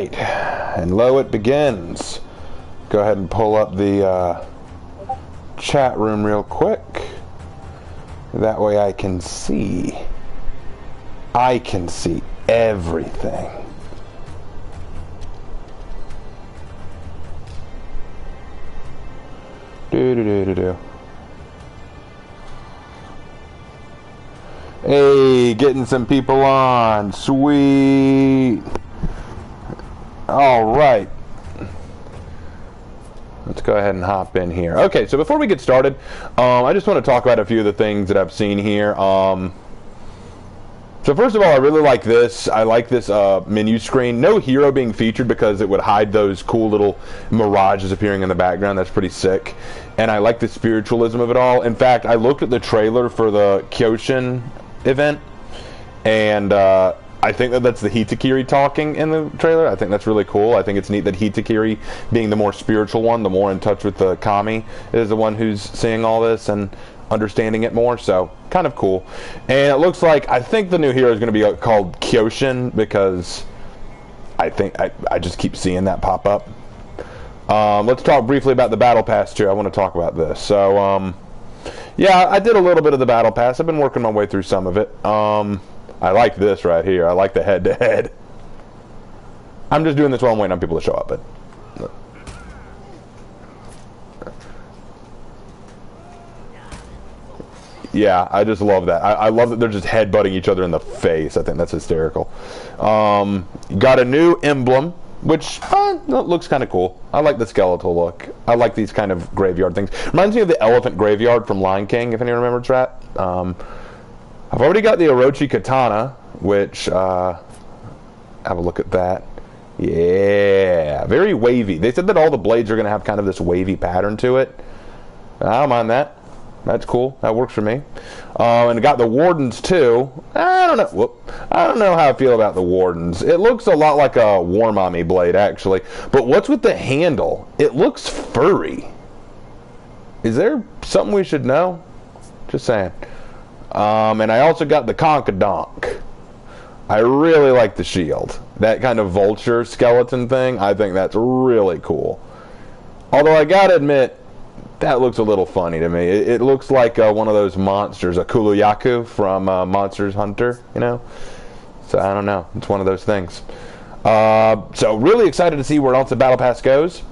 And lo, it begins. Go ahead and pull up the chat room real quick. That way I can see. I can see everything. Hey, getting some people on. Sweet. All right. Let's go ahead and hop in here. Okay, so before we get started, I just want to talk about a few of the things that I've seen here. So first of all, I really like this. I like this menu screen. No hero being featured because it would hide those cool little mirages appearing in the background. That's pretty sick. And I like the spiritualism of it all. In fact, I looked at the trailer for the Kyosin event, and I think that that's the Hitakiri talking in the trailer. I think that's really cool. I think it's neat that Hitakiri, being the more spiritual one, the more in touch with the kami, is the one who's seeing all this and understanding it more. So kind of cool. And it looks like, I think the new hero is going to be called Kyosin, because I think I just keep seeing that pop up. Let's talk briefly about the battle pass too. I want to talk about this. So yeah, I did a little bit of the battle pass. I've been working my way through some of it. I like this right here. I like the head-to-head. I'm just doing this while I'm waiting on people to show up. But yeah, I just love that. I love that they're just headbutting each other in the face. I think that's hysterical. Got a new emblem, which looks kind of cool. I like the skeletal look. I like these kind of graveyard things. Reminds me of the elephant graveyard from Lion King, if anyone remembers that. I've already got the Orochi Katana, which, have a look at that. Yeah, very wavy. They said that all the blades are going to have kind of this wavy pattern to it. I don't mind that. That's cool. That works for me. And I got the Wardens, too. I don't know. Whoop. I don't know how I feel about the Wardens. It looks a lot like a War Mommy blade, actually. But what's with the handle? It looks furry. Is there something we should know? Just saying. And I also got the Conka-Donk. I really like the shield. That kind of vulture skeleton thing, I think that's really cool. Although I gotta admit, that looks a little funny to me. It looks like one of those monsters, a Kuluyaku from Monsters Hunter, you know? So I don't know. It's one of those things. So really excited to see where else the Battle Pass goes.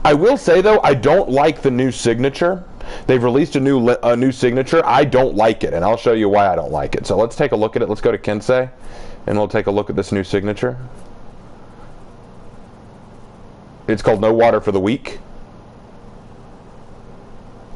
I will say, though, I don't like the new signature. They've released a new signature. I don't like it, and I'll show you why I don't like it. So let's take a look at it. Let's go to Kensei, and we'll take a look at this new signature. It's called No Water for the Weak.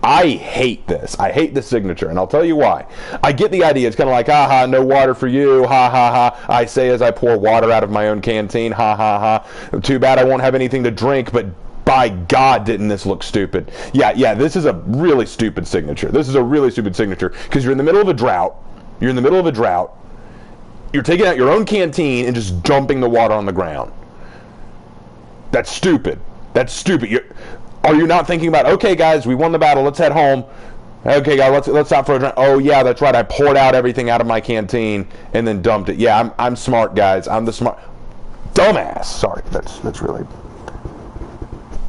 I hate this. I hate this signature, and I'll tell you why. I get the idea. It's kind of like, ha, no water for you, ha, ha, ha. I say as I pour water out of my own canteen, ha, ha, ha. Too bad I won't have anything to drink, but by God, didn't this look stupid. Yeah, this is a really stupid signature. This is a really stupid signature, because you're in the middle of a drought. You're in the middle of a drought. You're taking out your own canteen and just dumping the water on the ground. That's stupid. That's stupid. Are you not thinking about, okay, guys, we won the battle, let's head home. Okay, guys, let's stop for a drink. Oh, yeah, that's right. I poured out everything out of my canteen and then dumped it. Yeah, I'm smart, guys. I'm the smart... Dumbass. Sorry, that's really...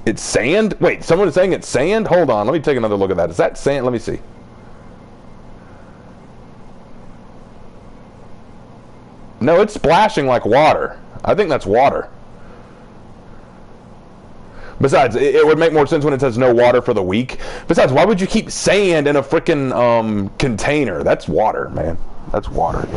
It's sand? Wait, someone is saying it's sand? Hold on, let me take another look at that. Is that sand? Let me see. No, it's splashing like water. I think that's water. Besides, it would make more sense when it says no water for the weak. Besides, why would you keep sand in a frickin' container? That's water, man. That's water.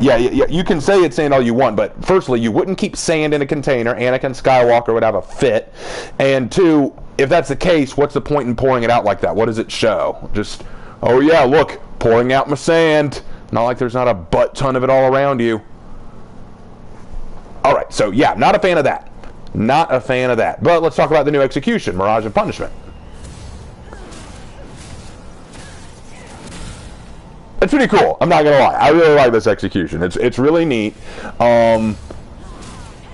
Yeah, you can say it's sand all you want, but firstly, you wouldn't keep sand in a container. Anakin Skywalker would have a fit. And two, if that's the case, what's the point in pouring it out like that? What does it show? Just, oh yeah, look, pouring out my sand. Not like there's not a butt ton of it all around you. All right, so yeah, not a fan of that. Not a fan of that. But let's talk about the new execution, Mirage of Punishment. It's pretty cool. I'm not gonna lie. I really like this execution. It's really neat. I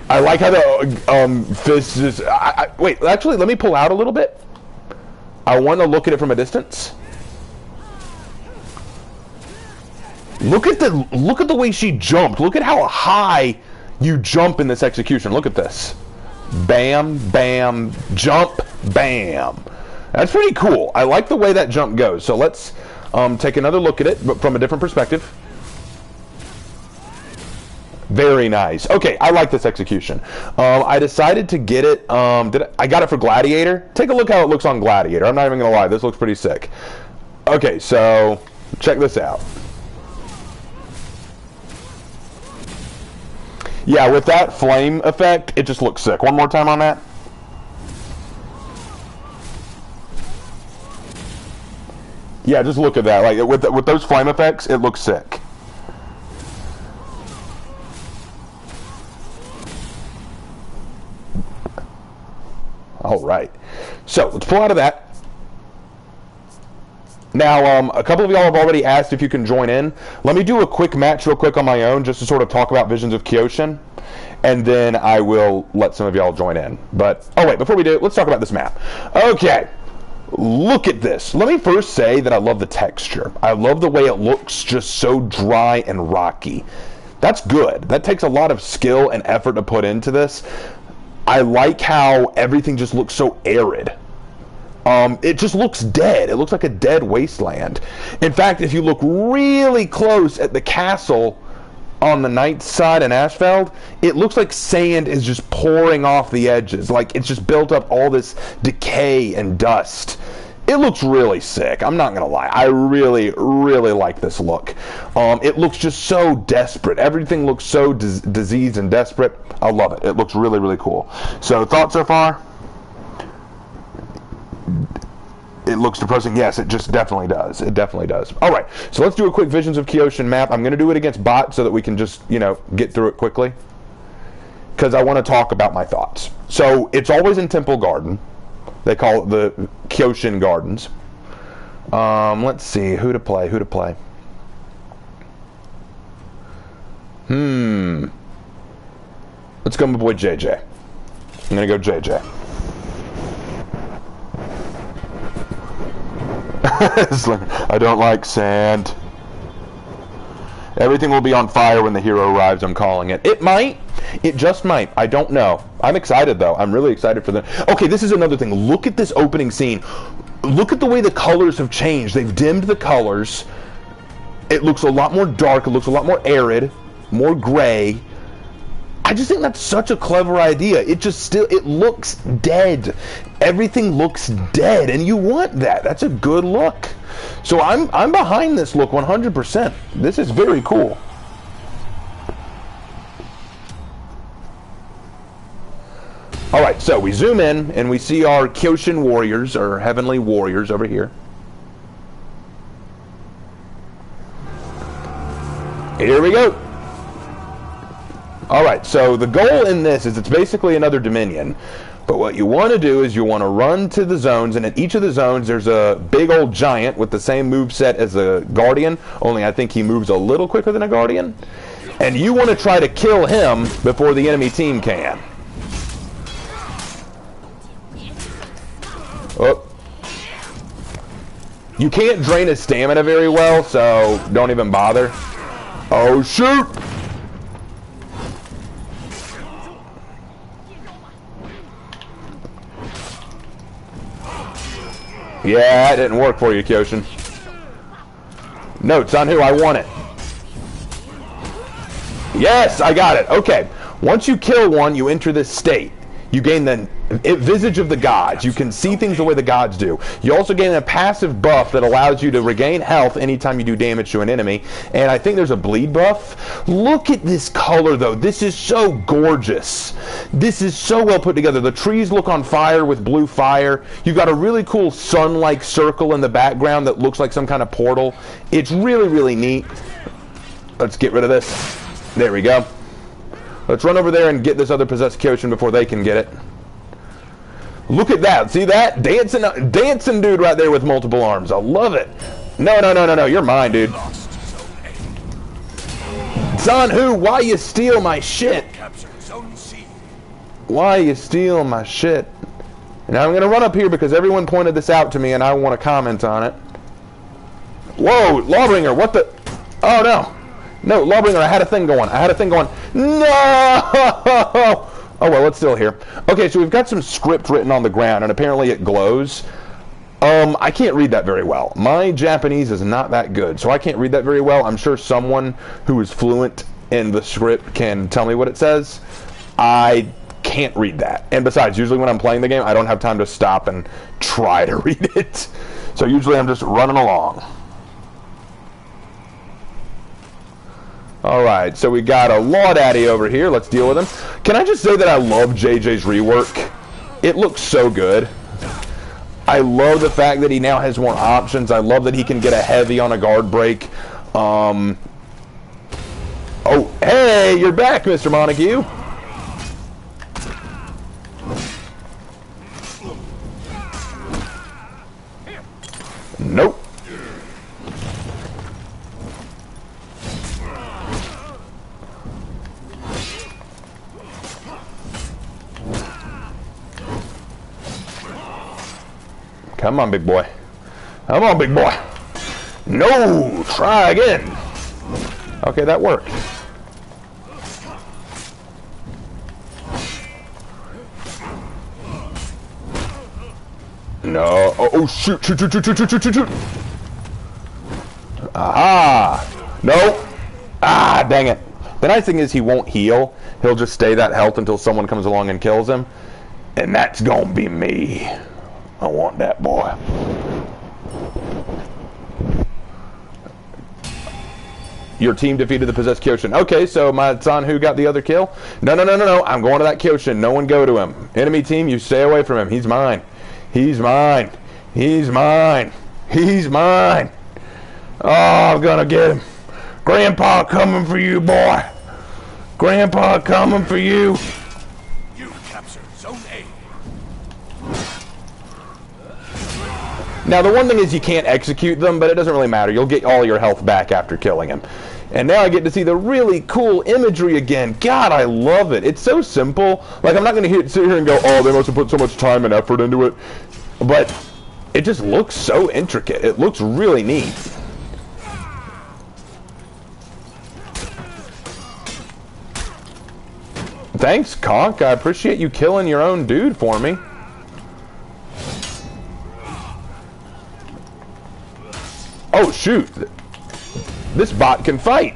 like how the fist is. Wait, actually, let me pull out a little bit. I want to look at it from a distance. Look at the way she jumped. Look at how high you jump in this execution. Look at this. Bam, bam, jump, bam. That's pretty cool. I like the way that jump goes. So let's take another look at it, but from a different perspective. Very nice. Okay, I like this execution. I decided to get it. I got it for Gladiator. Take a look how it looks on Gladiator. I'm not even gonna lie. This looks pretty sick. Okay, so check this out. Yeah, with that flame effect, it just looks sick. One more time on that. Yeah, just look at that. Like with those flame effects, it looks sick. All right, so let's pull out of that. Now, a couple of y'all have already asked if you can join in. Let me do a quick match real quick on my own just to sort of talk about Visions of Kyosin, and then I will let some of y'all join in. But, oh wait, before we do, let's talk about this map. Okay, look at this. Let me first say that I love the texture. I love the way it looks just so dry and rocky. That's good. That takes a lot of skill and effort to put into this. I like how everything just looks so arid. It just looks dead. It looks like a dead wasteland. In fact, if you look really close at the castle on the Knight's side in Ashfeld, it looks like sand is just pouring off the edges. Like it's just built up all this decay and dust. It looks really sick. I'm not gonna lie. I really, really like this look. It looks just so desperate. Everything looks so diseased and desperate. I love it. It looks really, really cool. So, thoughts so far? It looks depressing. Yes, it just definitely does. It definitely does. All right, so let's do a quick Visions of Kyosin map. I'm going to do it against bot so that we can just, you know, get through it quickly. Because I want to talk about my thoughts. So, it's always in Temple Garden. They call it the Kyosin Gardens. Let's see. Who to play? Let's go with my boy JJ. I'm going to go JJ. I don't like sand. Everything will be on fire when the hero arrives, I'm calling it. It might. It just might. I don't know. I'm excited, though. I'm really excited for them. Okay, this is another thing. Look at this opening scene. Look at the way the colors have changed. They've dimmed the colors. It looks a lot more dark. It looks a lot more arid, more gray. I just think that's such a clever idea. It looks dead. Everything looks dead, and you want that. That's a good look. So I'm behind this look 100%. This is very cool. All right, so we zoom in, and we see our Kyosin warriors, or heavenly warriors over here. Here we go. Alright, so the goal in this is it's basically another Dominion. But what you want to do is you want to run to the zones, and in each of the zones there's a big old giant with the same moveset as a Guardian, only I think he moves a little quicker than a Guardian. And you want to try to kill him before the enemy team can. Oh. You can't drain his stamina very well, so don't even bother. Oh, shoot! Yeah, it didn't work for you, Kyosin. Notes on who I want it. Yes, I got it. Okay. Once you kill one, you enter this state. You gain the visage of the gods. You can see things the way the gods do. You also gain a passive buff that allows you to regain health anytime you do damage to an enemy. And I think there's a bleed buff. Look at this color, though. This is so gorgeous. This is so well put together. The trees look on fire with blue fire. You've got a really cool sun-like circle in the background that looks like some kind of portal. It's really, really neat. Let's get rid of this. There we go. Let's run over there and get this other possessed Kyosin before they can get it. Look at that. See that? Dancing dude right there with multiple arms. I love it. No. You're mine, dude. Son, who? Why you steal my shit? Why you steal my shit? Now I'm going to run up here because everyone pointed this out to me and I want to comment on it. Whoa, Lawbringer, what the? Oh, no. No, Lawbringer, I had a thing going. I had a thing going. No! Oh, well, it's still here. Okay, so we've got some script written on the ground, and apparently it glows. I can't read that very well. My Japanese is not that good, so I can't read that very well. I'm sure someone who is fluent in the script can tell me what it says. I can't read that. And besides, usually when I'm playing the game, I don't have time to stop and try to read it. So usually I'm just running along. Alright, so we got a Law Daddy over here. Let's deal with him. Can I just say that I love JJ's rework? It looks so good. I love the fact that he now has more options. I love that he can get a heavy on a guard break. Oh, hey, you're back, Mr. Montague. Nope. Come on, big boy. Come on, big boy. No! Try again. Okay, that worked. No. Oh, shoot, shoot, shoot, shoot, shoot, shoot, shoot, shoot. Aha! No! Ah, dang it. The nice thing is he won't heal. He'll just stay that health until someone comes along and kills him. And that's gonna be me. I want that boy. Your team defeated the possessed Kyosin. Okay, so my son who got the other kill? No, no, no, no, no. I'm going to that Kyosin. No one go to him. Enemy team, you stay away from him. He's mine. He's mine. He's mine. He's mine. Oh, I'm gonna get him. Grandpa coming for you, boy. Grandpa coming for you. You captured Zone A. Now, the one thing is you can't execute them, but it doesn't really matter. You'll get all your health back after killing him. And now I get to see the really cool imagery again. God, I love it. It's so simple. Like, I'm not going to sit here and go, oh, they must have put so much time and effort into it. But it just looks so intricate. It looks really neat. Thanks, Conk. I appreciate you killing your own dude for me. Oh, shoot. This bot can fight.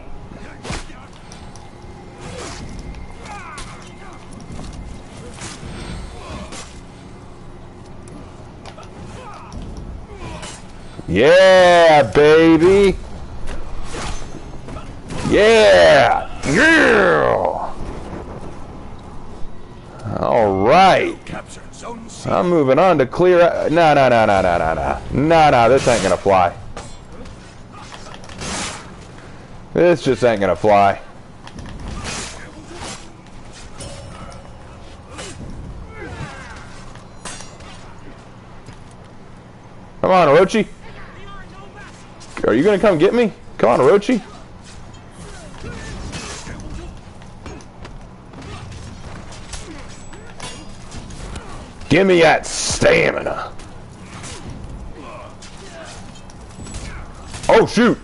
Yeah, baby. Yeah. Yeah. All right. I'm moving on to clear. No, no, no, no, no, no, no. No, no, this ain't gonna fly. This just ain't gonna fly. Come on, Orochi. Are you gonna come get me? Come on, Orochi. Give me that stamina. Oh, shoot.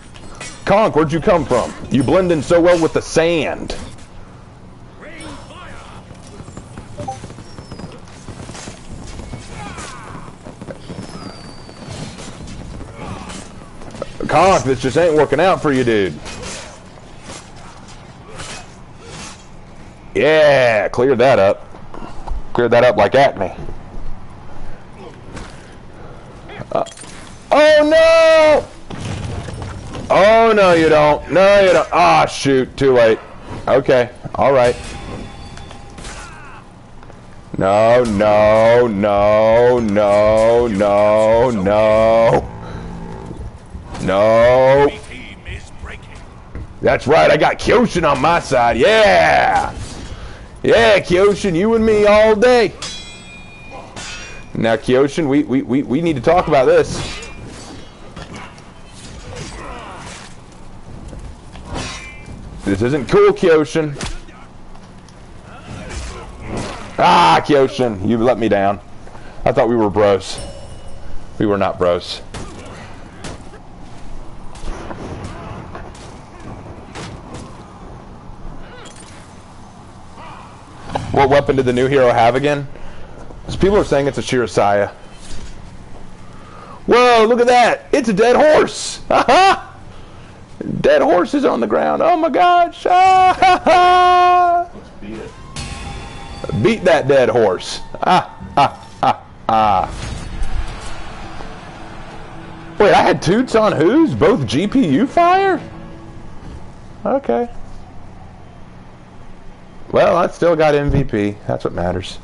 Conk, where'd you come from? You blend in so well with the sand. Conk, this just ain't working out for you, dude. Yeah, cleared that up. Cleared that up like acne. Oh, no! Oh, no, you don't. No, you don't. Ah, shoot. Too late. Okay. All right. No, no, no, no, no, no. No. That's right. I got Kyosin on my side. Yeah. Yeah, Kyosin, you and me all day. Now, Kyosin, we need to talk about this. This isn't cool, Kyosin. Ah, Kyosin, you let me down. I thought we were bros. We were not bros. What weapon did the new hero have again? Because people are saying it's a Shirasaya. Whoa, look at that! It's a dead horse! Ha-ha! Dead horse is on the ground. Oh my gosh! Ah-ha-ha! Let's beat it. Beat that dead horse. Wait, I had toots on whose? Both GPU fire? Okay. Well, I still got MVP. That's what matters.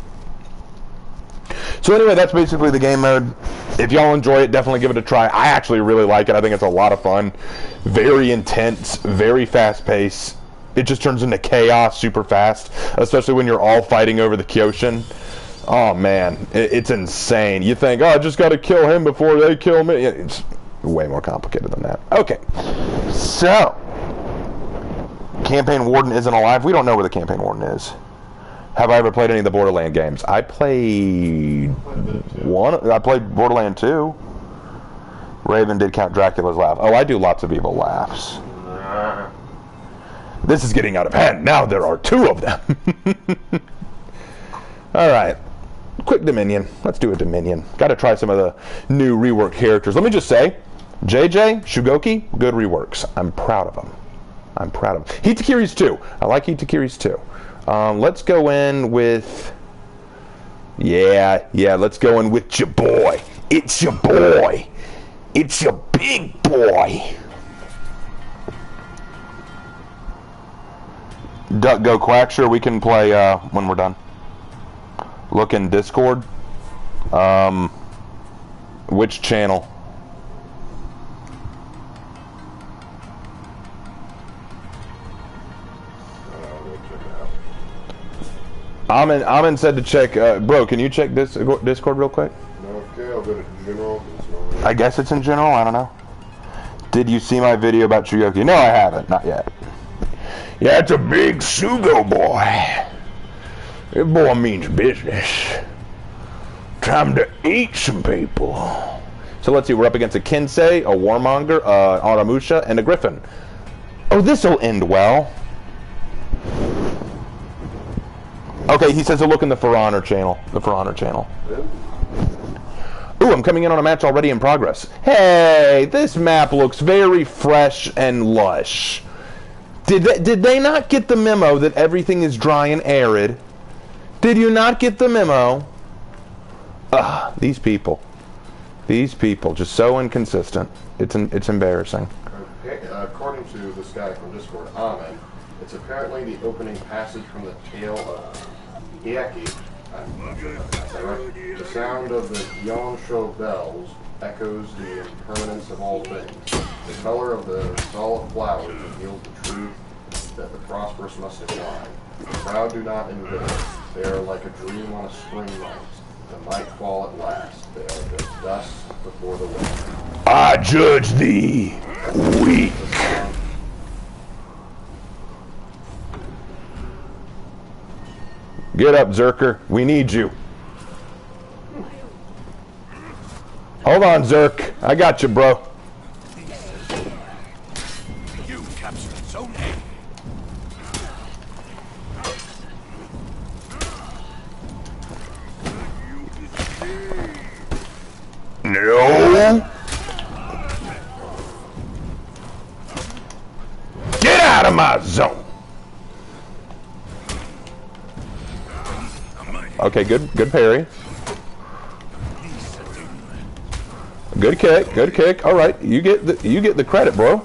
So anyway, that's basically the game mode. If y'all enjoy it, definitely give it a try. I actually really like it. I think it's a lot of fun. Very intense, very fast paced. It just turns into chaos super fast, especially when you're all fighting over the Kyosin. Oh man, it's insane. You think, oh, I just got to kill him before they kill me. It's way more complicated than that. Okay, so Campaign Warden isn't alive. We don't know where the Campaign Warden is. Have I ever played any of the Borderland games? I played one. I played Borderland 2. Raven did Count Dracula's laugh. Oh, I do lots of evil laughs. This is getting out of hand. Now there are 2 of them. All right. Quick Dominion. Let's do a Dominion. Got to try some of the new rework characters. Let me just say, JJ, Shugoki, good reworks. I'm proud of them. I'm proud of them. Hitakiri's too. I like Hitakiri's too. Let's go in with... Yeah, let's go in with your boy. It's your boy. It's your big boy. Duck, go, Quack. Sure, we can play when we're done. Look in Discord. Which channel? Amin said to check. Bro, can you check Discord real quick? Okay, I'll go to general. I guess it's in general. I don't know. Did you see my video about Shugoki? No, I haven't. Not yet. Yeah, it's a big Sugo boy. That boy means business. Time to eat some people. So let's see. We're up against a Kensei, a Warmonger, Aramusha, and a Gryphon. Oh, this'll end well. Okay, he says to look in the For Honor channel. The For Honor channel. Ooh, I'm coming in on a match already in progress. Hey, this map looks very fresh and lush. Did they not get the memo that everything is dry and arid? Did you not get the memo? These people. These people, just so inconsistent. It's embarrassing. Okay, according to this guy from Discord, Amen, it's apparently the opening passage from the tale of Ieki. The sound of the Yonsho bells echoes the impermanence of all things. The color of the scarlet flowers reveals the truth that the prosperous must decline. The proud do not invade. They are like a dream on a spring night. The night fall at last. They are just dust before the wind. I judge thee weak. Get up, Zerker. We need you. Hold on, Zerk. I got you, bro. You captured Zone A. No. Get out of my zone. Okay, good parry. Good kick. All right, you get the credit, bro.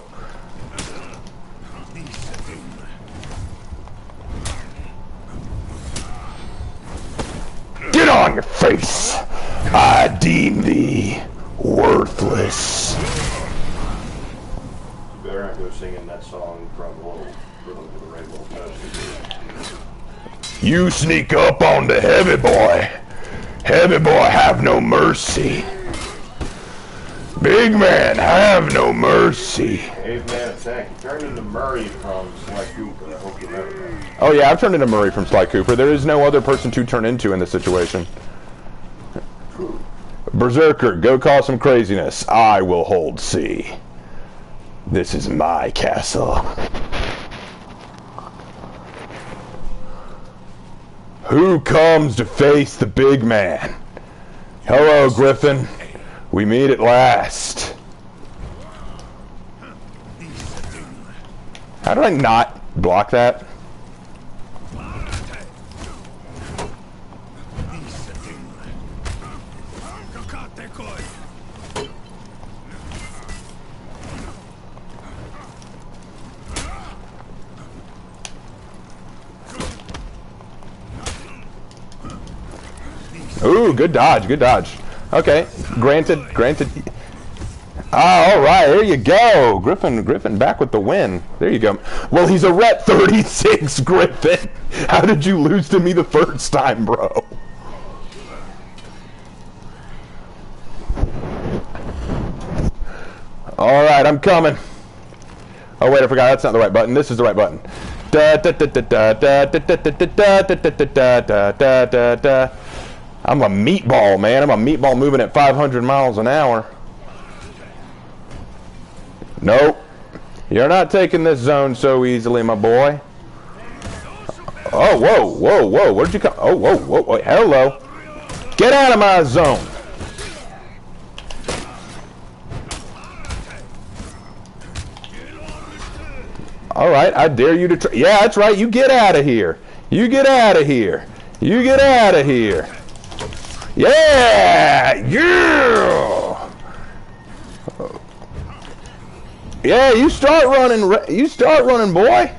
Get on your face. I deem thee worthless. You better not go singing that song from Little Rhythm to the Rainbow. You sneak up on the heavy boy. Heavy boy have no mercy. Big man have no mercy. Caveman attack. You turned into Murray from Sly Cooper. I hope you know that. Oh yeah, I've turned into Murray from Sly Cooper. There is no other person to turn into in this situation. Berserker, go cause some craziness. I will hold C. This is my castle. Who comes to face the big man? Hello, Gryphon. We meet at last. How do I not block that? Ooh, good dodge, good dodge. Okay, granted. Ah, all right, there you go. Gryphon back with the win. There you go. Well, he's a rep 36, Gryphon. How did you lose to me the first time, bro? All right, I'm coming. Oh, wait, I forgot. That's not the right button. This is the right button. I'm a meatball, man. I'm a meatball moving at 500 miles an hour. Nope. You're not taking this zone so easily, my boy. Oh, whoa. Where'd you come? Oh, whoa. Hello. Get out of my zone. All right, I dare you to try. Yeah, that's right. You get out of here. You get out of here. You get out of here. Yeah! Yeah, you start running. You start running, boy.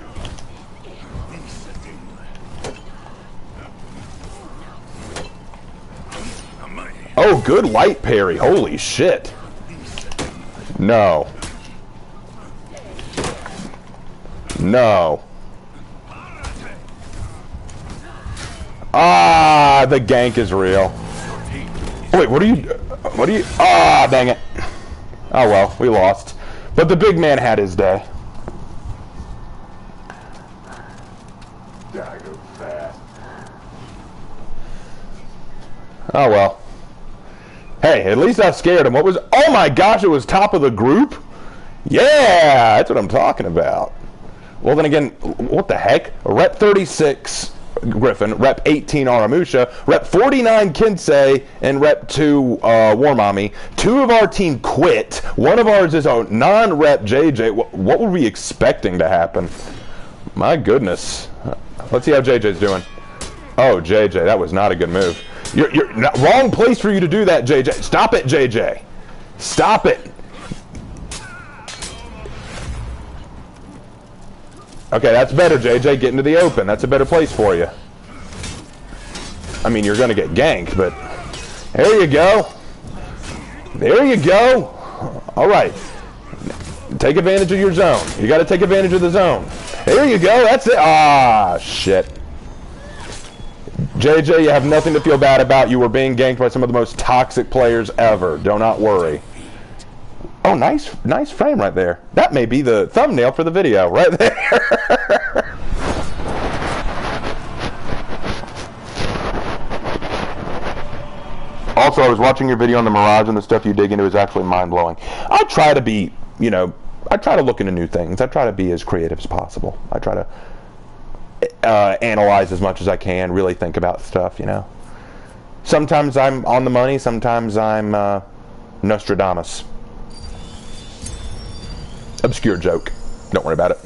Oh, good light parry. Holy shit. No. No. Ah, the gank is real. Wait, what are you, ah, dang it. Oh well, we lost. But the big man had his day. Gotta go fast. Oh well. Hey, at least I scared him. What was, oh my gosh, it was top of the group? Yeah, that's what I'm talking about. Well then again, what the heck? Rep 36 Gryphon, Rep 18 Aramusha, Rep 49 Kinsei, and Rep 2 Warmami. Two of our team quit. One of ours is a non-rep JJ. What were we expecting to happen? My goodness. Let's see how JJ's doing. Oh, JJ, that was not a good move. You're not, wrong place for you to do that, JJ. Stop it, JJ. Stop it. Okay, that's better, JJ. Get into the open. That's a better place for you. I mean, you're going to get ganked, but there you go. There you go. All right. Take advantage of your zone. You got to take advantage of the zone. There you go. That's it. Ah, shit. JJ, you have nothing to feel bad about. You were being ganked by some of the most toxic players ever. Do not worry. Oh, nice frame right there. That may be the thumbnail for the video, right there. Also, I was watching your video on the Mirage, and the stuff you dig into is actually mind-blowing. I try to be, you know, I try to look into new things. I try to be as creative as possible. I try to analyze as much as I can, really think about stuff, you know. Sometimes I'm on the money, sometimes I'm Nostradamus. Obscure joke. Don't worry about it.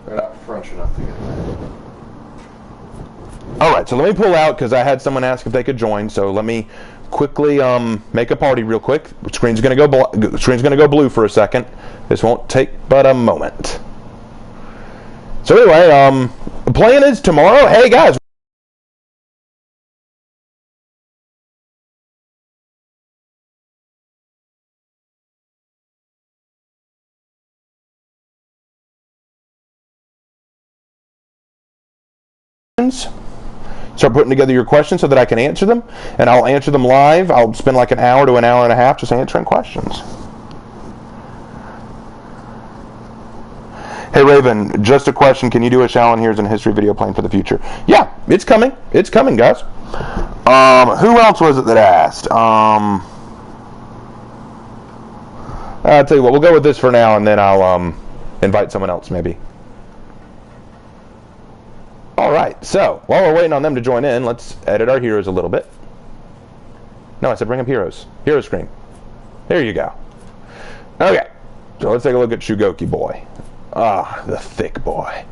They're not French enough to get that. Alright, so let me pull out because I had someone ask if they could join, so let me quickly make a party real quick. Screen's gonna go blue for a second. This won't take but a moment. So anyway, the plan is tomorrow. Hey guys, start putting together your questions so that I can answer them, and I'll answer them live. I'll spend like an hour to an hour and a half just answering questions. Hey Raven, just a question. Can you do a Shallon Here's in History video plan for the future? Yeah, it's coming. It's coming, guys. Who else was it that asked? I'll tell you what, we'll go with this for now, and then I'll invite someone else maybe. Alright, so, while we're waiting on them to join in, let's edit our heroes a little bit. No, I said bring up heroes. Hero screen. There you go. Okay, so let's take a look at Shugoki boy. Ah, the thick boy.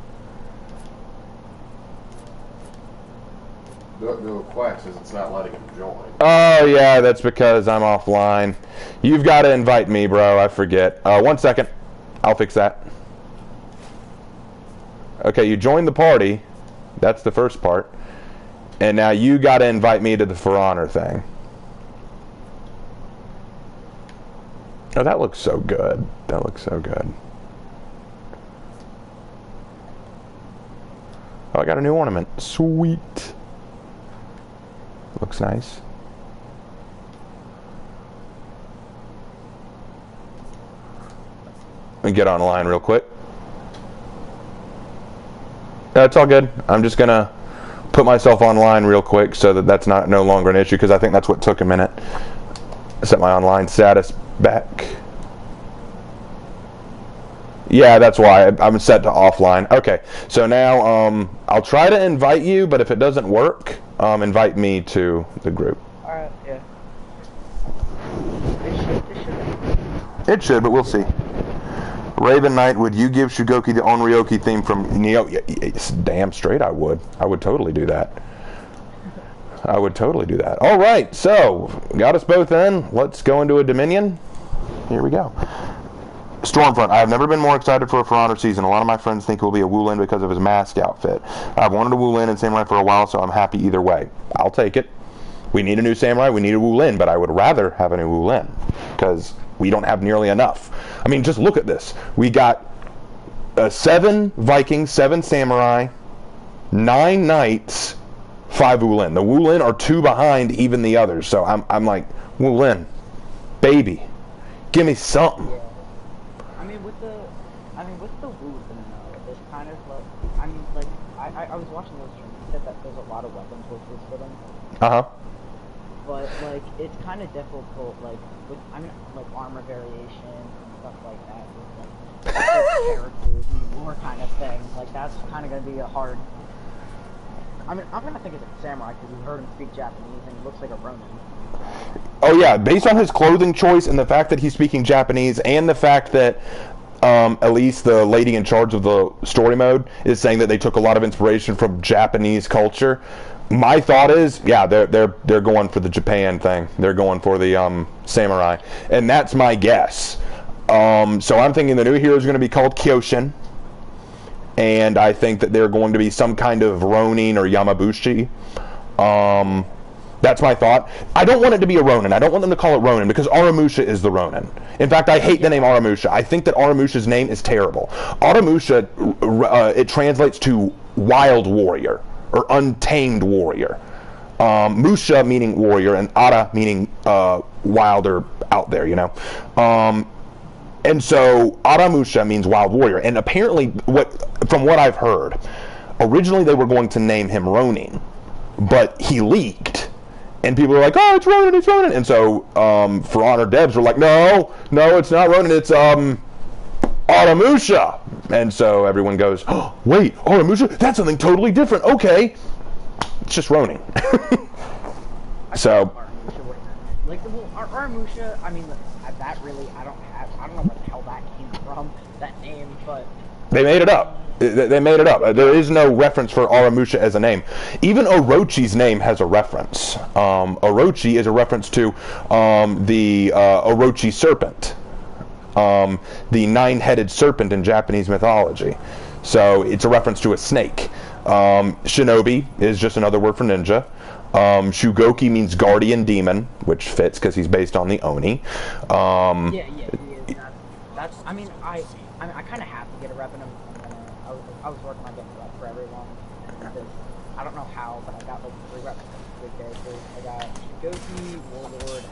The Quack says it's not letting him join. Oh, yeah, that's because I'm offline. You've got to invite me, bro. I forget. 1 second. I'll fix that. Okay, you joined the party. That's the first part. And now you got to invite me to the For Honor thing. Oh, that looks so good. That looks so good. Oh, I got a new ornament. Sweet. Looks nice. Let me get online real quick. It's all good. I'm just gonna put myself online real quick so that that's no longer an issue, because I think that's what took a minute. Set my online status back. Yeah, that's why I'm set to offline. Okay, so now I'll try to invite you, but if it doesn't work, invite me to the group. Alright, yeah. It should, but we'll see. Raven Knight, would you give Shugoki the Onryoki theme from Neo? Yeah, damn straight I would. I would totally do that. I would totally do that. All right, so got us both in. Let's go into a Dominion. Here we go. Stormfront. I have never been more excited for a For Honor season. A lot of my friends think it will be a Wulin because of his mask outfit. I've wanted a Wulin and Samurai for a while, so I'm happy either way. I'll take it. We need a new Samurai, we need a Wulin, but I would rather have a new Wulin because we don't have nearly enough. I mean, just look at this. We got 7 Vikings, 7 Samurai, 9 Knights, 5 Wulin. The Wulin are 2 behind even the others, so I'm like, Wulin, baby, give me something. Yeah. With the Wulin, there's kind of like, I was watching those streams. He said that there's a lot of weapon choices for them. But like, it's kind of difficult, like with like armor variation and stuff like that. With, like characters and war kind of thing. Like that's kind of gonna be a hard. I'm gonna think it's a samurai because we heard him speak Japanese and he looks like a Ronin. Oh yeah, based on his clothing choice and the fact that he's speaking Japanese and the fact that at least the lady in charge of the story mode is saying that they took a lot of inspiration from Japanese culture. My thought is, yeah, they're going for the Japan thing. They're going for the samurai, and that's my guess. So I'm thinking the new hero is going to be called Kyosin, and I think that they're going to be some kind of Ronin or Yamabushi. That's my thought. I don't want it to be a Ronin. I don't want them to call it Ronin because Aramusha is the Ronin. In fact, I hate the name Aramusha. I think that Aramusha's name is terrible. Aramusha, it translates to wild warrior or untamed warrior. Musha meaning warrior and Ara meaning wild or out there, you know. And so Aramusha means wild warrior. And apparently, from what I've heard, originally they were going to name him Ronin, but he leaked. And people are like, oh, it's Ronin, it's Ronin. And so, For Honor devs were like, no, it's not Ronin, it's, Aramusha. And so everyone goes, oh, wait, Aramusha? That's something totally different. Okay. It's just Ronin. So. Like, Aramusha, I mean, that really, I don't know where the hell that came from, that name, but. They made it up. They made it up. There is no reference for Aramusha as a name. Even Orochi's name has a reference. Orochi is a reference to the Orochi serpent, the 9-headed serpent in Japanese mythology. So it's a reference to a snake. Shinobi is just another word for ninja. Shugoki means guardian demon, which fits because he's based on the Oni. Yeah, he is. That's. I mean, I kind of have to get a rep in him. I was working on getting a rep for everyone. I don't know how, but I got like 3 reps for good characters. I got Shugoki, Warlord,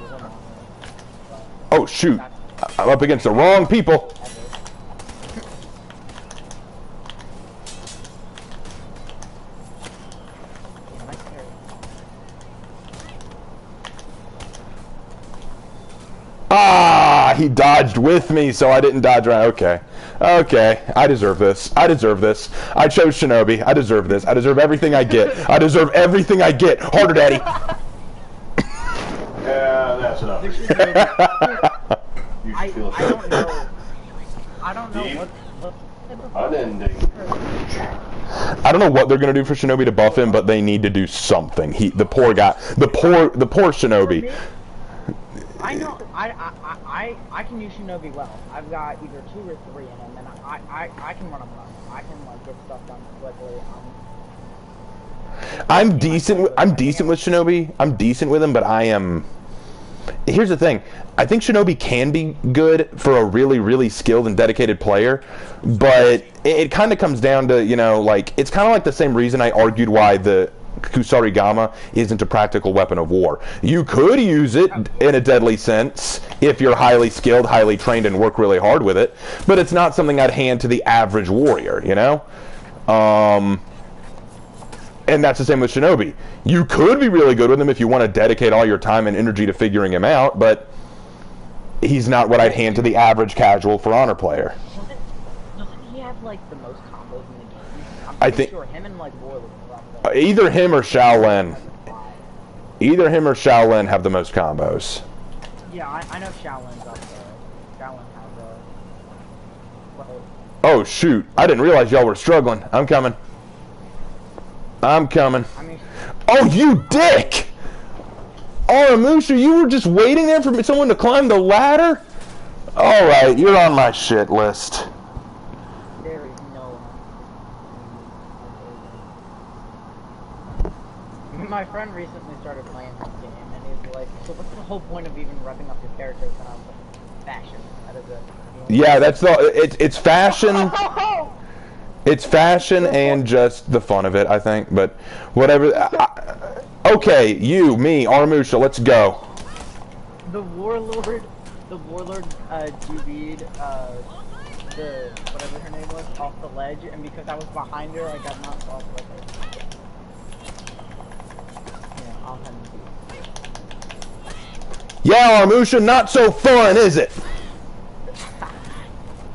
and oh shoot! I'm up against the wrong people. he dodged with me, so I didn't dodge around. Okay. Okay. I deserve this. I deserve this. I chose Shinobi. I deserve this. I deserve everything I get. I deserve everything I get. Harder, Daddy. Yeah, that's enough. You should feel I don't know what unending. I don't know what they're gonna do for Shinobi to buff him, but they need to do something. The poor guy, the poor Shinobi. I know. I can use Shinobi well. I've got either 2 or 3 in him, and I can run him well. I can like get stuff done quickly. I'm decent. I'm decent with Shinobi. I'm decent with him, but I am. Here's the thing. I think Shinobi can be good for a really, really skilled and dedicated player, but it kind of comes down to, you know, like, it's kind of like the same reason I argued why the Kusarigama isn't a practical weapon of war. You could use it in a deadly sense if you're highly skilled, highly trained, and work really hard with it, but it's not something I'd hand to the average warrior, you know? And that's the same with Shinobi. You could be really good with him if you want to dedicate all your time and energy to figuring him out, but he's not what I'd hand to the average casual For Honor player. Doesn't he have like the most combos in the game? I think sure him and like Warlord. either him or Shaolin. Either him or Shaolin have the most combos. Yeah, I know Shaolin's up there. Shaolin has a. Oh shoot! I didn't realize y'all were struggling. I'm coming. I'm coming. Oh, you dick! Aramusha, you were just waiting there for someone to climb the ladder? Alright, you're on my shit list. There is no. My friend recently started playing this game, and he's like, so what's the whole point of even revving up your characters? And I was like, fashion. That is it. Yeah, that's it's fashion. It's fashion and just the fun of it, I think. But whatever. Okay, you, me, Aramusha, let's go. The warlord DB'd, the whatever her name was, off the ledge, and because I was behind her, I got knocked off with her. Yeah, I'll have to do. Yeah, Aramusha, not so fun, is it?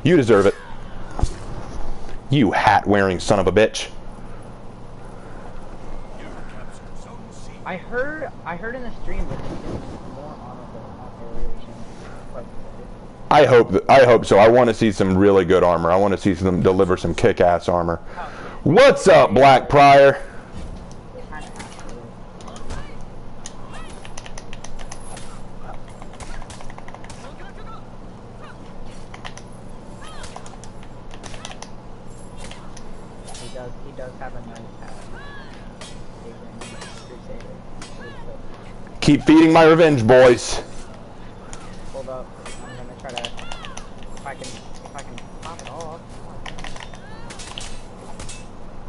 You deserve it. You hat-wearing son of a bitch. I heard in the stream that there's more honorable variation. I hope so. I want to see some really good armor. I want to see them deliver some kick-ass armor. What's up, Black Prior? He does have a nice hat. Keep feeding my revenge, boys. Hold up. I'm gonna try to if I can pop it off.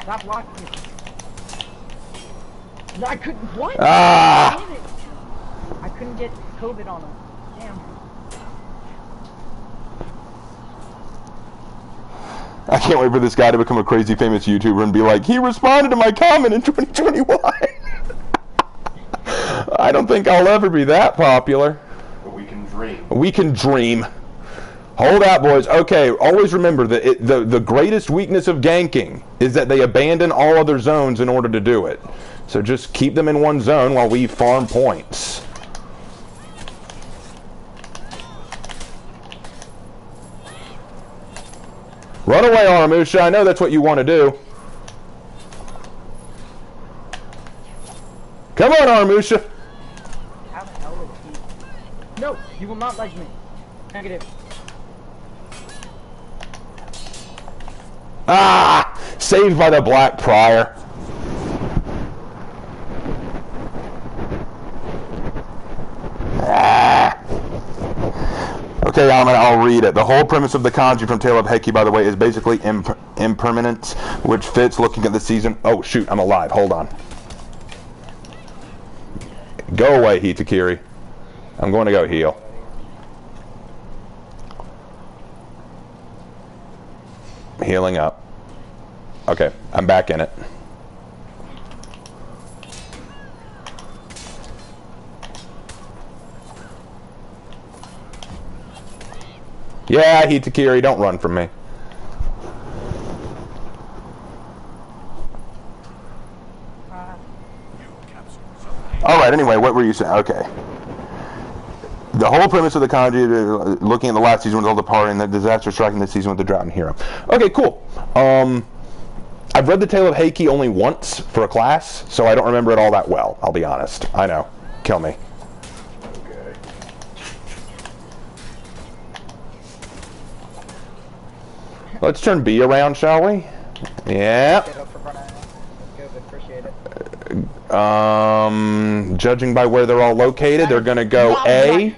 Stop blocking me. No, I couldn't what? Ah! I couldn't get COVID on him. Damn. I can't wait for this guy to become a crazy famous YouTuber and be like, he responded to my comment in 2021. I don't think I'll ever be that popular. But we can dream. We can dream. Hold out, boys. Okay, always remember that the greatest weakness of ganking is that they abandon all other zones in order to do it. So just keep them in one zone while we farm points. Run away, Aramusha. I know that's what you want to do. Come on, Aramusha. How the hell is he? No, you will not ledge me. Negative. Ah! Saved by the Black Prior. Ah! Okay, I'll read it. The whole premise of the kanji from Tale of Heki, by the way, is basically impermanence, which fits looking at the season. Oh, shoot, I'm alive. Hold on. Go away, Hitakiri. I'm going to go heal. Healing up. Okay, I'm back in it. Yeah, Hitakiri, don't run from me. Alright, anyway, what were you saying? Okay. The whole premise of the kanji, looking at the last season with all the party and the disaster striking this season with the drought and hero. Okay, cool. I've read the Tale of Heiki only once for a class, so I don't remember it all that well, I'll be honest. I know. Kill me. Okay. Let's turn B around, shall we? Yeah. Judging by where they're all located, they're gonna go A.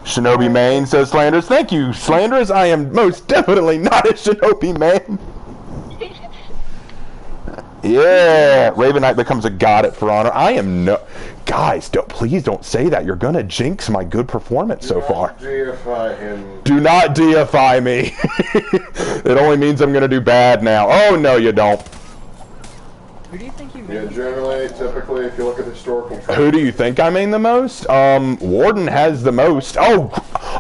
Shinobi main, says Slanders. Thank you, Slanders. I am most definitely not a Shinobi main. Yeah, Raven Knight becomes a god at For Honor. I am no... Guys, please don't say that. You're gonna jinx my good performance so far. Deify him. Do not deify me. It only means I'm gonna do bad now. Oh, no, you don't. Who do you think you Yeah, generally, typically, if you look at historical trends. Who do you think I main the most? Warden has the most. Oh,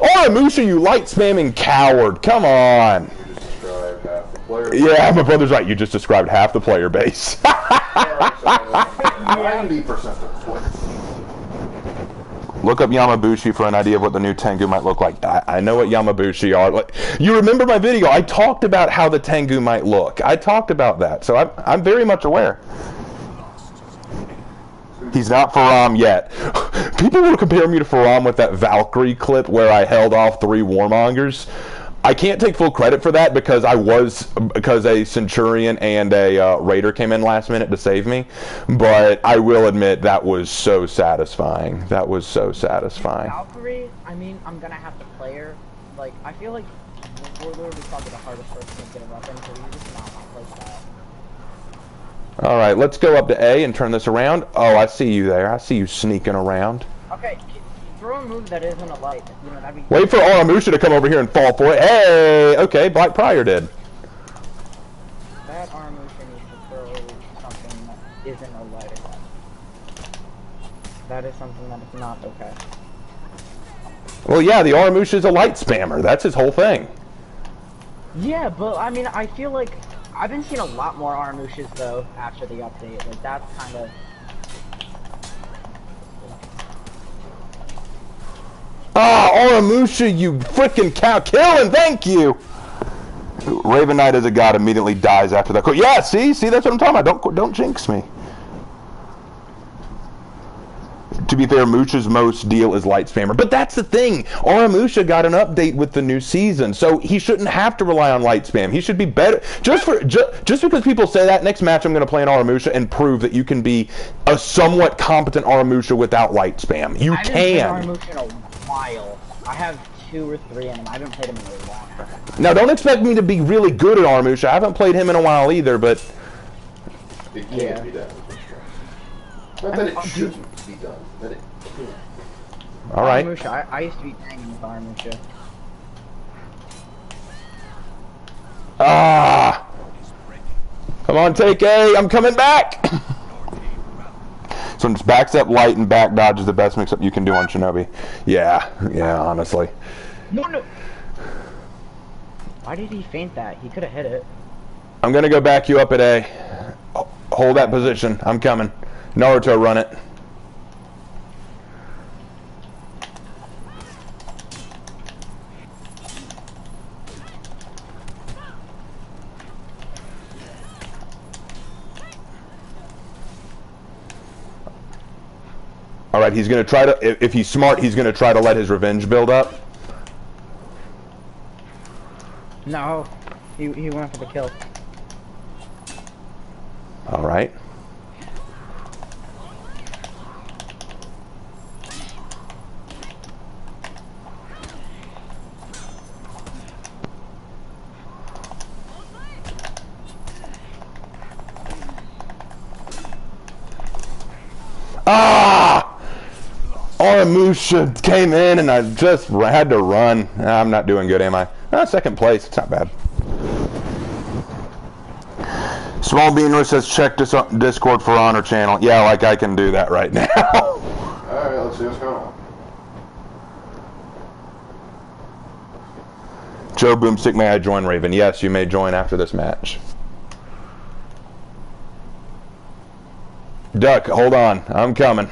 Aramusha, you light spamming coward. Come on. You just described half the player. Yeah, my brother's right. You just described half the player base. 90% of players. Look up Yamabushi for an idea of what the new Tengu might look like. I know what Yamabushi are. Like, you remember my video? I talked about how the Tengu might look. I talked about that, so I'm very much aware. He's not Faram yet. People will compare me to Faram with that Valkyrie clip where I held off 3 warmongers. I can't take full credit for that because a Centurion and a Raider came in last minute to save me. But I will admit that was so satisfying. That was so satisfying. Valkyrie, I mean, I'm gonna have to play her. Like, I feel like Warlord is probably the hardest person to get a weapon, so you just not play that. Alright, let's go up to A and turn this around. Oh, I see you there. I see you sneaking around. Okay, throw a move that isn't a light. You know, that'd be... Wait for Aramusha to come over here and fall for it. Hey! Okay, Black Prior did. That Aramusha needs to throw something that isn't a light attack. That is something that is not okay. Well, yeah, the Aramusha is a light spammer. That's his whole thing. Yeah, but I mean, I feel like I've been seeing a lot more Aramushas though after the update. Like that's kind of. Ah, Aramusha, you frickin' cow killing! Thank you. Raven Knight as a god immediately dies after that. Yeah, see, that's what I'm talking about. Don't jinx me. To be fair, Musha's most deal is light spammer. But that's the thing. Aramusha got an update with the new season, so he shouldn't have to rely on light spam. He should be better. Just because people say that, next match I'm going to play an Aramusha and prove that you can be a somewhat competent Aramusha without light spam. You can. I haven't played Aramusha in a while. I have 2 or 3 in him. I haven't played him in a while. Now, don't expect me to be really good at Aramusha. I haven't played him in a while either, but... It can't be done. Not that it shouldn't be done. That it can't. Alright. Aramusha, I used to be banging with Aramusha. Ah! Come on, take A. I'm coming back! So just backstep light and back dodge is the best mix-up you can do on Shinobi. Yeah, honestly. No! Why did he feint that? He could have hit it. I'm gonna go back you up at A. Hold that position. I'm coming. Naruto, run it. Alright, he's gonna try to, if he's smart, he's gonna try to let his revenge build up. No, he went for the kill. Alright. Ah! Aramusha came in and I just had to run. I'm not doing good, am I? Second place. It's not bad. Small Beaner says check Discord for Honor channel. Yeah, like I can do that right now. Alright, let's see what's going on. Joe Boomstick, may I join Raven? Yes, you may join after this match. Duck, hold on. I'm coming.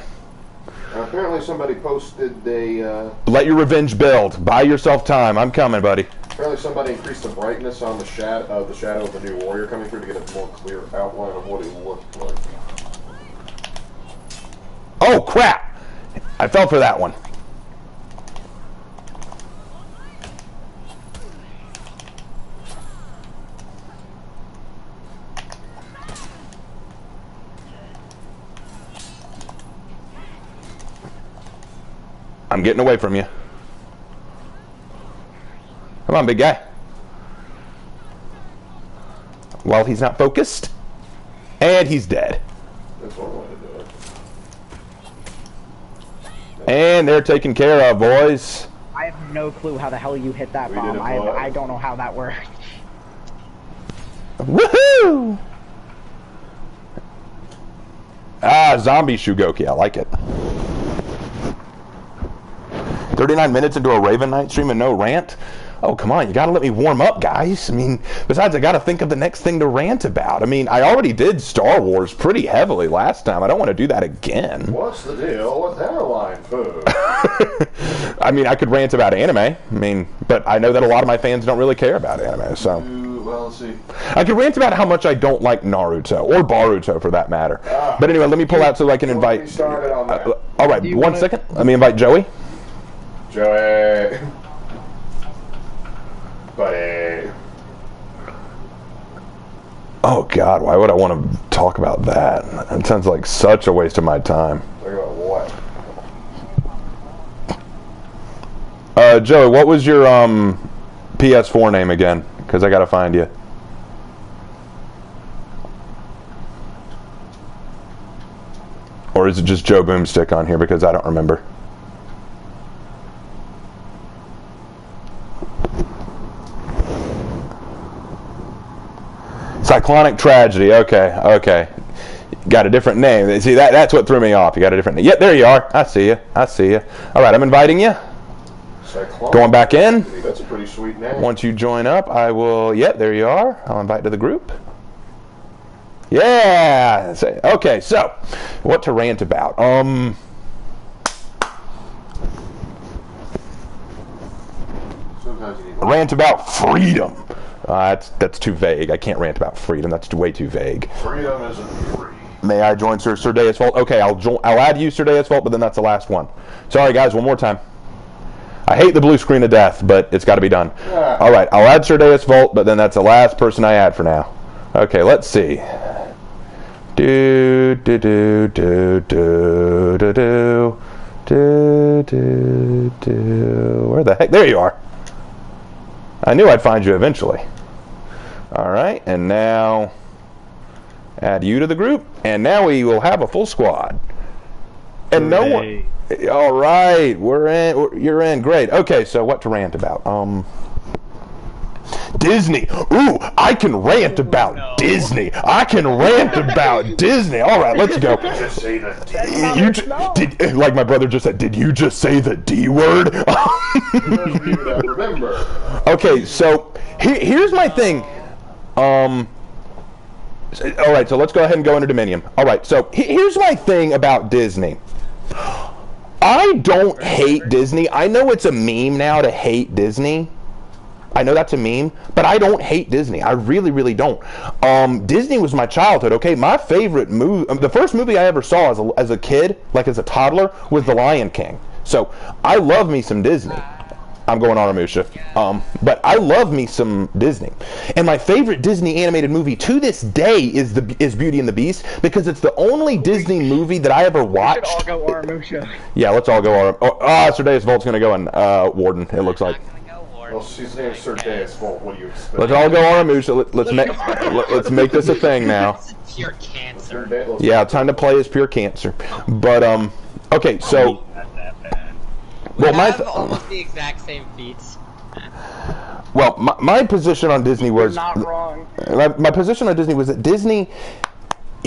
Apparently somebody posted a... Let your revenge build. Buy yourself time. I'm coming, buddy. Apparently somebody increased the brightness on the shadow of the new warrior coming through to get a more clear outline of what he looked like. Oh, crap! I fell for that one. I'm getting away from you. Come on, big guy. Well, he's not focused. And he's dead. That's one way to do it. And they're taken care of, boys. I have no clue how the hell you hit that bomb. I don't know how that worked. Woohoo! Ah, zombie Shugoki. I like it. 39 minutes into a Raven Knight stream and no rant? Oh, come on, you gotta let me warm up, guys. I mean, besides, I gotta think of the next thing to rant about. I mean, I already did Star Wars pretty heavily last time. I don't want to do that again. What's the deal with hairline food? I mean, I could rant about anime. I mean, but I know that a lot of my fans don't really care about anime, so. Well, let's see. I could rant about how much I don't like Naruto, or Boruto for that matter. But anyway, let me pull out so I can invite... all right, one second. Let me invite Joey. Joey. Buddy. Oh God, why would I want to talk about that? That sounds like such a waste of my time. Talk about what? Joey, what was your PS4 name again? Because I gotta find you. Or is it just Joe Boomstick on here? Because I don't remember. Cyclonic Tragedy. Okay, okay. Got a different name. See, that's what threw me off. You got a different name. Yep, there you are. I see you. I see you. All right, I'm inviting you. Cyclonic. Going back in. That's a pretty sweet name. Once you join up, I will. Yep, there you are. I'll invite to the group. Yeah. Okay, so what to rant about? Sometimes you need Rant about freedom. That's too vague. I can't rant about freedom. That's way too vague. freedom isn't free. May I join Sir Deus Vult? Okay, I'll add you, Sir Deus Vult, but then that's the last one. Sorry, guys. One more time. I hate the blue screen of death, but it's got to be done. Yeah. All right, I'll add Sir Deus Vult, but then that's the last person I add for now. Okay, let's see. Do do do do do do do do do do. Where the heck? There you are. I knew I'd find you eventually. All right, and now add you to the group, and now we will have a full squad. And no one. All right, we're in. You're in. Great. Okay, so what to rant about? Disney. Ooh, I can rant about Disney. I can rant about Disney. All right, let's go. Just say the Did like my brother just said? Did you just say the D word? Remember. Okay, so here's my thing. All right, so let's go ahead and go into Dominion. All right, so here's my thing about Disney. I don't hate Disney. I know it's a meme now to hate Disney. I know that's a meme, but I don't hate Disney. I really, really don't. Disney was my childhood, okay? My favorite movie, the first movie I ever saw as a kid, like as a toddler, was The Lion King. So I love me some Disney. I'm going Aramusha. But I love me some Disney. And my favorite Disney animated movie to this day is Beauty and the Beast, because it's the only Disney movie that I ever watched. We should all go Aramusha. Yeah, let's all go Sir Deus Volt's going to go in Warden, it looks like. Well, she's named Sir Deus Vult. What do you expect? Let's all go Aramusha. Let's make this a thing now. Pure cancer. Yeah, time to play as pure cancer. But okay, so We have almost the exact same feats. well, my position on Disney was You're not wrong. my position on Disney was that Disney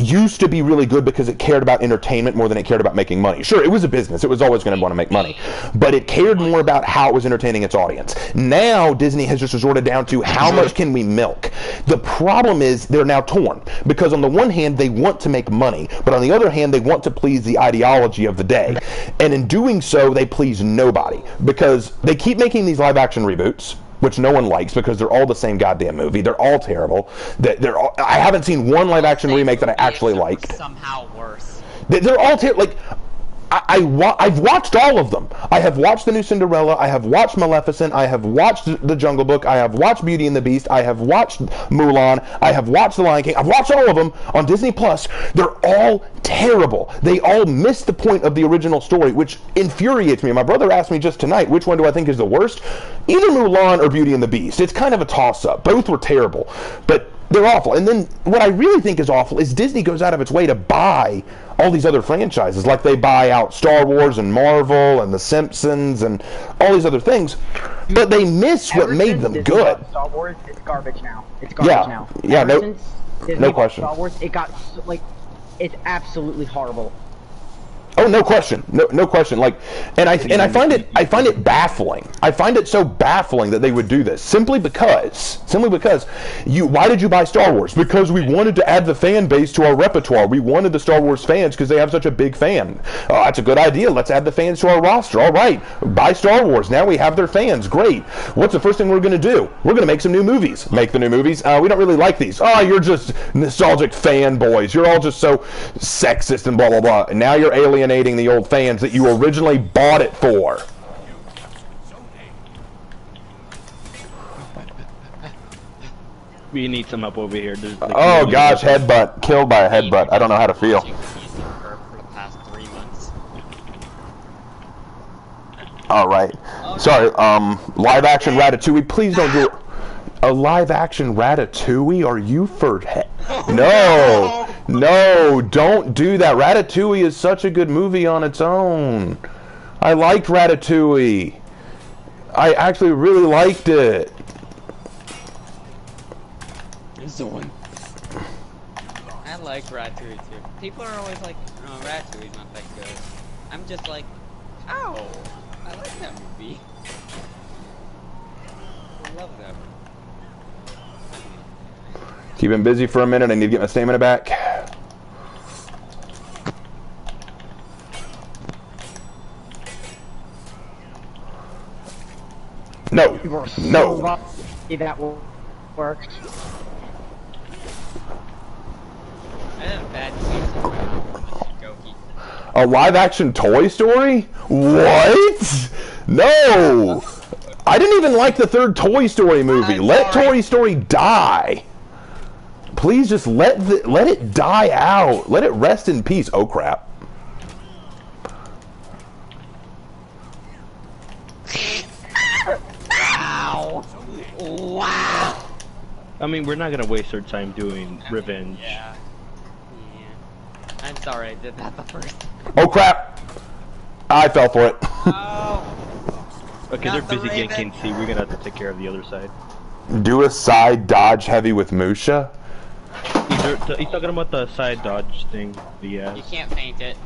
used to be really good because it cared about entertainment more than it cared about making money. Sure, it was a business. It was always going to want to make money. But it cared more about how it was entertaining its audience. Now, Disney has just resorted down to how much can we milk? The problem is they're now torn. Because on the one hand, they want to make money. But on the other hand, they want to please the ideology of the day. And in doing so, they please nobody. Because they keep making these live-action reboots, which no one likes because they're all the same goddamn movie. They're all terrible. I haven't seen one live-action remake that I actually liked. Somehow worse. They're all terrible. Like, I've watched all of them. I have watched the new Cinderella. I have watched Maleficent. I have watched The Jungle Book. I have watched Beauty and the Beast. I have watched Mulan. I have watched The Lion King. I've watched all of them on Disney Plus. They're all terrible. They all miss the point of the original story, which infuriates me. My brother asked me just tonight, which one do I think is the worst? Either Mulan or Beauty and the Beast. It's kind of a toss-up. Both were terrible, but they're awful. And then what I really think is awful is Disney goes out of its way to buy all these other franchises, like they buy out Star Wars and Marvel and The Simpsons and all these other things, but they miss what made them good. Star Wars, it's garbage now. It's garbage now. Yeah, no question. Star Wars, it got like, it's absolutely horrible. Oh, no question, no question. Like, and I find it baffling. I find it so baffling that they would do this simply because why did you buy Star Wars? Because we wanted to add the fan base to our repertoire. We wanted the Star Wars fans because they have such a big fan. Oh, that's a good idea. Let's add the fans to our roster. All right, buy Star Wars. Now we have their fans. Great. What's the first thing we're going to do? We're going to make some new movies. Make the new movies. We don't really like these. Oh, you're just nostalgic fanboys. You're all just so sexist and blah blah blah. And now you're alienating the old fans that you originally bought it for. We need some help over here. Oh gosh, headbutt. Killed by a headbutt. I don't know how to feel. For the past 3 months. Alright. Sorry, live action Ratatouille. Please don't do it. A live action Ratatouille? Are you for No, don't do that. Ratatouille is such a good movie on its own. I liked Ratatouille. I actually really liked it. I like Ratatouille too. People are always like, oh, Ratatouille's not that good. I'm just like, ow, I like that movie. I love that movie. Keep him busy for a minute. I need to get my stamina back. No. That will work. I had a bad season. A live action Toy Story? What? No. I didn't even like the third Toy Story movie. Let Toy Story die. Please just let it die out. Let it rest in peace. Oh crap. Wow. Wow. I mean, we're not gonna waste our time doing revenge. Yeah. I'm sorry I did that the first time. Oh crap. I fell for it. Oh. Okay, they're busy ganking C. We're gonna have to take care of the other side. Do a side dodge heavy with Musha. He's talking about the side dodge thing. You can't feint it.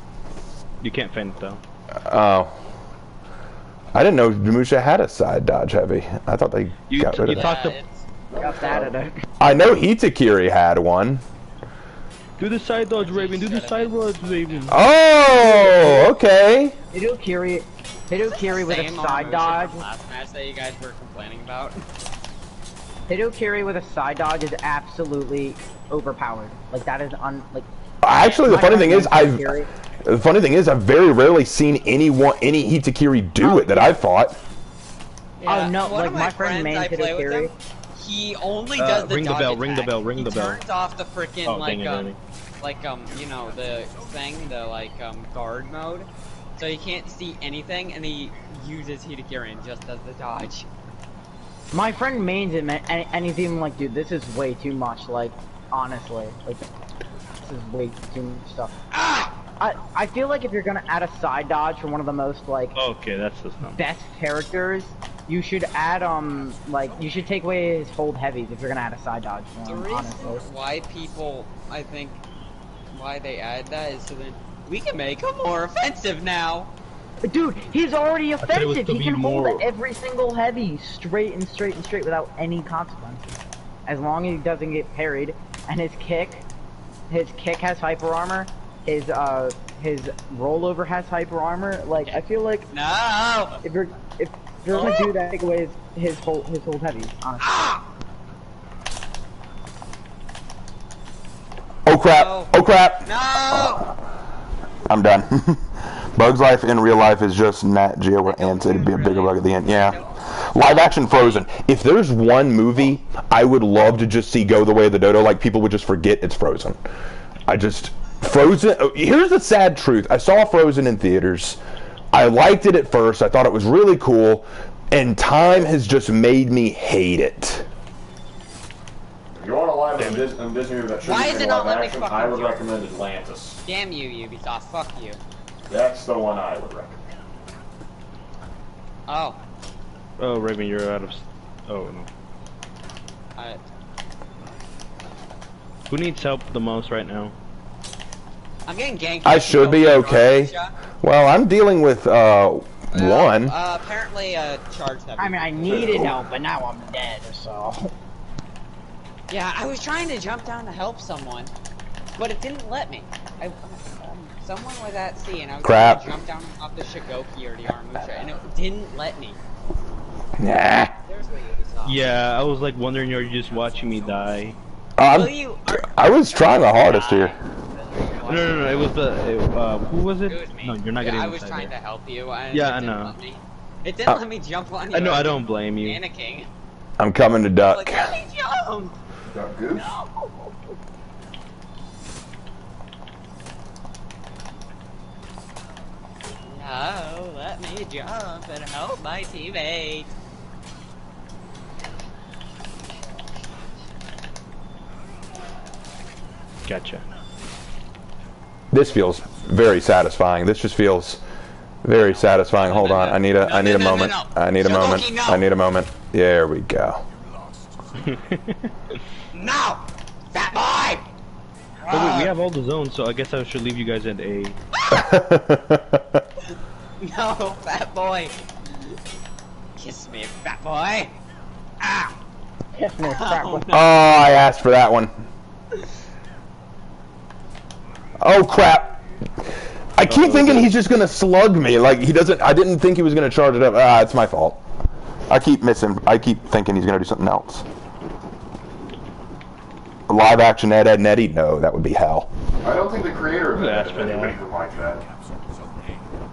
You can't feint it though. Oh. I didn't know Musha had a side dodge heavy. I thought they got rid of that. Got that at it. I know Hitakiri had one. Do the side dodge, Raven. Do the side dodge, Raven. Oh, okay. Hitakiri with a side dodge. Last match that you guys were complaining about. Hitakiri with a side dodge is absolutely overpowered. Like that is Actually, the funny thing is, I've very rarely seen any Hitakiri do it that I've fought. Yeah, oh no! Like my friend main Hitakiri. He only does the ring dodge the bell, attack. ring the bell, ring the bell. He turns off the freaking you know, the thing, the guard mode, so he can't see anything, and he uses Hitakiri and just does the dodge. My friend mains it, man, and he's even like, dude, this is way too much. Like, honestly, like, this is way too much stuff. I feel like if you're gonna add a side dodge for one of the most okay, that's just best characters, you should add you should take away his hold heavies if you're gonna add a side dodge. The reason why people, I think, why they add that is so that we can make him more offensive now. Dude, he's already offensive. He can hold more... every single heavy straight and straight and straight without any consequences. As long as he doesn't get parried, and his kick has hyper armor. His rollover has hyper armor. Like I feel like if you're gonna do that, take away his hold heavy. Honestly. Ah! Oh crap! No. Oh crap! No! I'm done. Bug's life in real life is just Nat Geo where ants it'd be a bigger bug at the end. Yeah. Live action Frozen. If there's one movie I would love to just see go the way of the dodo, like people would just forget it's Frozen. Frozen. Here's the sad truth. I saw Frozen in theaters. I liked it at first. I thought it was really cool, and time has just made me hate it. If you want a live Disney movie that should Why is be it live not letting me action, fucking I would do it? recommend Atlantis. Damn you, Ubisoft. Fuck you. That's the one I would recommend. Oh. Oh, Raven, you're out of... Oh, no. Who needs help the most right now? I'm getting ganked. I should be okay. Well, I'm dealing with one. Apparently, charge heavy. I mean, I needed help, but now I'm dead. So. Yeah, I was trying to jump down to help someone, but it didn't let me. Someone was at sea, and I was trying to jump down off the Shigoki or the Aramusha, and it didn't let me. Nah. Yeah, I was like wondering, are you just watching me die? I was trying the hardest here. No, it was the... who was it? It was me. No, you're not getting I was inside trying there. to help you. And Yeah, I know. It didn't let me jump on you. I know, I don't blame you. Panicking. I'm coming to duck. Like, let me jump! Duck Goose? No! No, let me jump and help my teammate. Gotcha. This feels very satisfying. This just feels very satisfying. Hold on, I need a moment. I need a moment. I need a moment. There we go. No! Fat boy! Oh wait, we have all the zones, so I guess I should leave you guys at A. No, fat boy! Kiss me, fat boy! Ah! Kiss me, fat boy. Oh, I asked for that one. Oh crap! I keep thinking he's just gonna slug me. Like he doesn't. I didn't think he was gonna charge it up. Ah, it's my fault. I keep missing. I keep thinking he's gonna do something else. Live action Ed, Ed and Eddie? No, that would be hell. I don't think the creator of that for that. would like that.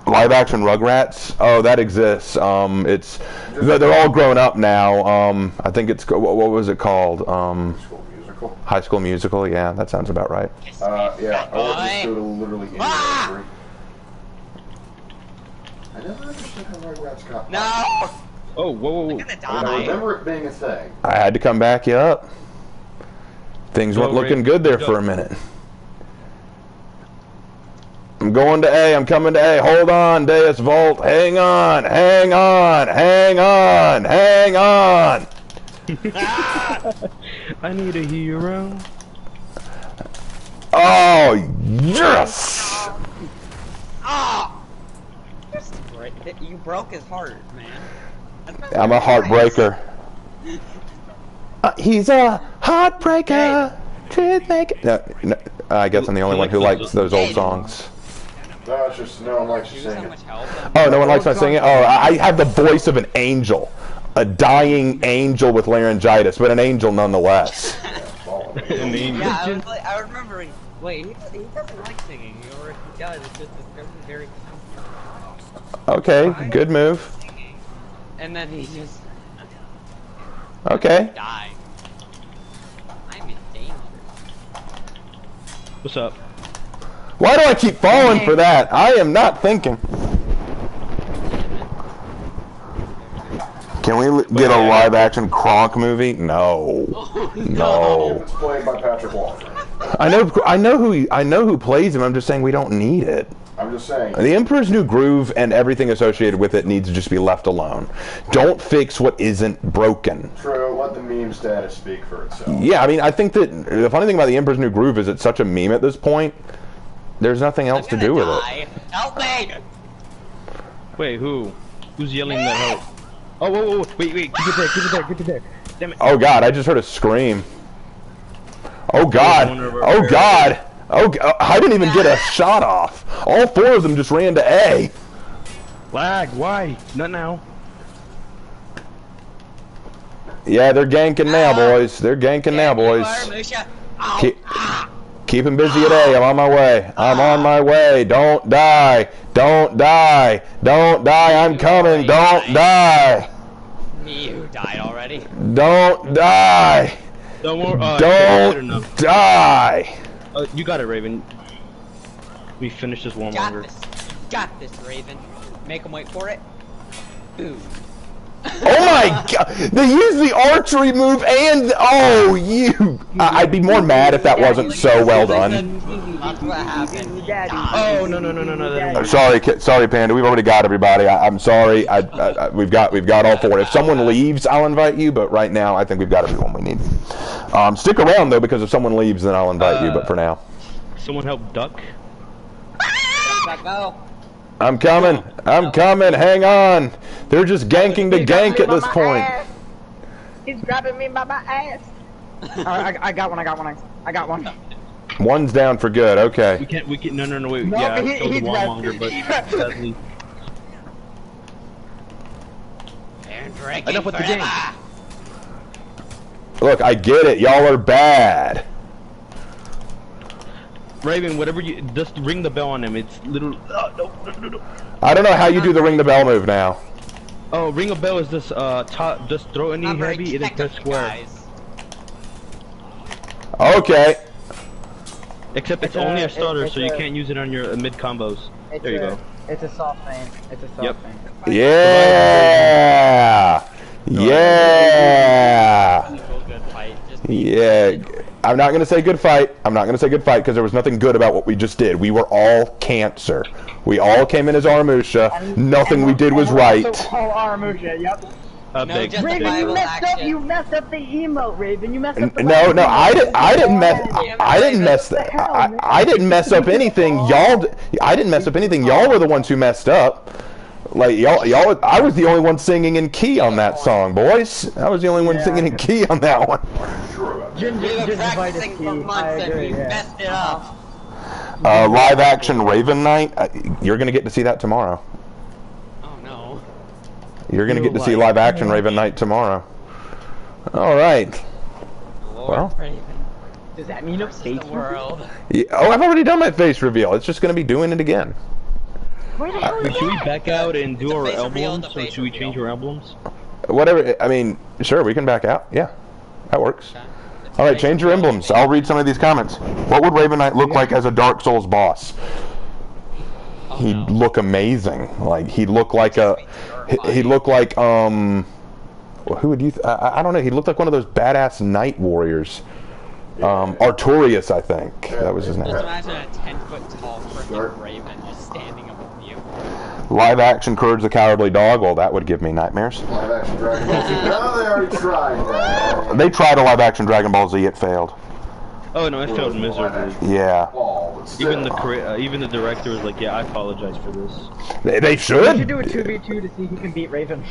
Live action Rugrats? Oh, that exists. They're all grown up now. I think it's what was it called? School Musical. High School Musical. Yeah, that sounds about right. Yeah. I would just go to literally any country. I never understood how Rugrats got. No! Oh, whoa. I'm gonna I die. remember it being a thing. I had to come back you up. Things weren't looking good there for a minute. I'm going to A. I'm coming to A. Hold on, Deus Vult. Hang on. Hang on. Hang on. Hang on. I need a hero. Oh, yes! Oh! You broke his heart, man. I'm a heartbreaker. He's a heartbreaker. Truth maker. No, I guess I'm the only one who likes those old songs. No, it's just no one likes you singing. Oh, no one likes my singing? Oh, I have the voice of an angel. A dying angel with laryngitis, but an angel nonetheless. Yeah, I was remembering. Wait, he doesn't like singing, or if he does, it's just very. Okay, good move. And then he just. Okay. Die. I'm in danger. What's up? Why do I keep falling for that? I am not thinking. Can we get a live action Kronk movie? No. No. It's played by Patrick Walker. I know who plays him. I'm just saying we don't need it. I'm just saying. The Emperor's New Groove and everything associated with it needs to just be left alone. Don't fix what isn't broken. True, let the meme status speak for itself. Yeah, I mean, I think that the funny thing about the Emperor's New Groove is it's such a meme at this point. There's nothing else to do with it. Help me! Wait, who? Who's yelling that help? Oh, whoa, wait, keep it there. Damn it. Oh God, I just heard a scream. Oh God, oh God, I didn't even get a shot off. All 4 of them just ran to A. Lag, why? Not now. Yeah, they're ganking now, boys. They're ganking now, boys. Keep him busy at A. I'm on my way. I'm on my way. Don't die. Don't die. Don't die. I'm coming. Don't die. You died already. Don't die. Don't die. You got it, Raven. We finished this one longer. Got this, Raven. Make him wait for it. Boom. Oh my God! They used the archery move and I'd be more mad if that wasn't so well done. That's what happened. Oh no! Sorry, Panda. We've already got everybody. I'm sorry. We've got all 4. If someone leaves, I'll invite you. But right now, I think we've got everyone we need. Stick around though, because if someone leaves, then I'll invite you. But for now, someone help Duck. Go. I'm coming. I'm coming. Hang on. They're just ganking to gank at this point. He's grabbing me by my ass. I got one. One's down for good. Okay. We can't. No, wait. Yeah, I killed the wallmonger, but sadly. Enough with the game. Look, I get it. Y'all are bad. Raven, whatever you just ring the bell on him. It's literally. No. I don't know how you do the ring the bell move now. Oh, ring a bell is just just throw any heavy. It is press square. Okay. Except it's only a starter, so you can't use it on your mid combos. There you go. It's a soft thing. It's a soft thing. Yeah. Yeah. Yeah. I'm not gonna say good fight. I'm not gonna say good fight because there was nothing good about what we just did. We were all cancer. We all came in as Aramusha. Nothing we did was right. All Aramusha. Yep. Raven, you messed up the emote, Raven. You messed up the No, I didn't mess up anything. I didn't mess up anything. Y'all were the ones who messed up. Like y'all I was the only one singing in key on that song, boys. I was the only one singing in key on that one. You've been practicing for months and you messed it up. Live action Raven Night. You're gonna get to see that tomorrow. Oh no. You're gonna get to see live action Raven Night tomorrow. All right. Lord Raven. Does that mean a face world? Yeah, I've already done my face reveal. It's just gonna be doing it again. Should we back out and do our emblems, or should we change our emblems? Whatever. I mean, sure, we can back out. Yeah, that works. All right, change your emblems. I'll read some of these comments. What would Raven Knight look like as a Dark Souls boss? He'd look amazing. Like he'd look like who would you? I don't know. He looked like one of those badass Night Warriors. Artorias, I think that was his name. Just imagine a 10-foot tall freaking Raven just standing above you. Live action Courage the Cowardly Dog. Well, that would give me nightmares. Live action Dragon Ball Z. No, they already tried that. They tried a live action Dragon Ball Z. It failed. Oh no, it failed miserably. Yeah. Even the director was like, "Yeah, I apologize for this." They should. We should do a 2v2 to see who can beat Raven.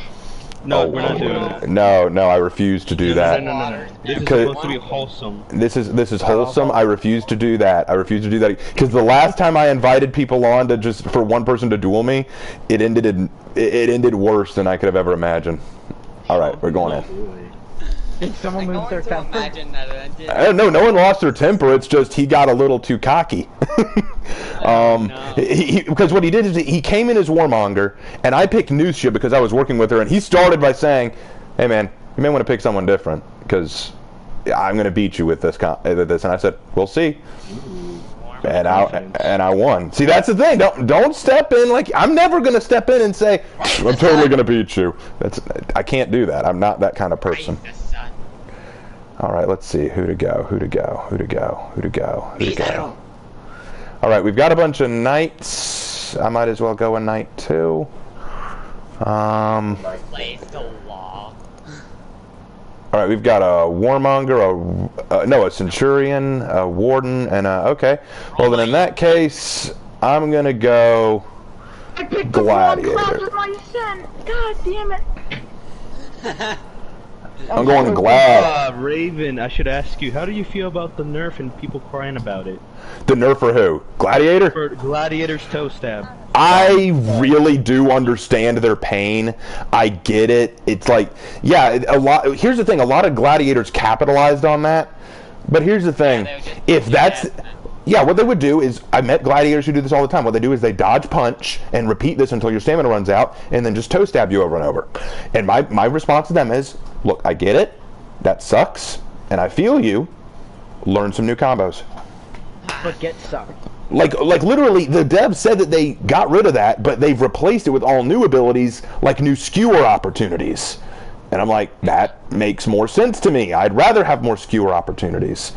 No, we're not doing it. No, I refuse to do that. No. This is supposed to be wholesome. This is wholesome. I refuse to do that. Because the last time I invited people on to just for one person to duel me, it ended worse than I could have ever imagined. All right, we're going in. Did someone lose their temper? No one lost their temper. It's just he got a little too cocky. Because what he did is he came in as Warmonger, and I picked Nusha because I was working with her, and he started by saying, "Hey man, you may want to pick someone different because I'm going to beat you with this." And I said, "We'll see." And I won. See, that's the thing. Don't step in like I'm never going to step in and say I'm totally going to beat you. I can't do that. I'm not that kind of person. All right, let's see who to go. All right, we've got a bunch of knights. guess I might as well go a knight too. Plays the law. Alright, we've got a warmonger, no, a centurion, a warden, and a, okay. Well then in that case, I'm gonna go I picked gladiator. the wrong class with my son. God damn it. I'm going glad. Raven, I should ask you, how do you feel about the nerf and people crying about it? The nerf for who? Gladiator? For Gladiator's toe stab. I really do understand their pain. I get it. It's like, yeah, a lot. Here's the thing: a lot of gladiators capitalized on that. But here's the thing: if that's, yeah, what they would do is, I met gladiators who do this all the time. What they do is they dodge punch and repeat this until your stamina runs out, and then just toe stab you over and over. And my response to them is, look, I get it. That sucks, and I feel you. Learn some new combos. But get sucked. Like literally, the devs said that they got rid of that, but they've replaced it with all new abilities, like new skewer opportunities. And I'm like, that makes more sense to me. I'd rather have more skewer opportunities,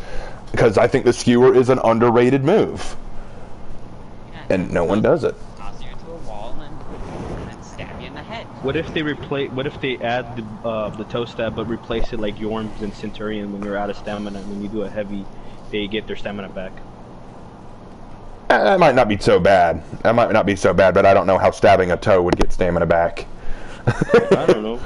because I think the skewer is an underrated move, and no one does it. Toss you into a wall and then stab you in the head. What if they What if they add the toe stab, but replace it like Yorms and Centurion when you're out of stamina, and when you do a heavy, they get their stamina back? That might not be so bad. That might not be so bad, but I don't know how stabbing a toe would get stamina back. I don't know.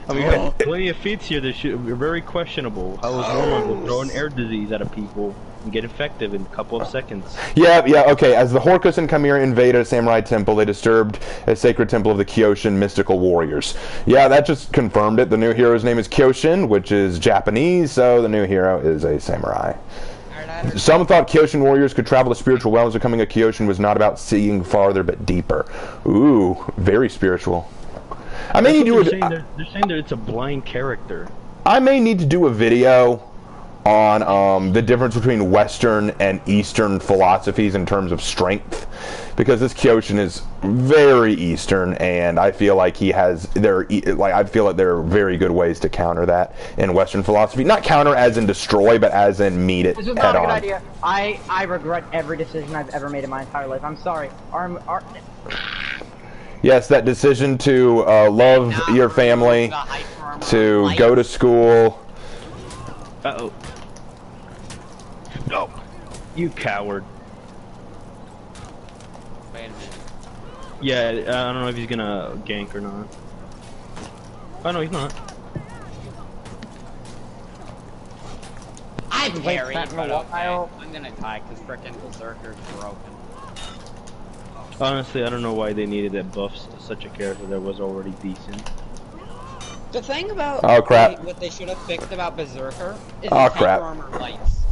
I mean, we've got plenty of feats here that are very questionable. How is Warmonger will throw an air disease at a people and get effective in a couple of seconds? Yeah, okay. As the Horkus and Chimera invaded a samurai temple, they disturbed a sacred temple of the Kyosin mystical warriors. Yeah, that just confirmed it. The new hero's name is Kyosin, which is Japanese, so the new hero is a samurai. Some thought Kyosin warriors could travel to spiritual realms. Becoming a Kyosin was not about seeing farther, but deeper. Ooh, very spiritual. I may need to do they're saying that it's a blind character. I may need to do a video on the difference between Western and Eastern philosophies in terms of strength, because this Kyosin is very Eastern, and I feel like I feel like there are very good ways to counter that in Western philosophy. Not counter as in destroy, but as in meet it head on. This is not a good idea. I regret every decision I've ever made in my entire life. I'm sorry. Yes, that decision to love your family, to go to school. Uh-oh. No. You coward. Wait a minute. Yeah, I don't know if he's gonna gank or not. Oh no, he's not. I parried, that in but a okay. while. I'm gonna die because frickin' Berserker's broken. Honestly, I don't know why they needed that buff such a character that was already decent. The thing about what they should have fixed about Berserker is his counter armor lights.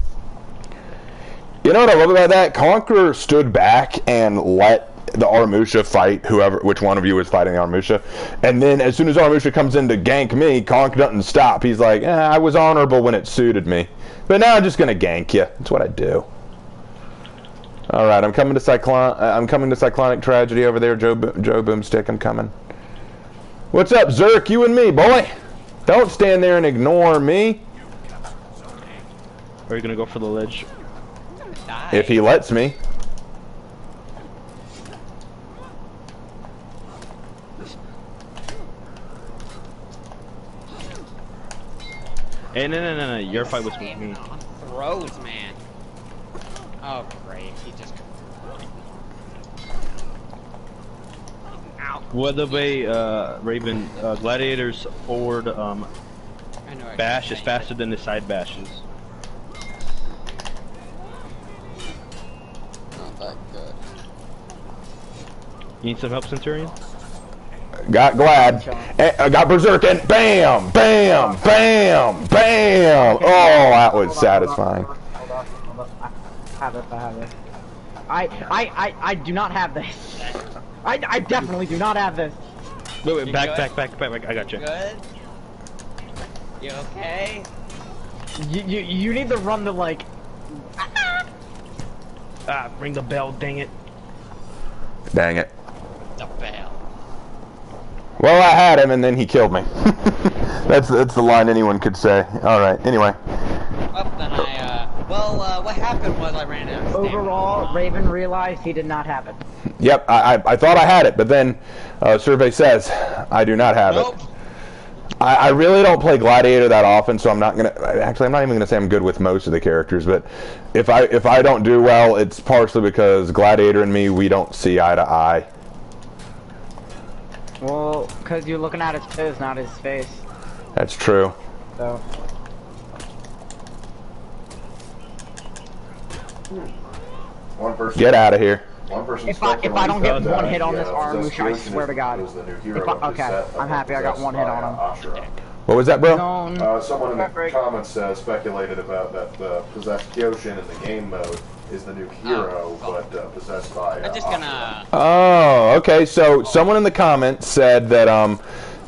You know what I love about that? Conqueror stood back and let the Aramusha fight which one of you is fighting the Aramusha, and then as soon as Aramusha comes in to gank me, Conk doesn't stop. He's like, I was honorable when it suited me, but now I'm just gonna gank you. That's what I do. All right, I'm coming to Cyclonic Tragedy over there, Joe Boomstick. I'm coming. What's up, Zerk? You and me, boy. Don't stand there and ignore me. Are you gonna go for the ledge? If he lets me. Hey, no, your fight was with me. Throws, man. Oh, great. He just... Ow. By the way, Raven, Gladiator's forward bash is faster than his side bashes. Not that good. You need some help, Centurion? Got Glad. I got Berserk, and bam, bam, bam, bam. Oh, that was satisfying. Hold on. I have this. I do not have this. I definitely do not have this. Wait, back. I got you. Good? You okay? You need to run the like. Ring the bell, dang it. Dang it. The bell. Well, I had him, and then he killed me. That's the line anyone could say. All right. Anyway. Well, then what happened was I ran out of stamina. Overall, Raven realized he did not have it. Yep, I thought I had it, but then survey says I do not have it. I really don't play Gladiator that often, so I'm not gonna. Actually, I'm not even gonna say I'm good with most of the characters. But if I don't do well, it's partially because Gladiator and me, we don't see eye to eye. Well, because you're looking at his toes, not his face. That's true. So. One person. Get out of here. One person. If I don't get one hit on this Aramusha, I swear to God. Okay, I'm happy I got one hit on him. What was that, bro? Someone in the comments speculated about that possessed Kyosin in the game mode is the new hero, but possessed by. I'm just gonna. Oh, okay. So someone in the comments said that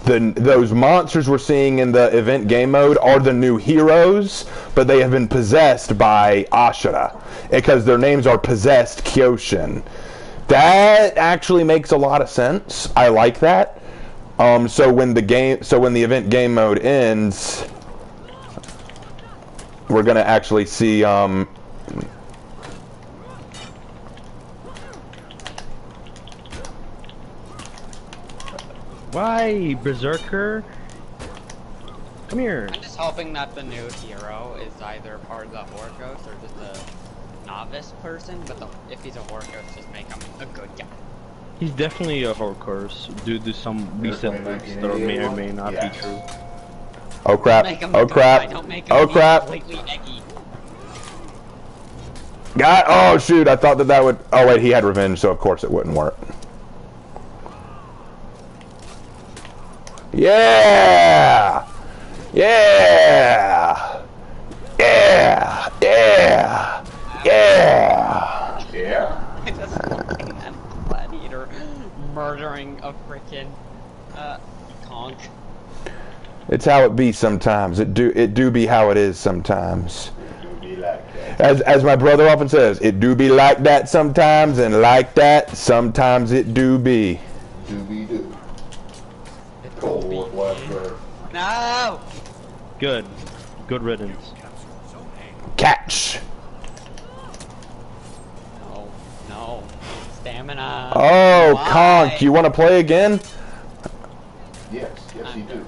those monsters we're seeing in the event game mode are the new heroes, but they have been possessed by Ashura because their names are possessed Kyosin. That actually makes a lot of sense. I like that. So when the event game mode ends, we're gonna actually see Why, Berserker? Come here. I'm just hoping that the new hero is either part of the Orcos or just a novice person, but if he's a Orcos, just make him a good guy. He's definitely a horse due to some recent leaks that may or may not be true. Oh crap! Oh crap! Oh crap! Oh shoot! I thought that would. Oh wait, he had revenge, so of course it wouldn't work. Yeah! Yeah! Yeah! Yeah! Yeah! Yeah. I just looking at Gladiator murdering a frickin' conch. It's how it be sometimes. It do be how it is sometimes. As my brother often says, it do be like that sometimes, and like that sometimes it do be. Do be do. Cold War Black. No! Good. Good riddance. Catch. No. No. Stamina. Oh, Why? Conk, you want to play again? Yes, you do.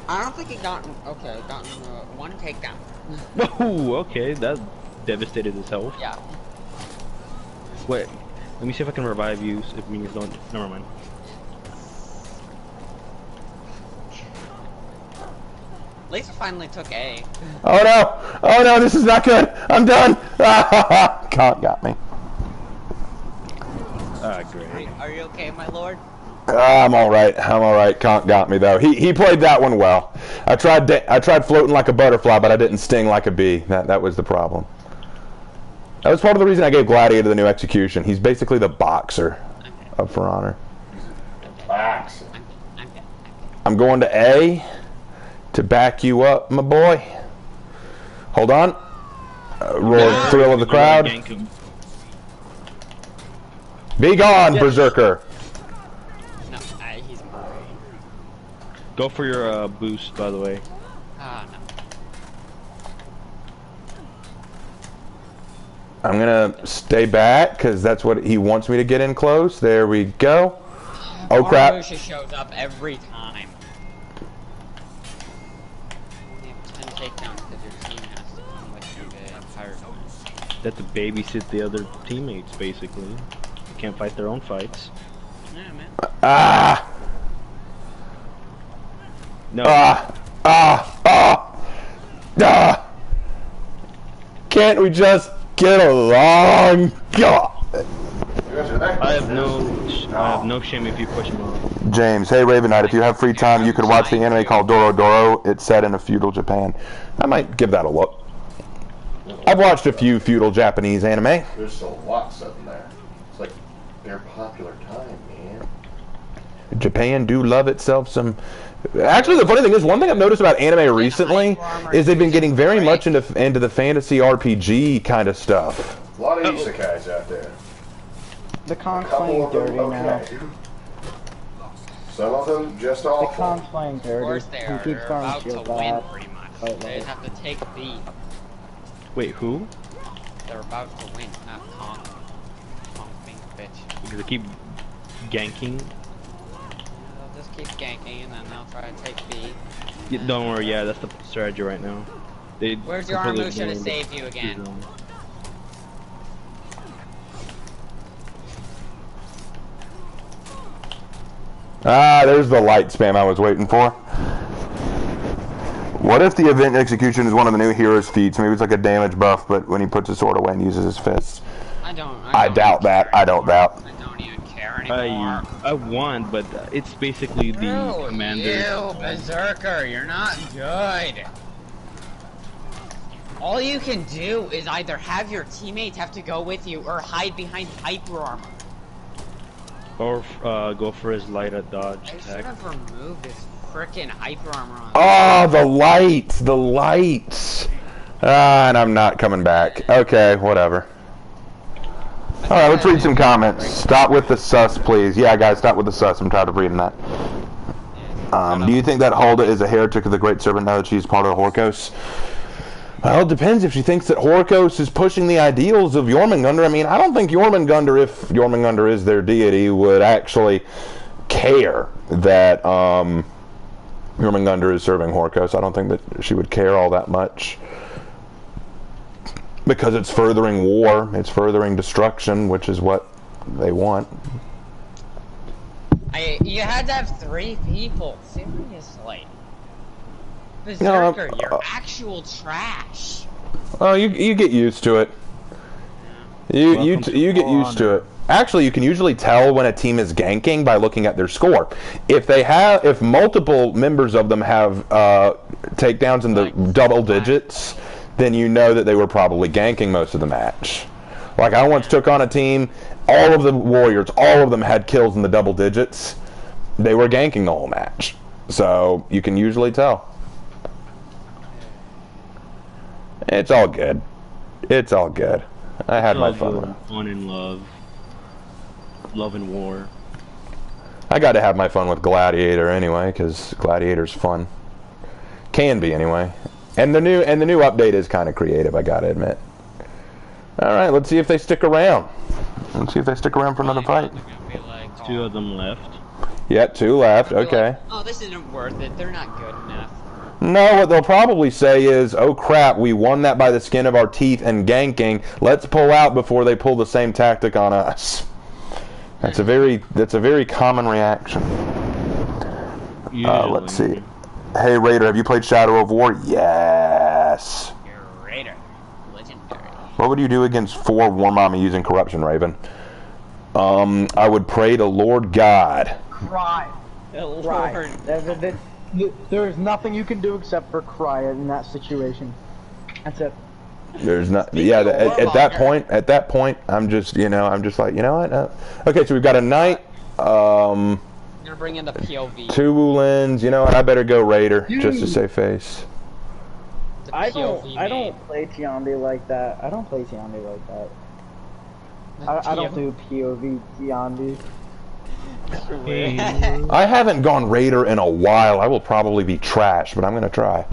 I don't think he gotten one takedown. Whoa, okay, that devastated his health. Yeah. Wait, let me see if I can revive you. If minions don't, never mind. At least I finally took A. Oh no! Oh no, this is not good! I'm done! Conk got me. Ah, great. Are you okay, my lord? I'm alright. I'm alright. Conk got me though. He played that one well. I tried floating like a butterfly, but I didn't sting like a bee. That was the problem. That was part of the reason I gave Gladiator the new execution. He's basically the boxer of For Honor. Boxer. I'm going to A to back you up, my boy. Hold on. Roar, thrill of the crowd. Be gone, yes. Berserker. No, he's murdering. Go for your boost, by the way. Ah, no. I'm gonna stay back because that's what he wants me to get in close. There we go. Oh crap! Aramusha shows up every time. You have 10 takedowns because your team has to come with you the entire time. That to babysit the other teammates, basically. They can't fight their own fights. Yeah, man. Ah! No. Can't we just get along? God. I have no shame if you push him off. James, hey Raven Knight, if you have free time, you could watch the anime called Doro Doro. It's set in a feudal Japan. I might give that a look. I've watched a few feudal Japanese anime. There's a lot set in there. It's like their popular time, man. Japan do love itself some. Actually, the funny thing is, one thing I've noticed about anime recently is they've been getting very much into the fantasy RPG kind of stuff. A lot of isekais out there. The Con's playing dirty now. Some of them just awful. The Con's playing dirty. Of course they are. He keeps They're going about to to feel win, bad. pretty much. Right, They just right. have to take B. Wait, who? They're about to win, not Kong. Kong Because they keep ganking. They'll just keep ganking and then they'll try to take B. Yeah, don't worry, yeah, that's the strategy right now. Where's your Aramusha to save you again? Ah, there's the light spam I was waiting for. What if the event execution is one of the new hero's feats? Maybe it's like a damage buff, but when he puts his sword away and uses his fists. I don't doubt that. I don't doubt. I don't even care anymore. I won, but it's basically the commander. You berserker, you're not good. All you can do is either have your teammates have to go with you or hide behind hyper armor. Or go for his light at dodge I should attack. have removed this frickin' hyper armor on. Oh, the lights, the lights. And I'm not coming back. Okay, whatever. Alright, let's read some comments. Stop with the sus, please. Yeah, guys, stop with the sus. I'm tired of reading that. Do you think that Hulda is a heretic of the Great Serpent now that she's part of Horkos? Well, it depends if she thinks that Horkos is pushing the ideals of Jormungandr. I mean, I don't think Jormungandr, if Jormungandr is their deity, would actually care that Jormungandr is serving Horkos. I don't think that she would care all that much. Because it's furthering war, it's furthering destruction, which is what they want. You had to have 3 people, seriously. Berserker, you're actual trash. Oh, you get used to it. You get used to it. Actually, you can usually tell when a team is ganking by looking at their score. If multiple members of them have takedowns in the double digits, then you know that they were probably ganking most of the match. Like I once took on a team, all of the warriors, all of them had kills in the double digits. They were ganking the whole match. So you can usually tell. It's all good. It's all good. I had my fun with it. Fun and love. Love and war. I got to have my fun with Gladiator anyway, because Gladiator's fun. Can be anyway. And the new update is kind of creative, I gotta admit. Alright, let's see if they stick around. Let's see if they stick around for another fight. 2 of them left. Yeah, 2 left, okay. Oh, this isn't worth it. They're not good enough. No, what they'll probably say is, oh crap, we won that by the skin of our teeth and ganking. Let's pull out before they pull the same tactic on us. That's a very common reaction. Let's see. Hey Raider, have you played Shadow of War? Yes. You're Raider. Legendary. What would you do against 4 Warmami using Corruption, Raven? I would pray to Lord God. Cry. Lord. There's nothing you can do except for cry in that situation. That's it. There's not. Yeah. At that point, I'm just like, you know what? Okay, so we've got a knight. I'm gonna bring in the POV. 2 Wulins. You know what? I better go Raider just to save face. I don't play Tiandi like that. I don't do POV Tiandi. I haven't gone Raider in a while. I will probably be trash, but I'm gonna try.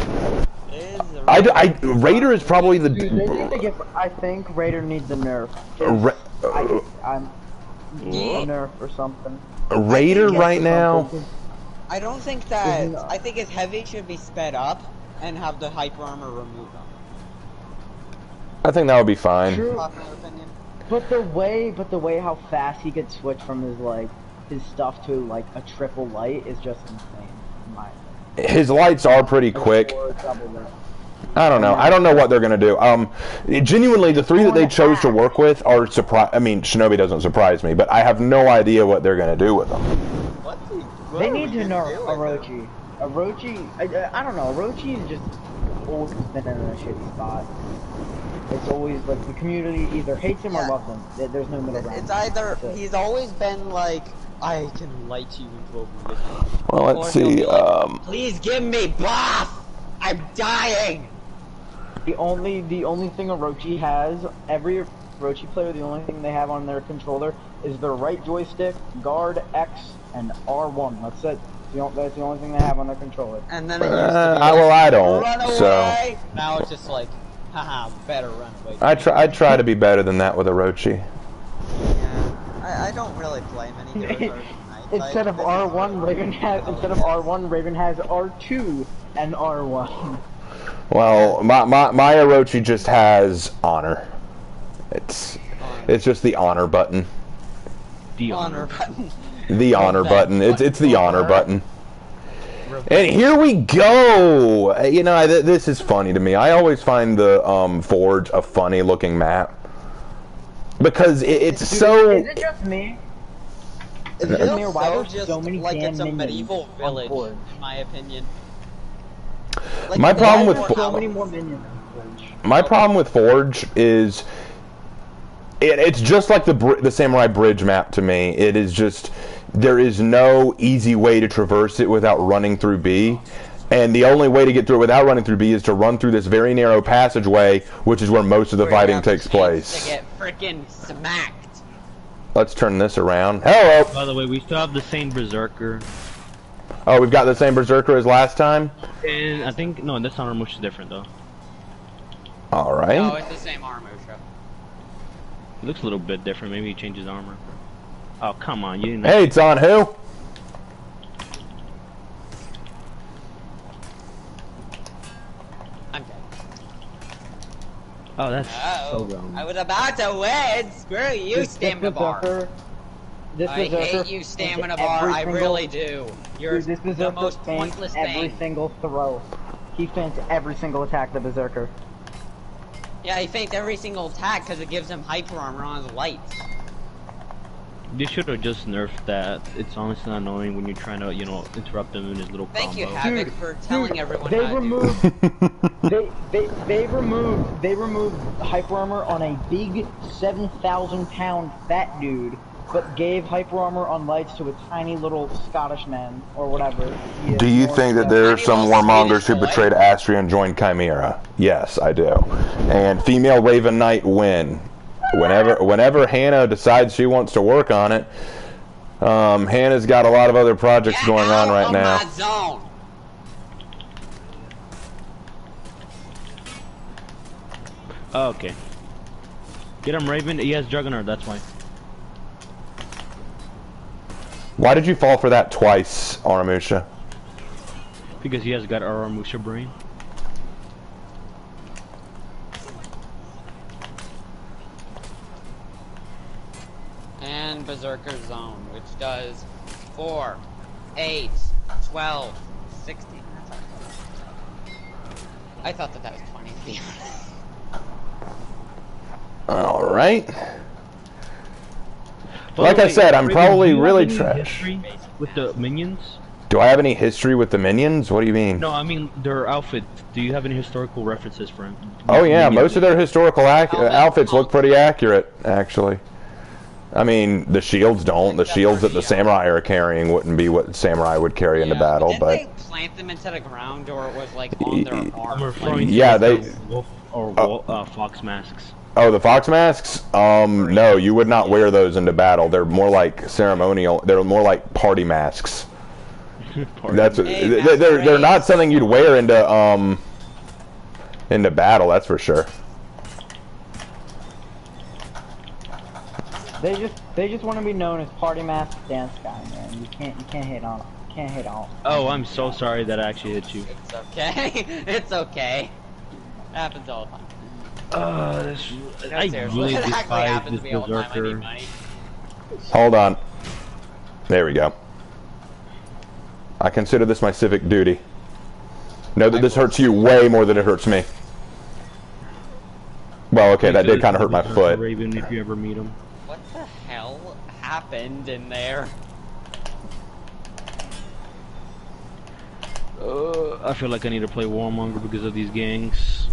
Raider is probably the. Dude, I think Raider needs a nerf. I'm a nerf or something. Raider right now. I don't think that. I think his heavy should be sped up and have the hyper armor removed. I think that would be fine. True. But the way how fast he could switch from his stuff to like a triple light is just insane. In my opinion. His lights are pretty quick. I don't know. I don't know what they're gonna do. Genuinely, the 3 that they chose to work with are I mean, Shinobi doesn't surprise me, but I have no idea what they're gonna do with them. They need to nerf Orochi. I don't know. Orochi is just always been in a shitty spot. It's always like the community either hates him or loves him. There's no middle ground. It's either he's always been like, I can light you into oblivion. Well, let's see. Like, please give me buff. I'm dying. The only thing Orochi has, every Orochi player, the only thing they have on their controller is their right joystick, guard, X, and R1. That's it. That's the only thing they have on their controller. And then it used to be like, I don't. Run away. So now it's just like, haha, better run away. I try to be better than that with Orochi. Yeah, I I don't really play many Deus Vult. Instead of R1, Raven has R2 and R1. Well, my Orochi just has honor. It's just the honor button. The honor button. The honor button. It's the honor button. And here we go. You know, this is funny to me. I always find the Forge a funny looking map because it's so. Is it just me? Is it just me, or why are just so many like it's a damn medieval minions village, on Forge? in my opinion. Like, My problem with so many more minions on Forge. My problem with Forge is it's just like the Samurai Bridge map to me. It is just there is no easy way to traverse it without running through B. And the only way to get through it without running through B is to run through this very narrow passageway, which is where most of the fighting takes place. To get frickin' smacked. Let's turn this around. Hello! By the way, we still have the same Berserker. Oh, we've got the same Berserker as last time? And I think, no, this Aramusha is different though. Alright. No, it's the same Aramusha. It looks a little bit different, maybe he changed his armor. Oh, come on, you didn't. Hey, it's on who? I'm dead. Oh, that's so Oh, wrong. I was about to win. Screw you, stamina bar. I hate you, stamina bar. I really do. You're Dude, this the Berserker most feints pointless every thing. single throw. He feints every single attack, the Berserker. Yeah, he feints every single attack because it gives him hyper armor on his lights. They should have just nerfed that. It's honestly annoying when you're trying to, you know, interrupt him in his little Thank combo. you, Havoc, for telling everyone They how removed to they removed hyper armor on a big 7,000-pound fat dude, but gave hyper armor on lights to a tiny little Scottish man or whatever. Do you think that there are some Tiny little warmongers who Swedish boy. betrayed Astria and joined Chimera? Yes, I do. And female Raven Knight win. Whenever Hannah decides she wants to work on it, Hannah's got a lot of other projects going on right now. My zone. Oh, okay. Get him, Raven. He has Juggernaut, that's why. Why did you fall for that twice, Aramusha? Because he has got Aramusha brain. And Berserker Zone, which does 4, 8, 12, 16. I thought that was 20 to be honest. Alright. By Like the I way, said, I'm Raven, probably do you really have any trash. history with the minions? Do I have any history with the minions? What do you mean? No, I mean their outfits. Do you have any historical references for them? Oh yeah, most of their historical outfits look pretty accurate, actually. I mean, the shields don't. The shields that the samurai are carrying wouldn't be what samurai would carry into battle, Didn't but they plant them into the ground, or it was like on their I'm arm? referring to Yeah, like, they- the wolf or fox masks. oh, the fox masks? No, you would not wear those into battle. They're more like ceremonial. They're more like party masks. That's Hey, they're not something you'd wear into battle. That's for sure. They just want to be known as party mask dance guy, man. You can't hate on them. Can't hate on 'em. Oh, I'm so sorry that I actually hit you. It's okay. It's okay. Happens all the time. This, No, I seriously, really it actually despise happens this to me all the time. I need Berserker. money. Hold on. There we go. I consider this my civic duty. Know that this hurts you way more than it hurts me. Well, okay, that did kind of hurt my Berserker foot. Raven, if you ever meet him. What the hell happened in there? I feel like I need to play Warmonger because of these gangs.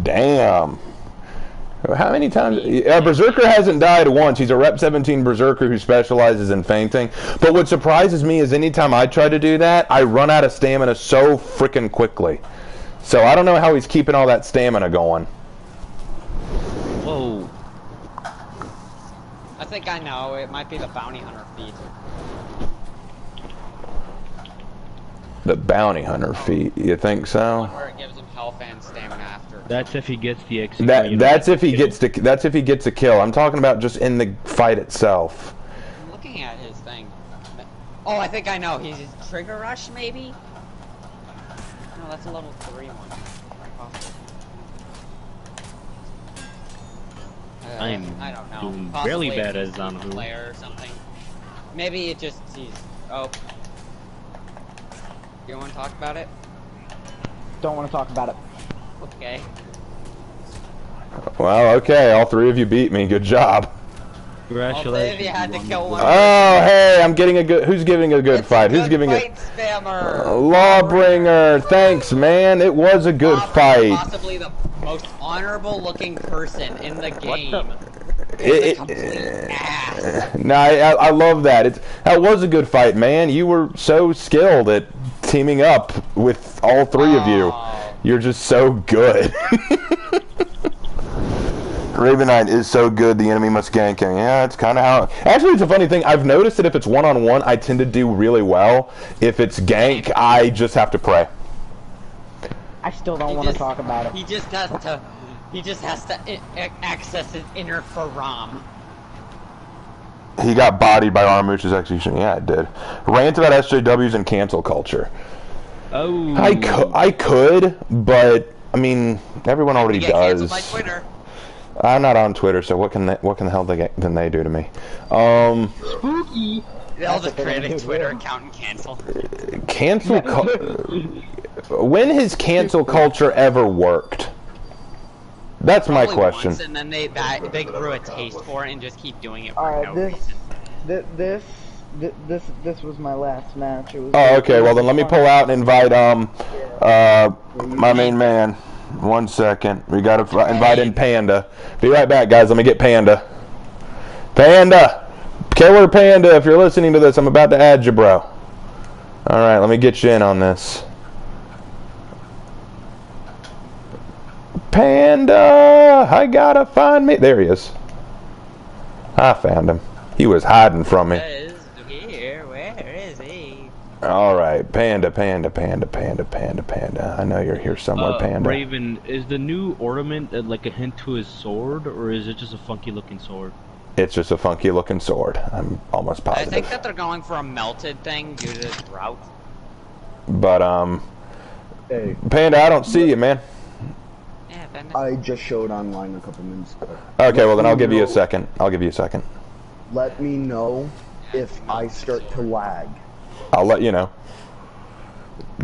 Damn. How many times? Berserker hasn't died once. He's a Rep 17 Berserker who specializes in fainting. But what surprises me is anytime I try to do that, I run out of stamina so freaking quickly. So I don't know how he's keeping all that stamina going. Whoa. I think I know. It might be the bounty hunter feat. The bounty hunter feat. You think so? Where it gives him health and stamina after. That's if he gets the XP. That's if he gets a kill. I'm talking about just in the fight itself. I'm looking at his thing. Oh, I think I know. He's trigger rush, maybe. No, that's a level 3 one. I don't know. Doing Possibly really bad a as Zanahu. player or something. Maybe it just he's. Oh. You want to talk about it? Don't want to talk about it. Okay. Well, okay, all 3 of you beat me. Good job. Congratulations. You had to kill one. Oh, hey, I'm getting a good. Who's giving a good fight? Who's giving fight spammer? Lawbringer. Thanks, man. It was a good fight. Possibly the most honorable looking person in the game. No, I love that. That was a good fight, man. You were so skilled at teaming up with all 3 of you. You're just so good. Ravenite is so good, the enemy must gank him. Yeah, it's kind of how... Actually, it's a funny thing. I've noticed that if it's one-on-one, I tend to do really well. If it's gank, I just have to pray. I still don't want to talk about it. He just has to access his inner Faram. He got bodied by Aramusha's execution. Yeah, it did. Rant about SJWs and cancel culture. Oh. I could, but I mean, everyone already does. Canceled by Twitter. I'm not on Twitter, so what can the hell can they do to me? Spooky. They'll just create a Twitter account and cancel. When has cancel culture ever worked? That's my question. Once, and then they grew a taste for it and just keep doing it for Alright, no reason. This was my last match. It was okay. Well, then let me pull out and invite my main man. 1 second. We gotta invite in Panda. Be right back, guys. Let me get Panda. Panda! Killer Panda, if you're listening to this, I'm about to add you, bro. Alright, let me get you in on this. Panda! I gotta find me. There he is. I found him. He was hiding from me. Where is he? Alright, Panda. I know you're here somewhere, Panda. Raven, is the new ornament like a hint to his sword, or is it just a funky looking sword? It's just a funky looking sword. I'm almost positive. I think that they're going for a melted thing due to this drought. But, hey. Panda, I don't see you, man. Yeah, Panda. I just showed online a couple minutes ago. Okay, well then I'll give you a second. Let me know if I start to lag. I'll let you know.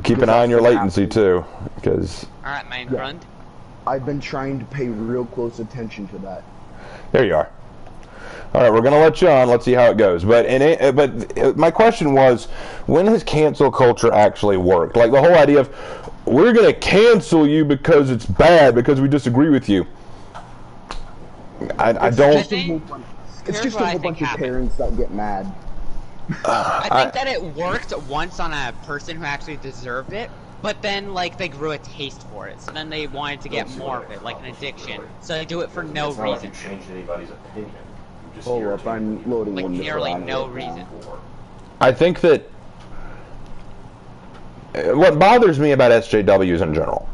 Keep an eye on your latency too, because... Alright, main friend. I've been trying to pay real close attention to that. There you are. Alright, we're going to let you on. Let's see how it goes. But my question was, when has cancel culture actually worked? Like the whole idea of, we're going to cancel you because it's bad, because we disagree with you. I don't... It's just a whole bunch of parents that get mad. I think that it worked once on a person who actually deserved it, but then like they grew a taste for it, so then they wanted to get more of it, like an addiction. So they do it for no reason. Change anybody's opinion. Hold up, I'm loading like one. nearly no reason. I think that what bothers me about SJWs in general,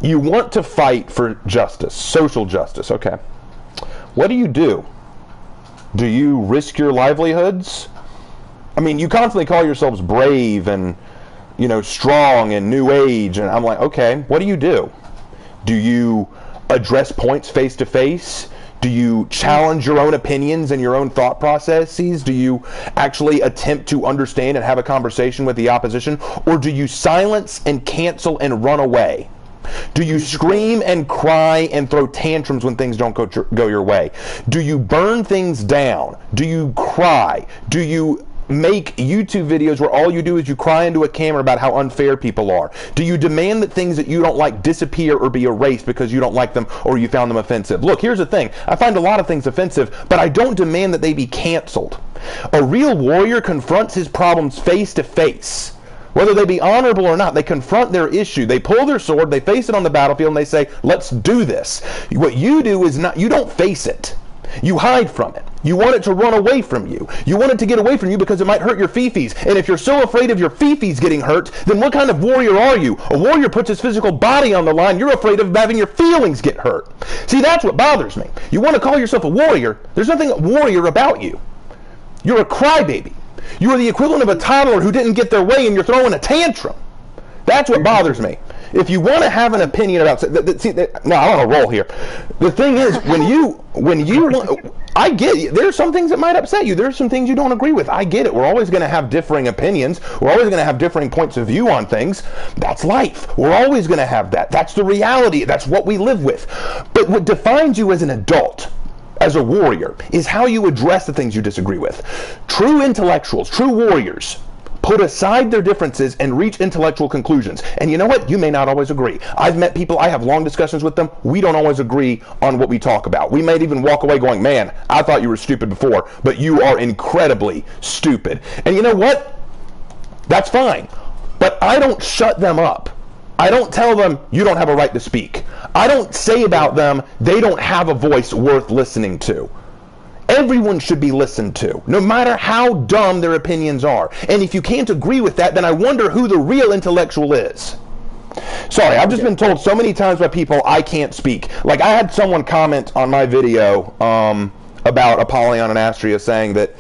you want to fight for justice, social justice, okay. What do? Do you risk your livelihoods? I mean, you constantly call yourselves brave and, you know, strong and new age, and I'm like, okay, what do? Do you address points face to face? Do you challenge your own opinions and your own thought processes? Do you actually attempt to understand and have a conversation with the opposition? Or do you silence and cancel and run away? Do you scream and cry and throw tantrums when things don't go your way? Do you burn things down? Do you cry? Do you make YouTube videos where all you do is you cry into a camera about how unfair people are? Do you demand that things that you don't like disappear or be erased because you don't like them or you found them offensive? Look, here's the thing. I find a lot of things offensive, but I don't demand that they be canceled. A real warrior confronts his problems face to face. Whether they be honorable or not, they confront their issue. They pull their sword, they face it on the battlefield, and they say, let's do this. What you do is not, you don't face it. You hide from it. You want it to run away from you. You want it to get away from you because it might hurt your fifis. And if you're so afraid of your fifis getting hurt, then what kind of warrior are you? A warrior puts his physical body on the line. You're afraid of having your feelings get hurt. See, that's what bothers me. You want to call yourself a warrior. There's nothing warrior about you. You're a crybaby. You are the equivalent of a toddler who didn't get their way and you're throwing a tantrum. That's what bothers me. If you want to have an opinion about, no, I want to roll here. The thing is, when you, I get it. There's some things that might upset you. There's some things you don't agree with. I get it. We're always going to have differing opinions. We're always going to have differing points of view on things. That's life. We're always going to have that. That's the reality. That's what we live with. But what defines you as an adult, as a warrior, is how you address the things you disagree with. True intellectuals, true warriors, put aside their differences and reach intellectual conclusions. And you know what? You may not always agree. I've met people, I have long discussions with them. We don't always agree on what we talk about. We might even walk away going, man, I thought you were stupid before, but you are incredibly stupid. And you know what? That's fine. But I don't shut them up. I don't tell them, you don't have a right to speak. I don't say about them, they don't have a voice worth listening to. Everyone should be listened to, no matter how dumb their opinions are. And if you can't agree with that, then I wonder who the real intellectual is. Sorry, I've just been told so many times by people I can't speak. Like, I had someone comment on my video about Apollyon and Astria saying that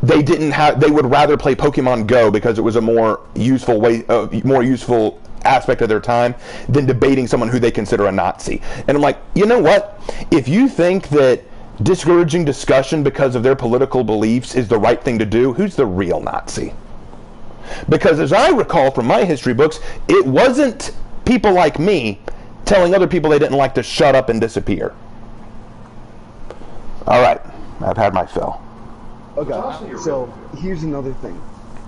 they would rather play Pokemon Go because it was a more useful aspect of their time than debating someone who they consider a Nazi. And I'm like, you know what? If you think that discouraging discussion because of their political beliefs is the right thing to do, who's the real Nazi? Because as I recall from my history books, it wasn't people like me telling other people they didn't like to shut up and disappear. All right, I've had my fill. Okay, so here's another thing.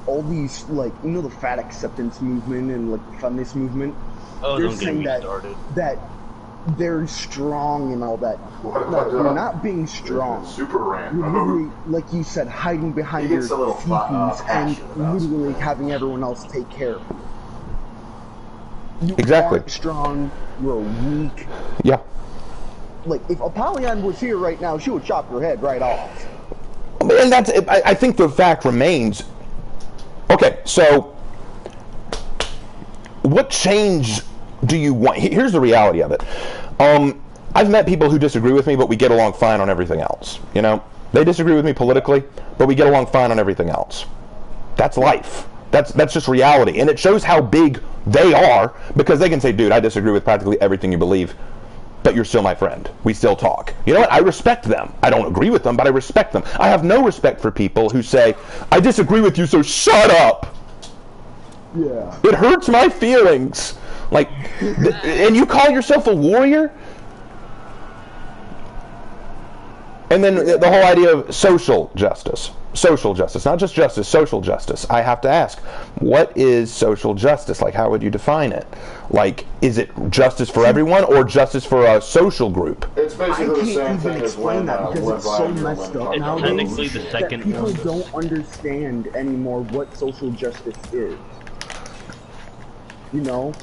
All these, like, you know, the fat acceptance movement and like the feminist movement, they're saying that they're strong and all that. No, you're not being strong. Super rant. You're literally, like you said, hiding behind your feelings and literally having everyone else take care of you. You exactly. aren't strong. You're weak. Yeah. Like, if Apollyon was here right now, she would chop your head right off. And that's, I think the fact remains. Okay, so what change do you want? Here's the reality of it. I've met people who disagree with me, but we get along fine on everything else. You know, they disagree with me politically, but we get along fine on everything else. That's life. That's just reality, and it shows how big they are because they can say, "Dude, I disagree with practically everything you believe, but you're still my friend. We still talk." You know what? I respect them. I don't agree with them, but I respect them. I have no respect for people who say, "I disagree with you, so shut up." Yeah. It hurts my feelings. Like, and you call yourself a warrior? And then the whole idea of social justice. Social justice, not just justice, social justice. I have to ask, what is social justice? Like, how would you define it? Like, is it justice for everyone or justice for a social group? It's basically the same thing as explain when that because it's so messed up It's nowadays technically the second that people one. don't understand anymore what social justice is. You know?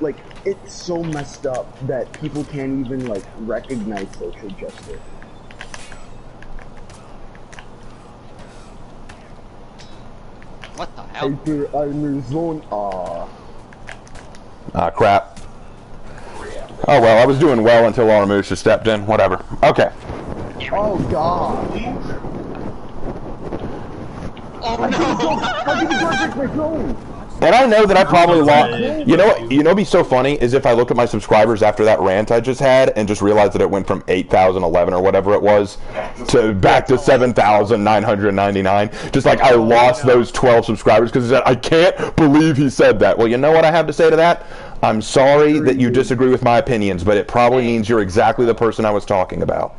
Like, it's so messed up that people can't even, like, recognize social justice. What the hell? Ah, crap. Oh well, I was doing well until Aramusha stepped in. Whatever. Okay. Oh god. Oh no! How did you break my phone? And I know that I probably lost. You know what? You know, what'd be so funny is if I look at my subscribers after that rant I just had and just realized that it went from 8,011 or whatever it was to back to 7,999. Just like I lost those 12 subscribers because I can't believe he said that. Well, you know what I have to say to that? I'm sorry that you disagree with my opinions, but it probably means you're exactly the person I was talking about.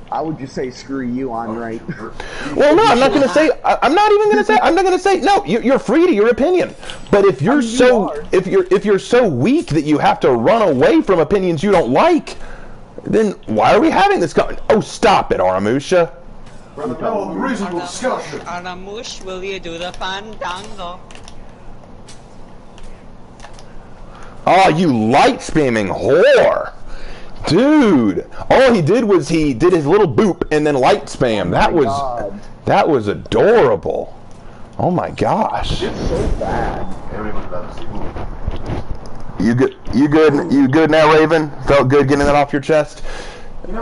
I would just say screw you on right. Well, no, I'm not going to say. I'm not even going to say. I'm not going to say. No, you're free to your opinion. But if you're if you're so weak that you have to run away from opinions you don't like, then why are we having this? Oh, stop it, Aramusha. We're in the middle of a reasonable discussion. Aramush, will you do the fandango? Ah, you light spamming whore. Dude, all he did was he did his little boop and then light spam. That was adorable. Oh my gosh. It's so bad. You good now, Raven? Felt good getting that off your chest?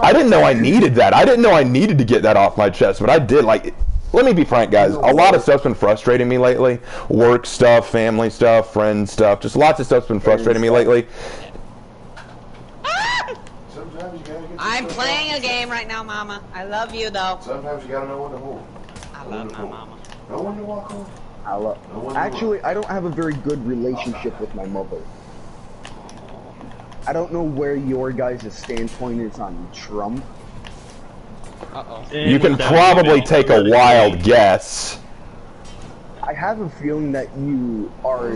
I didn't know I needed that. I didn't know I needed to get that off my chest, but I did. Like, let me be frank, guys. A lot of stuff's been frustrating me lately. Work stuff, family stuff, friends stuff. Just lots of stuff's been frustrating me lately. I'm playing a game right now, Mama. I love you, though. Sometimes you gotta know when to hold. I love my mama. Know when to walk home. Actually, I don't have a very good relationship with my mother. I don't know where your guys' standpoint is on Trump. Uh-oh. You can probably take a wild guess. I have a feeling that you are,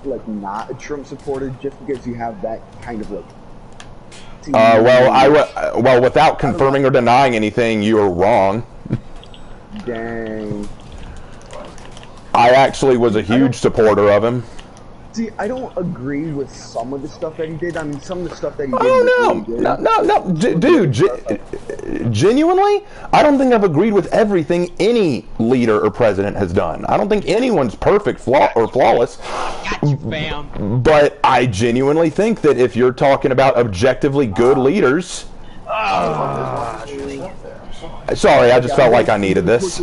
like, not a Trump supporter just because you have that kind of, like... well, without confirming or denying anything, you are wrong. Dang. I actually was a huge supporter of him. See, I don't agree with some of the stuff that he did. I mean, some of the stuff that he did. No, dude, genuinely, I don't think I've agreed with everything any leader or president has done. I don't think anyone's perfect or flawless. Got you, fam. But I genuinely think that if you're talking about objectively good leaders... Sorry, I just felt like I needed this.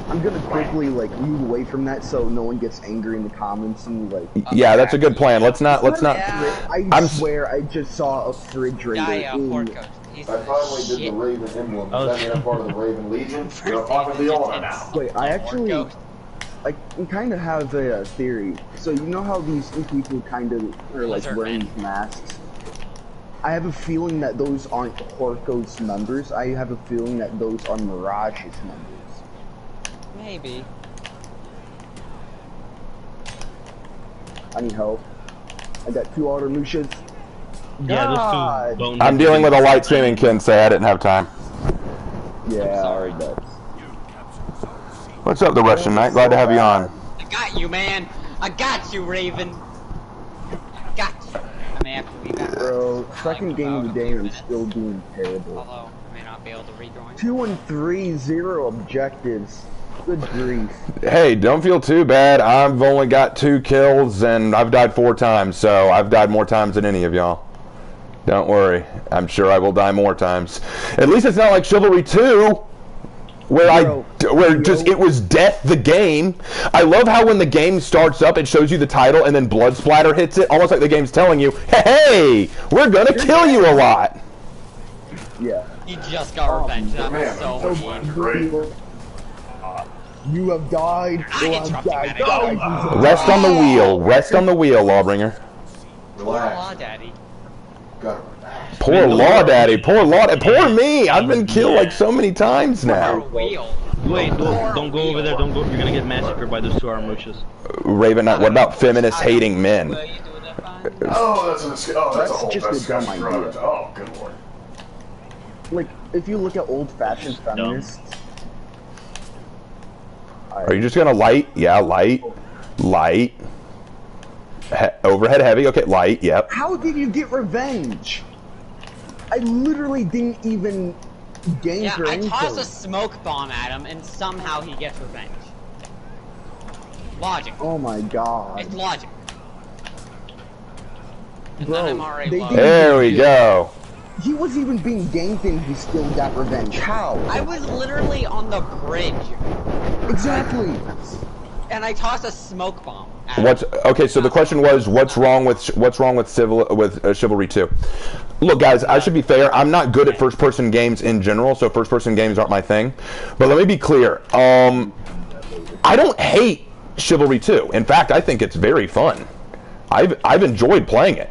I'm gonna quickly like move away from that so no one gets angry in the comments and like. Yeah, that's a good plan. Let's not. Yeah. I swear, I just saw a refrigerator. I finally did the Raven emblem. Does that mean I'm part of the Raven Legion? You're part of the order now. Wait, I kind of have a theory. So you know how these people kind of are like wearing these masks? I have a feeling that those aren't Horko's members. I have a feeling that those are Mirage's members. Maybe. I need help. I got 2 Aramushas. Yeah, those 2. I'm dealing with a light spamming Kensei. I didn't have time. Yeah, sorry. What's up, the Russian Knight? Glad to have you on. I got you, man. I got you, Raven. Got you. I may have to leave after. Bro, second game of the day and I'm still doing terrible. Although, I may not be able to rejoin. 2 and 3, 0 objectives. Good grief. Hey, don't feel too bad. I've only got 2 kills and I've died 4 times, so I've died more times than any of y'all. Don't worry. I'm sure I will die more times. At least it's not like Chivalry 2, where it was death the game. I love how when the game starts up, it shows you the title and then blood splatter hits it, almost like the game's telling you, hey, we're gonna kill you a lot. Yeah. You just got revenge. That was so mean. You have died. Rest on the wheel. Rest on the wheel, Lawbringer. Relax. Poor Law Daddy. Poor Law Daddy. Poor Law Daddy. Poor me. I've been killed like so many times now. Wait, don't go over there. Don't go. You're gonna get massacred by those 2 Aramushas. Raven, what about feminists hating men? That's just a dumb idea. Oh, good lord. Like, if you look at old-fashioned feminists. Are you just gonna light? Yeah, light. Overhead heavy. Okay, light. Yep. How did you get revenge? I literally didn't even gain for anything. I toss a smoke bomb at him, and somehow he gets revenge. Logic. Oh my god. It's logic. And Bro, then I'm already low. There we go. He wasn't even being ganked and he still got revenge. How? I was literally on the bridge. Exactly. And I tossed a smoke bomb. Okay? So the question was, what's wrong with Chivalry 2? Look, guys, I should be fair. I'm not good at first-person games in general, so first-person games aren't my thing. But let me be clear. I don't hate Chivalry 2. In fact, I think it's very fun. I've enjoyed playing it.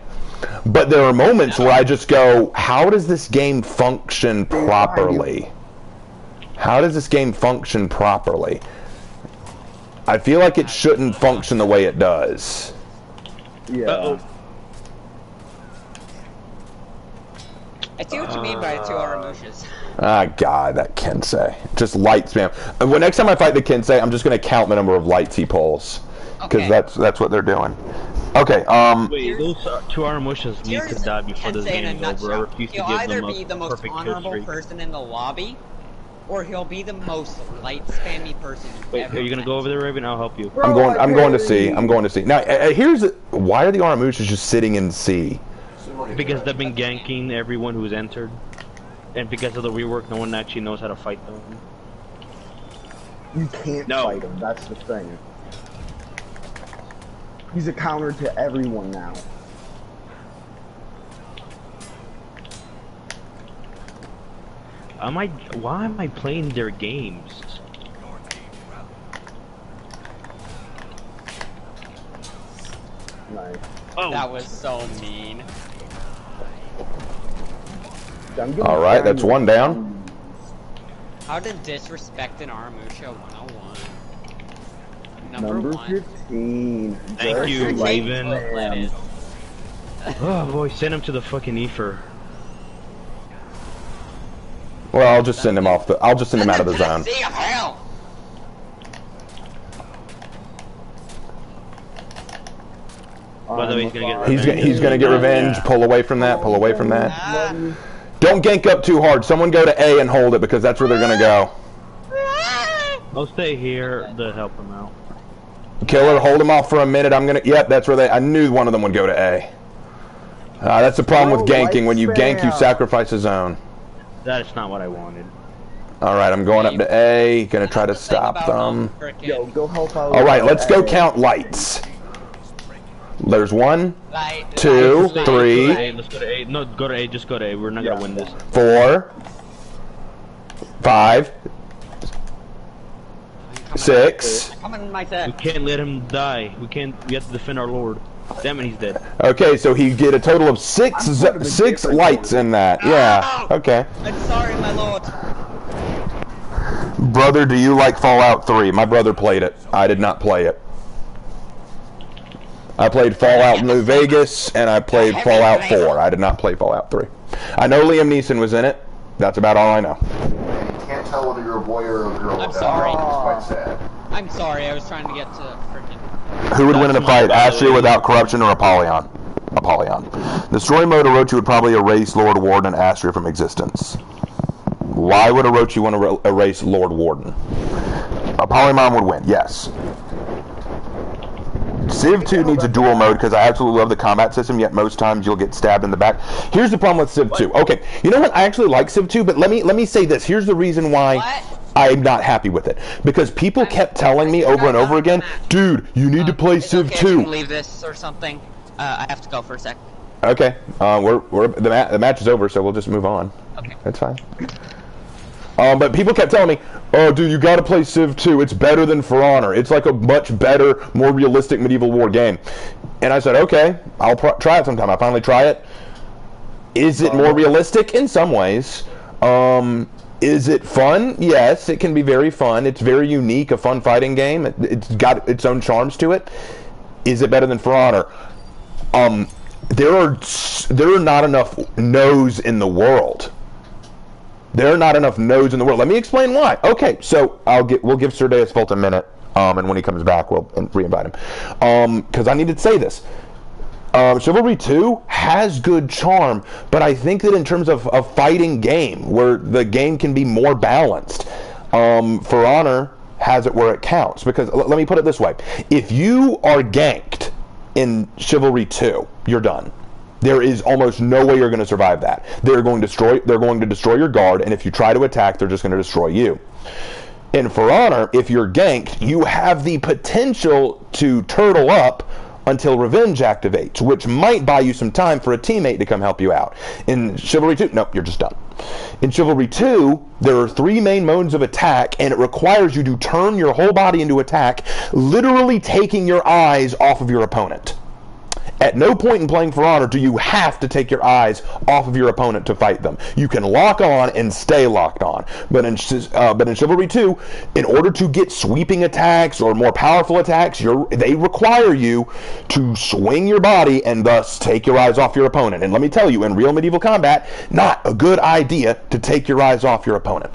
But there are moments where I just go, how does this game function properly? How does this game function properly? I feel like it shouldn't function the way it does. Yeah. I see what you mean by 2 Aramushas. Ah, God, that Kensei. Just light spam. Well, next time I fight the Kensei, I'm just going to count the number of lights he pulls. Because that's what they're doing. Okay, Wait, those two Aramushas need to die before this game is over. I refuse to he'll give either them be a the most perfect honorable history. person in the lobby, or he'll be the most light spammy person you've Wait, ever are you gonna met. go over there, Raven? I'll help you. I'm going to C. I'm going to C. Now, here's why are the Aramushas just sitting in C? Because they've been ganking everyone who's entered, and because of the rework, no one actually knows how to fight them. You can't fight him. That's the thing. He's a counter to everyone now. Why am I playing their games? Nice. Oh, that was so mean. All right, that's one down. How to disrespect an Aramusha 101. Number 15. Thank you, Raven. Lettuce. Oh boy, send him to the fucking ether. Well, I'll just send him off the. I'll just send him out of the zone. Sea of hell. By the way, he's gonna get revenge. He's gonna get revenge. Pull away from that. Pull away from that. Don't gank up too hard. Someone go to A and hold it because that's where they're gonna go. I'll stay here to help him out. Killer, hold him off for a minute. I'm gonna. Yep, that's where they. I knew one of them would go to A. That's the problem with ganking. When you gank, you sacrifice a zone. That's not what I wanted. All right, I'm going up to A. Gonna try to stop them. Yo, go help out. All right, let's go count lights. There's 1, 2, 3. Let's go to A. No, go to A. Just go to A. We're not gonna win this. 4, 5, 6. We can't let him die. We can't. We have to defend our Lord. Damn it, he's dead. Okay, so he get a total of 6 lights in that. Yeah. Okay. I'm sorry, my lord. Brother, do you like Fallout 3? My brother played it. I did not play it. I played Fallout New Vegas, and I played Fallout 4. I did not play Fallout 3. I know Liam Neeson was in it. That's about all I know. And you can't tell whether you're a boy or a girl. I'm sorry. It's quite sad. I'm sorry, I was trying to get to freaking... Who would win in a fight, Astria without corruption or Apollyon? Apollyon. Destroy mode, Orochi would probably erase Lord Warden and Astria from existence. Why would Orochi want to erase Lord Warden? Apollyon would win, yes. Civ 2 needs a dual mode because I absolutely love the combat system, yet most times you'll get stabbed in the back. Here's the problem with Civ 2. Okay, you know what? I actually like Civ 2, but let me say this. Here's the reason why I'm not happy with it. Because people kept telling me over and over again, dude, you need to play Civ 2. Leave this or something. I have to go for a sec. Okay, the match is over, so we'll just move on. Okay. That's fine. But people kept telling me, oh, dude, you gotta play Civ 2. It's better than For Honor. It's like a much better, more realistic medieval war game. And I said, okay, I'll try it sometime. I finally try it. Is it more realistic? In some ways. Is it fun? Yes, it can be very fun. It's very unique, a fun fighting game. It's got its own charms to it. Is it better than For Honor? There are not enough no's in the world. There are not enough nodes in the world. Let me explain why. Okay, so we'll give Sir Deus Vult a minute, and when he comes back, we'll re-invite him. Because I need to say this. Chivalry 2 has good charm, but I think that in terms of a fighting game, where the game can be more balanced, For Honor has it where it counts. Because, let me put it this way. If you are ganked in Chivalry 2, you're done. There is almost no way you're going to survive that. They're going to destroy your guard, and if you try to attack, they're just going to destroy you. In For Honor, if you're ganked, you have the potential to turtle up until revenge activates, which might buy you some time for a teammate to come help you out. In Chivalry 2, nope, you're just done. In Chivalry 2, there are 3 main modes of attack, and it requires you to turn your whole body into attack, literally taking your eyes off of your opponent. At no point in playing For Honor do you have to take your eyes off of your opponent to fight them. You can lock on and stay locked on. But in Chivalry 2, in order to get sweeping attacks or more powerful attacks, they require you to swing your body and thus take your eyes off your opponent. And let me tell you, in real medieval combat, not a good idea to take your eyes off your opponent.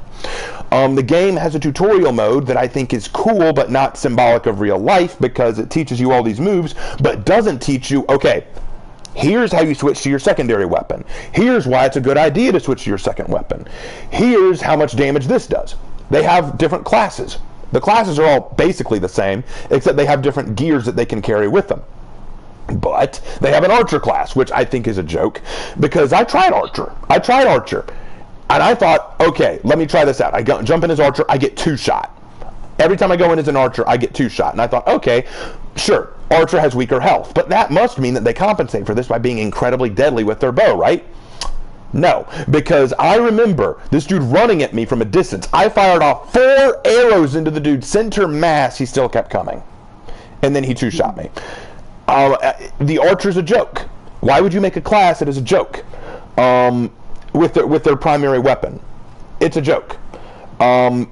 The game has a tutorial mode that I think is cool, but not symbolic of real life, because it teaches you all these moves, but doesn't teach you, okay, here's how you switch to your secondary weapon. Here's why it's a good idea to switch to your second weapon. Here's how much damage this does. They have different classes. The classes are all basically the same, except they have different gears that they can carry with them. But they have an archer class, which I think is a joke, because I tried archer, and I thought, okay, let me try this out. I jump in as archer, I get 2-shot. Every time I go in as an archer, I get 2-shot, and I thought, okay, sure, archer has weaker health, but that must mean that they compensate for this by being incredibly deadly with their bow, right? No, because I remember this dude running at me from a distance. I fired off 4 arrows into the dude's center mass. He still kept coming. And then he 2-shot me. The archer's a joke. Why would you make a class that is a joke with their primary weapon? It's a joke. Now,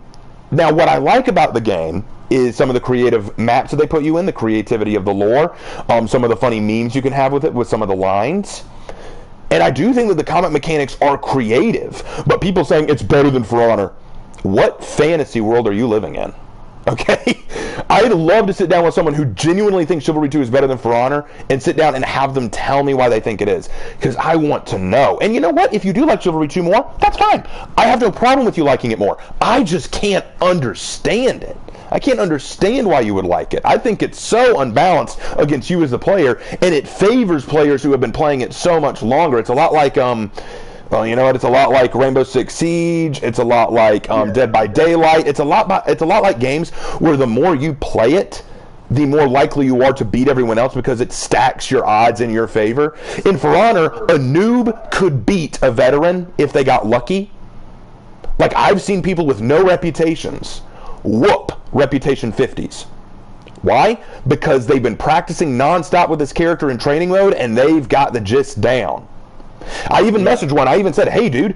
what I like about the game is some of the creative maps that they put you in, the creativity of the lore, some of the funny memes you can have with it, with some of the lines. And I do think that the combat mechanics are creative, but people saying it's better than For Honor. What fantasy world are you living in? Okay? I'd love to sit down with someone who genuinely thinks Chivalry 2 is better than For Honor and sit down and have them tell me why they think it is. Because I want to know. And you know what? If you do like Chivalry 2 more, that's fine. I have no problem with you liking it more. I just can't understand it. I can't understand why you would like it. I think it's so unbalanced against you as the player, and it favors players who have been playing it so much longer. It's a lot like, well, you know what? It's a lot like Rainbow Six Siege. It's a lot like Dead by Daylight. It's a lot like games where the more you play it, the more likely you are to beat everyone else because it stacks your odds in your favor. In For Honor, a noob could beat a veteran if they got lucky. Like, I've seen people with no reputations whoop reputation 50s. Why? Because they've been practicing nonstop with this character in training mode and they've got the gist down. I even messaged one. I even said, hey dude,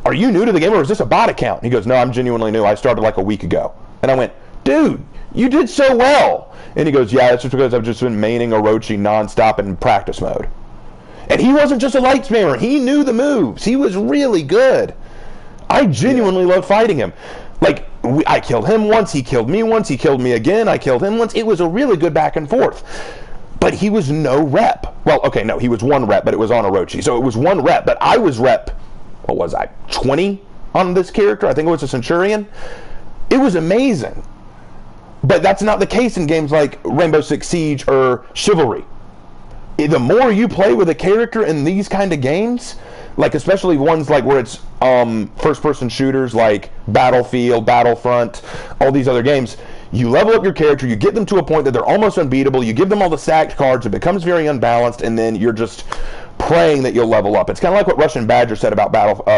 are you new to the game or is this a bot account? And he goes, no, I'm genuinely new. I started like a week ago. And I went, dude, you did so well. And he goes, yeah, that's just because I've just been maining Orochi nonstop in practice mode. And he wasn't just a light spammer. He knew the moves. He was really good. I genuinely loved fighting him. Like, I killed him once, he killed me once, he killed me again, I killed him once. It was a really good back and forth. But he was no rep. Well, okay, no, he was 1 rep, but it was on Orochi. So it was 1 rep, but I was rep, what was I, 20 on this character? I think it was a Centurion. It was amazing. But that's not the case in games like Rainbow Six Siege or Chivalry. The more you play with a character in these kind of games, like especially ones like where it's first-person shooters like Battlefield, Battlefront, all these other games, you level up your character, you get them to a point that they're almost unbeatable, you give them all the stacked cards, it becomes very unbalanced, and then you're just praying that you'll level up. It's kind of like what Russian Badger said about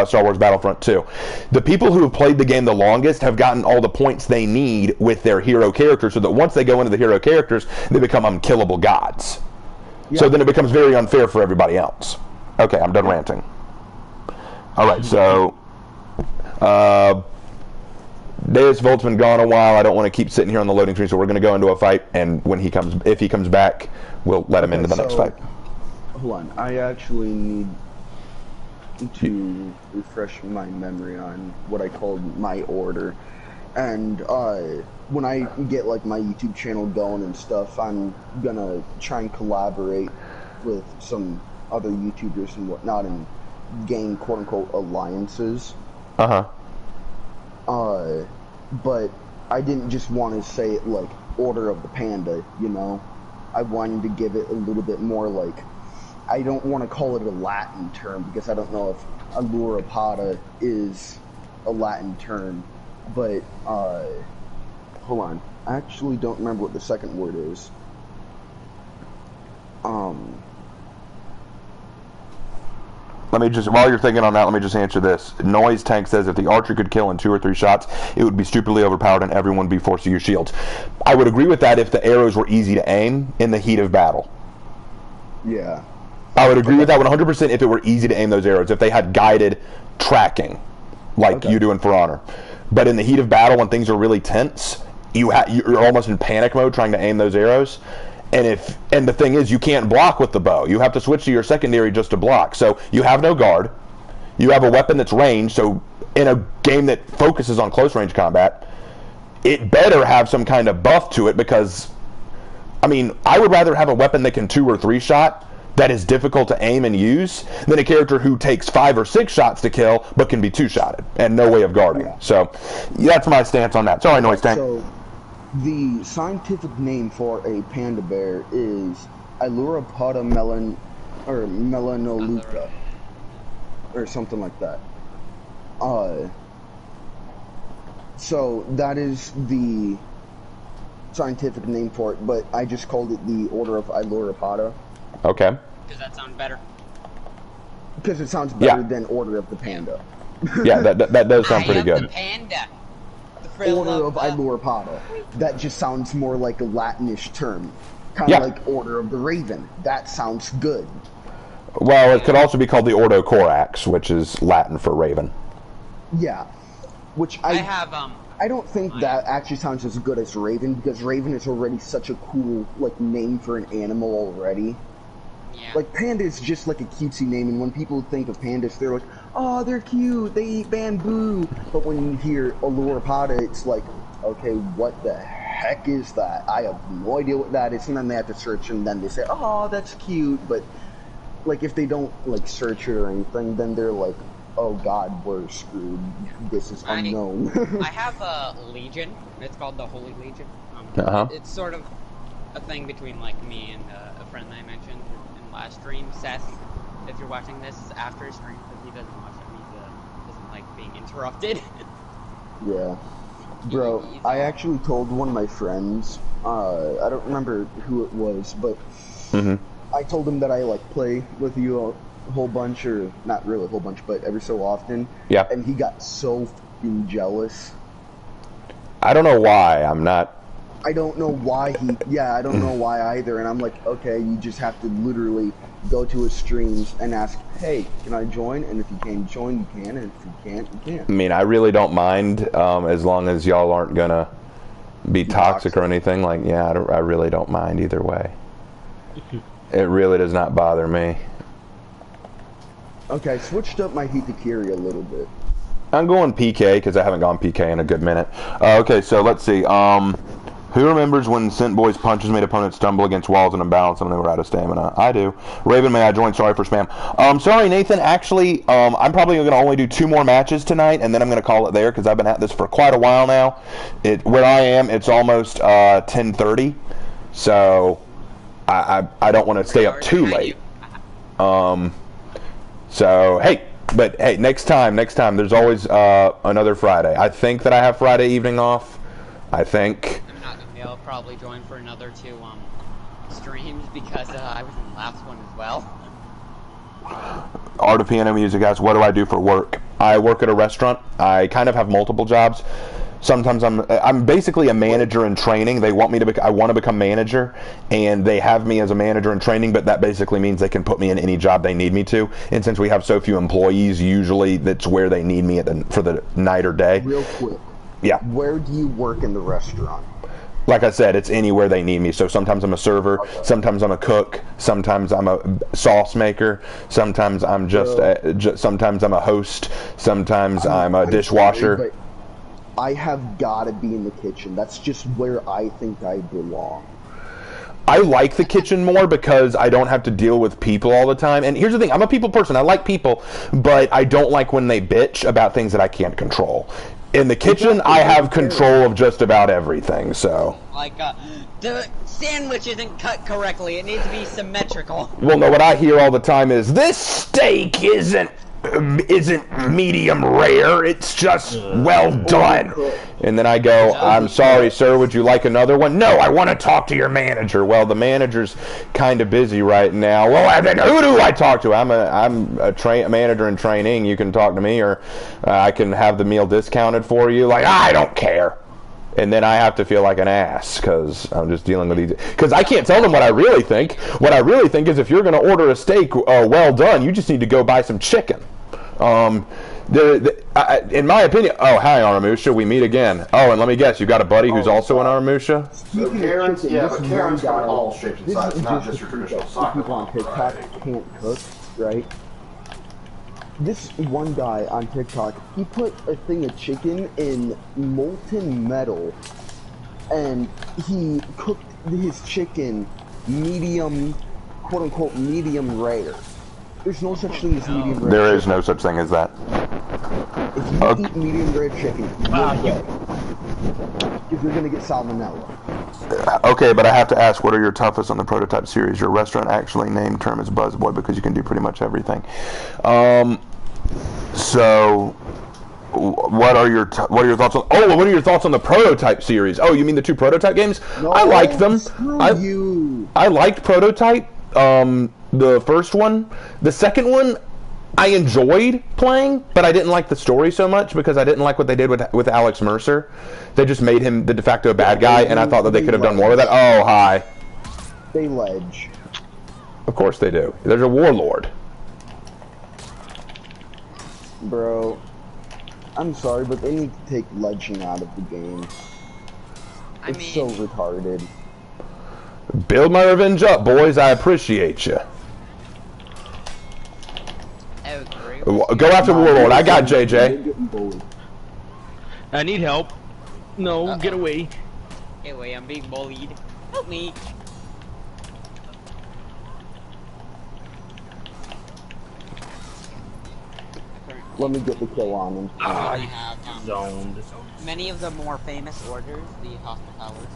Star Wars Battlefront 2. The people who have played the game the longest have gotten all the points they need with their hero characters, so that once they go into the hero characters, they become unkillable gods. Yeah. So then it becomes very unfair for everybody else. Okay, I'm done ranting. All right, so Deus Vult's been gone a while. I don't want to keep sitting here on the loading screen, so we're going to go into a fight, and when if he comes back, we'll let him into the next fight. Hold on, I actually need to refresh my memory on what I called my order, and when I get like my YouTube channel going and stuff, I'm gonna try and collaborate with some other YouTubers and whatnot and gain quote-unquote alliances. But I didn't just want to say it like Order of the Panda, you know? I wanted to give it a little bit more like, I don't want to call it a Latin term because I don't know if Allura Pata is a Latin term, but hold on, I actually don't remember what the second word is. Let me just, while you're thinking on that, let me just answer this. Noise Tank says if the archer could kill in 2 or 3 shots, it would be stupidly overpowered and everyone would be forced to use shields. I would agree with that if the arrows were easy to aim in the heat of battle. Yeah. I would agree with that 100% if it were easy to aim those arrows, if they had guided tracking, like you do in For Honor. But in the heat of battle, when things are really tense, you're almost in panic mode trying to aim those arrows. And the thing is, you can't block with the bow. You have to switch to your secondary just to block. So you have no guard. You have a weapon that's ranged, so in a game that focuses on close range combat, it better have some kind of buff to it, because I mean, I would rather have a weapon that can 2 or 3 shot that is difficult to aim and use than a character who takes 5 or 6 shots to kill but can be 2-shotted and no way of guarding. Yeah. So that's my stance on that. Sorry, Noise Tank. So the scientific name for a panda bear is Ailuropoda melanoluca or something like that. So that is the scientific name for it, but I just called it the Order of Ailuropoda. Okay. Does that sound better? Because it sounds better than Order of the Panda. Yeah, that does sound pretty good. The panda. Order of Ailuropoda. That just sounds more like a Latinish term. Kind of like Order of the Raven. That sounds good. Well, it could also be called the Ordo Corax, which is Latin for raven. Yeah. Which I don't think that actually sounds as good as Raven, because Raven is already such a cool name for an animal already. Yeah. Like, panda is just like a cutesy name, and when people think of pandas, they're like, oh, they're cute, they eat bamboo. But when you hear Ailuropoda, it's like, okay, what the heck is that? I have no idea what that is, and then they have to search, and then they say, oh, that's cute. But, if they don't, search it or anything, then they're like, oh god, we're screwed. This is unknown. I have a Legion. It's called the Holy Legion. It's sort of a thing between me and a friend that I mentioned in last stream, Seth. If you're watching this after stream, because he doesn't watch it, he doesn't like being interrupted. Yeah. Bro, I actually told one of my friends, I don't remember who it was, but I told him that I play with you a whole bunch, or not really a whole bunch, but every so often. Yeah. And he got so f***ing jealous. I don't know why. I don't know why I don't know why either. And I'm like, okay, you just have to literally go to his streams and ask, hey, can I join? And if you can join, you can. And if you can't, you can't. I mean, I really don't mind, as long as y'all aren't gonna be toxic or anything. Yeah, I really don't mind either way. It really does not bother me. Okay, I switched up my Hitakiri a little bit. I'm going PK because I haven't gone PK in a good minute. Okay, so let's see. Who remembers when Scent Boy's punches made opponents stumble against walls and unbalanced them and they were out of stamina? I do. Raven, may I join? Sorry for spam. Sorry, Nathan. Actually, I'm probably going to only do 2 more matches tonight, and then I'm going to call it there because I've been at this for quite a while now. Where I am, it's almost 10:30, so I don't want to stay up too late. So, hey, next time, there's always another Friday. I think that I have Friday evening off. I think. I'm not going to be able to probably join for another 2 streams because I was in the last one as well. Art of Piano Music, guys. What do I do for work? I work at a restaurant. I kind of have multiple jobs. Sometimes I'm basically a manager in training. They want me to I want to become manager, and they have me as a manager in training, but that basically means they can put me in any job they need me to. And since we have so few employees, usually that's where they need me for the night or day. Real quick. Yeah. Where do you work in the restaurant? Like I said, it's anywhere they need me. So sometimes I'm a server, sometimes I'm a cook, sometimes I'm a sauce maker, sometimes I'm sometimes I'm a host, sometimes I'm a dishwasher. I have got to be in the kitchen. That's just where I think I belong. I like the kitchen more because I don't have to deal with people all the time. And here's the thing, I'm a people person. I like people, but I don't like when they bitch about things that I can't control. In the kitchen, I have control of just about everything, so. The sandwich isn't cut correctly. It needs to be symmetrical. Well, no, what I hear all the time is, this steak isn't medium rare, it's just well done. And then I go, I'm sorry, sir, would you like another one? No, I want to talk to your manager. Well, the manager's kind of busy right now. Well, then who do I talk to? I'm a manager in training. You can talk to me, or I can have the meal discounted for you. I don't care. And then I have to feel like an ass because I'm just dealing with these. Because I can't tell them what I really think. What I really think is if you're going to order a steak well done, you just need to go buy some chicken. In my opinion, oh, hi, Aramusha, we meet again. Oh, and let me guess, you got a buddy who's also in Aramusha? So Karen's, but Karen's got all shapes and sizes, not just your traditional soccer mom. People on TikTok can't cook, right? this one guy on TikTok, he put a thing of chicken in molten metal, and he cooked his chicken medium, quote-unquote, medium rare. There's no such thing as medium rare. There is no such thing as that. If you eat medium rare chicken, you're gonna get salmonella. Okay, but I have to ask, what are your toughest on the prototype series? Your restaurant actually named term is Buzzboy because you can do pretty much everything. So, what are your thoughts on? Oh, what are your thoughts on the prototype series? Oh, you mean the 2 prototype games? No, I like them. I liked prototype. The first one, the second one, I enjoyed playing, but I didn't like the story so much because I didn't like what they did with Alex Mercer. They just made him the de facto bad guy, and I thought that they could have done more with that. Oh, hi. They ledge. Of course they do. There's a warlord. Bro, I'm sorry, but they need to take ledging out of the game. It's so retarded. Build my revenge up, boys. I appreciate you. Go after Warlord. I got JJ. I need help. No, get away. Get away, I'm being bullied. Help me. Let me get the kill on him. Zoned. Many of the more famous orders, the Hospitallers.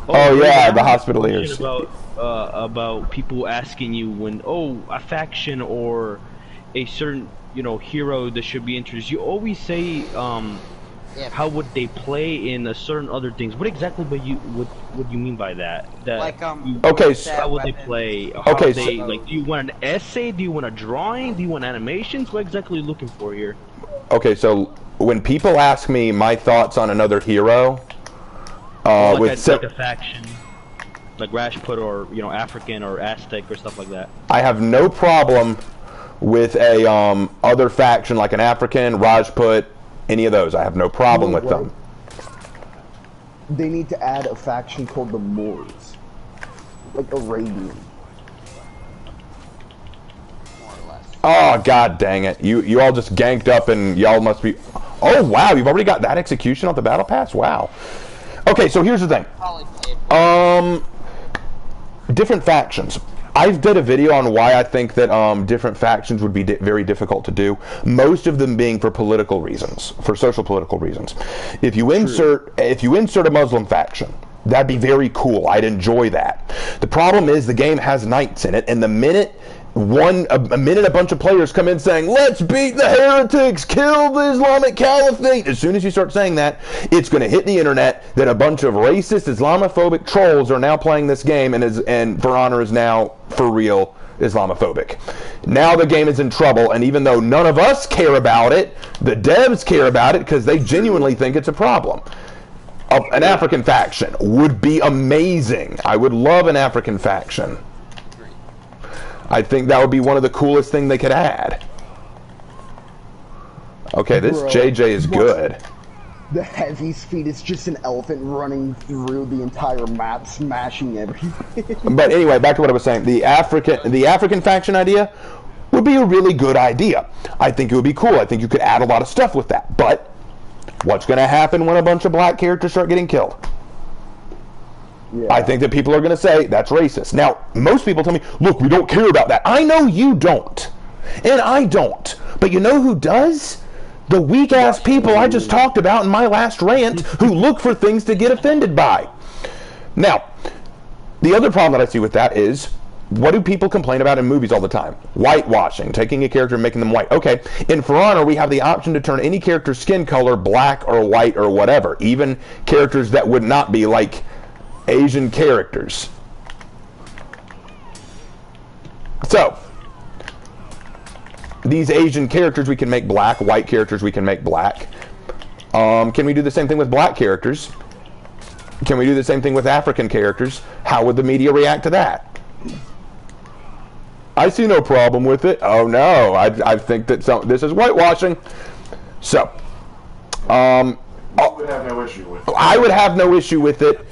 Oh yeah, the Hospitallers. About people asking you when a faction or a certain hero that should be introduced. You always say how would they play in a certain other things. What exactly would you mean by that? Like okay, so how would they play? Do you want an essay? Do you want a drawing? Do you want animations? What exactly are you looking for here? Okay, so when people ask me my thoughts on another hero, like a faction, like Rajput or African or Aztec or stuff like that. I have no problem with a other faction like an African, Rajput, any of those. I have no problem with them. They need to add a faction called the Moors, like Arabian. More or less. Oh god dang it! You all just ganked up and y'all must be. Oh wow! You've already got that execution off the battle pass. Wow. Okay, so here's the thing. Different factions. I did a video on why I think that different factions would be very difficult to do. Most of them being for political reasons, for social political reasons. If you insert a Muslim faction, that'd be very cool. I'd enjoy that. The problem is the game has knights in it, and the minute a bunch of players come in saying, let's beat the heretics, kill the Islamic Caliphate. As soon as you start saying that, it's going to hit the internet that a bunch of racist, Islamophobic trolls are now playing this game, and For Honor is now, for real, Islamophobic. Now the game is in trouble, and even though none of us care about it, the devs care about it because they genuinely think it's a problem. An African faction would be amazing. I would love an African faction. I think that would be one of the coolest things they could add. Okay, this JJ is good. The heavy speed is just an elephant running through the entire map, smashing everything. But anyway, back to what I was saying. The African faction idea would be a really good idea. I think it would be cool. I think you could add a lot of stuff with that. But what's going to happen when a bunch of black characters start getting killed? Yeah. I think that people are going to say that's racist. Now, most people tell me, look, we don't care about that. I know you don't. And I don't. But you know who does? The weak-ass people I just talked about in my last rant who look for things to get offended by. Now, the other problem that I see with that is, what do people complain about in movies all the time? Whitewashing, taking a character and making them white. Okay, in For Honor, we have the option to turn any character's skin color black or white or whatever. Even characters that would not be like Asian characters. So, these Asian characters we can make black, white characters we can make black. Can we do the same thing with black characters? Can we do the same thing with African characters? How would the media react to that? I see no problem with it. Oh no, I think that this is whitewashing. So, I would have no issue with it. I would have no issue with it.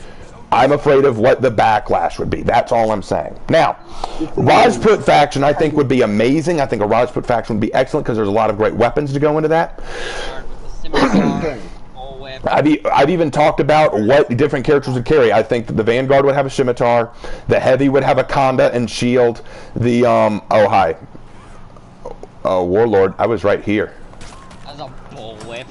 I'm afraid of what the backlash would be. That's all I'm saying. Now, Rajput faction I think would be amazing. I think a Rajput faction would be excellent because there's a lot of great weapons to go into that. I've even talked about what different characters would carry. I think that the Vanguard would have a scimitar, the Heavy would have a Conda and shield, the Warlord, I was right here. That's a bullwhip.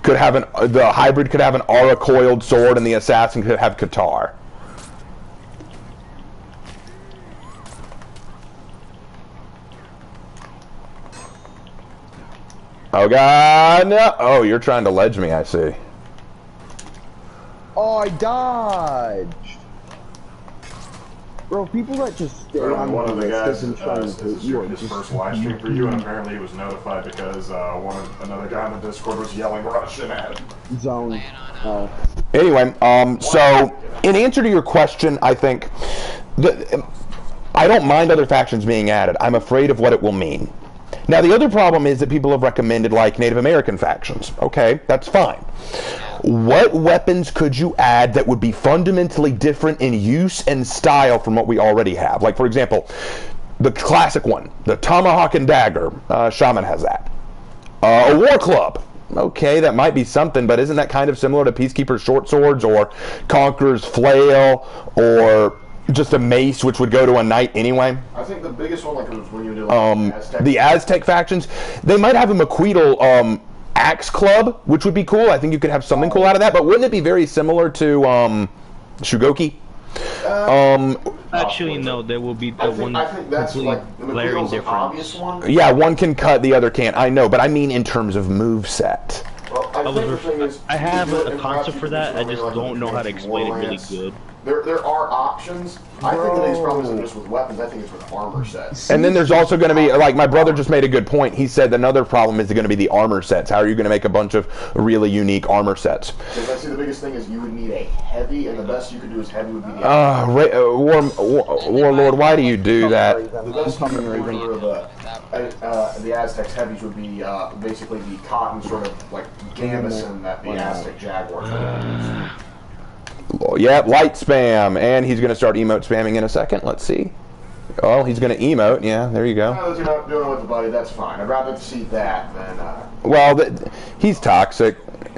Could have the hybrid could have an aura coiled sword, and the assassin could have Qatar. Oh god, no! Oh, you're trying to ledge me, I see. Oh, I dodged. Bro, people that just stay on one of the guys and try this is his first live stream for you, and apparently he was notified because another guy in the Discord was yelling Russian at him. Zone. Oh. Anyway, so in answer to your question, I think I don't mind other factions being added. I'm afraid of what it will mean. Now, the other problem is that people have recommended, like, Native American factions. Okay, that's fine. What weapons could you add that would be fundamentally different in use and style from what we already have? Like, for example, the classic one, the Tomahawk and Dagger. Shaman has that. A War Club. Okay, that might be something, but isn't that kind of similar to Peacekeeper's Short Swords or Conqueror's Flail or just a mace, which would go to a knight anyway? I think the biggest one, like, was when you do the Aztec factions, they might have a McQueedle axe club, which would be cool. I think you could have something cool out of that, but wouldn't it be very similar to Shugoki? Actually, no. There will be the one completely glaring difference. Yeah, one can cut, the other can't. I know, but I mean in terms of moveset. Well, I have a concept for that. I just don't know how to explain it really good. There are options. I think the biggest problem isn't just with weapons. I think it's with armor sets. And then there's also going to be, like, my brother just made a good point. He said another problem is going to be the armor sets. How are you going to make a bunch of really unique armor sets? Because I see the biggest thing is you would need a heavy, and the best you could do is heavy would be the Warlord, why do you do that? The best you could do for the Aztecs heavies would be basically the cotton sort of like gambeson that the Aztec Jaguars would use. Yep, light spam, and he's going to start emote spamming in a second. Let's see. Oh, he's going to emote. Yeah, there you go. If you're not doing it with the buddy, that's fine. I'd rather see that than. Well, he's toxic.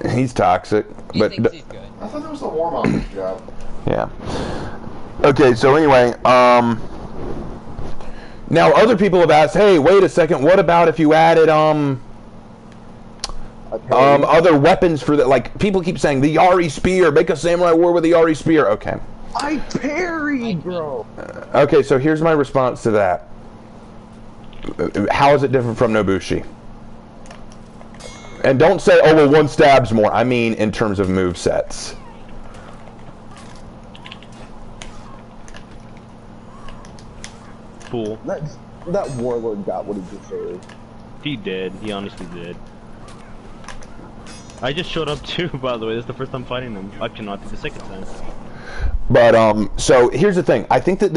He's toxic, but he's good. I thought that was the warm-up job. Yeah. Okay, so anyway, now other people have asked, hey, wait a second, what about if you added other weapons for that? Like, people keep saying the Yari spear, make a samurai war with the Yari spear. Okay. I parried, bro. Okay, so here's my response to that. How is it different from Nobushi? And don't say, oh, well, one stabs more. I mean in terms of move sets. Fool. That Warlord got what he deserved. He did. He honestly did. I just showed up too, by the way. This is the first time fighting them. Actually, not the second time. But, so, here's the thing. I think that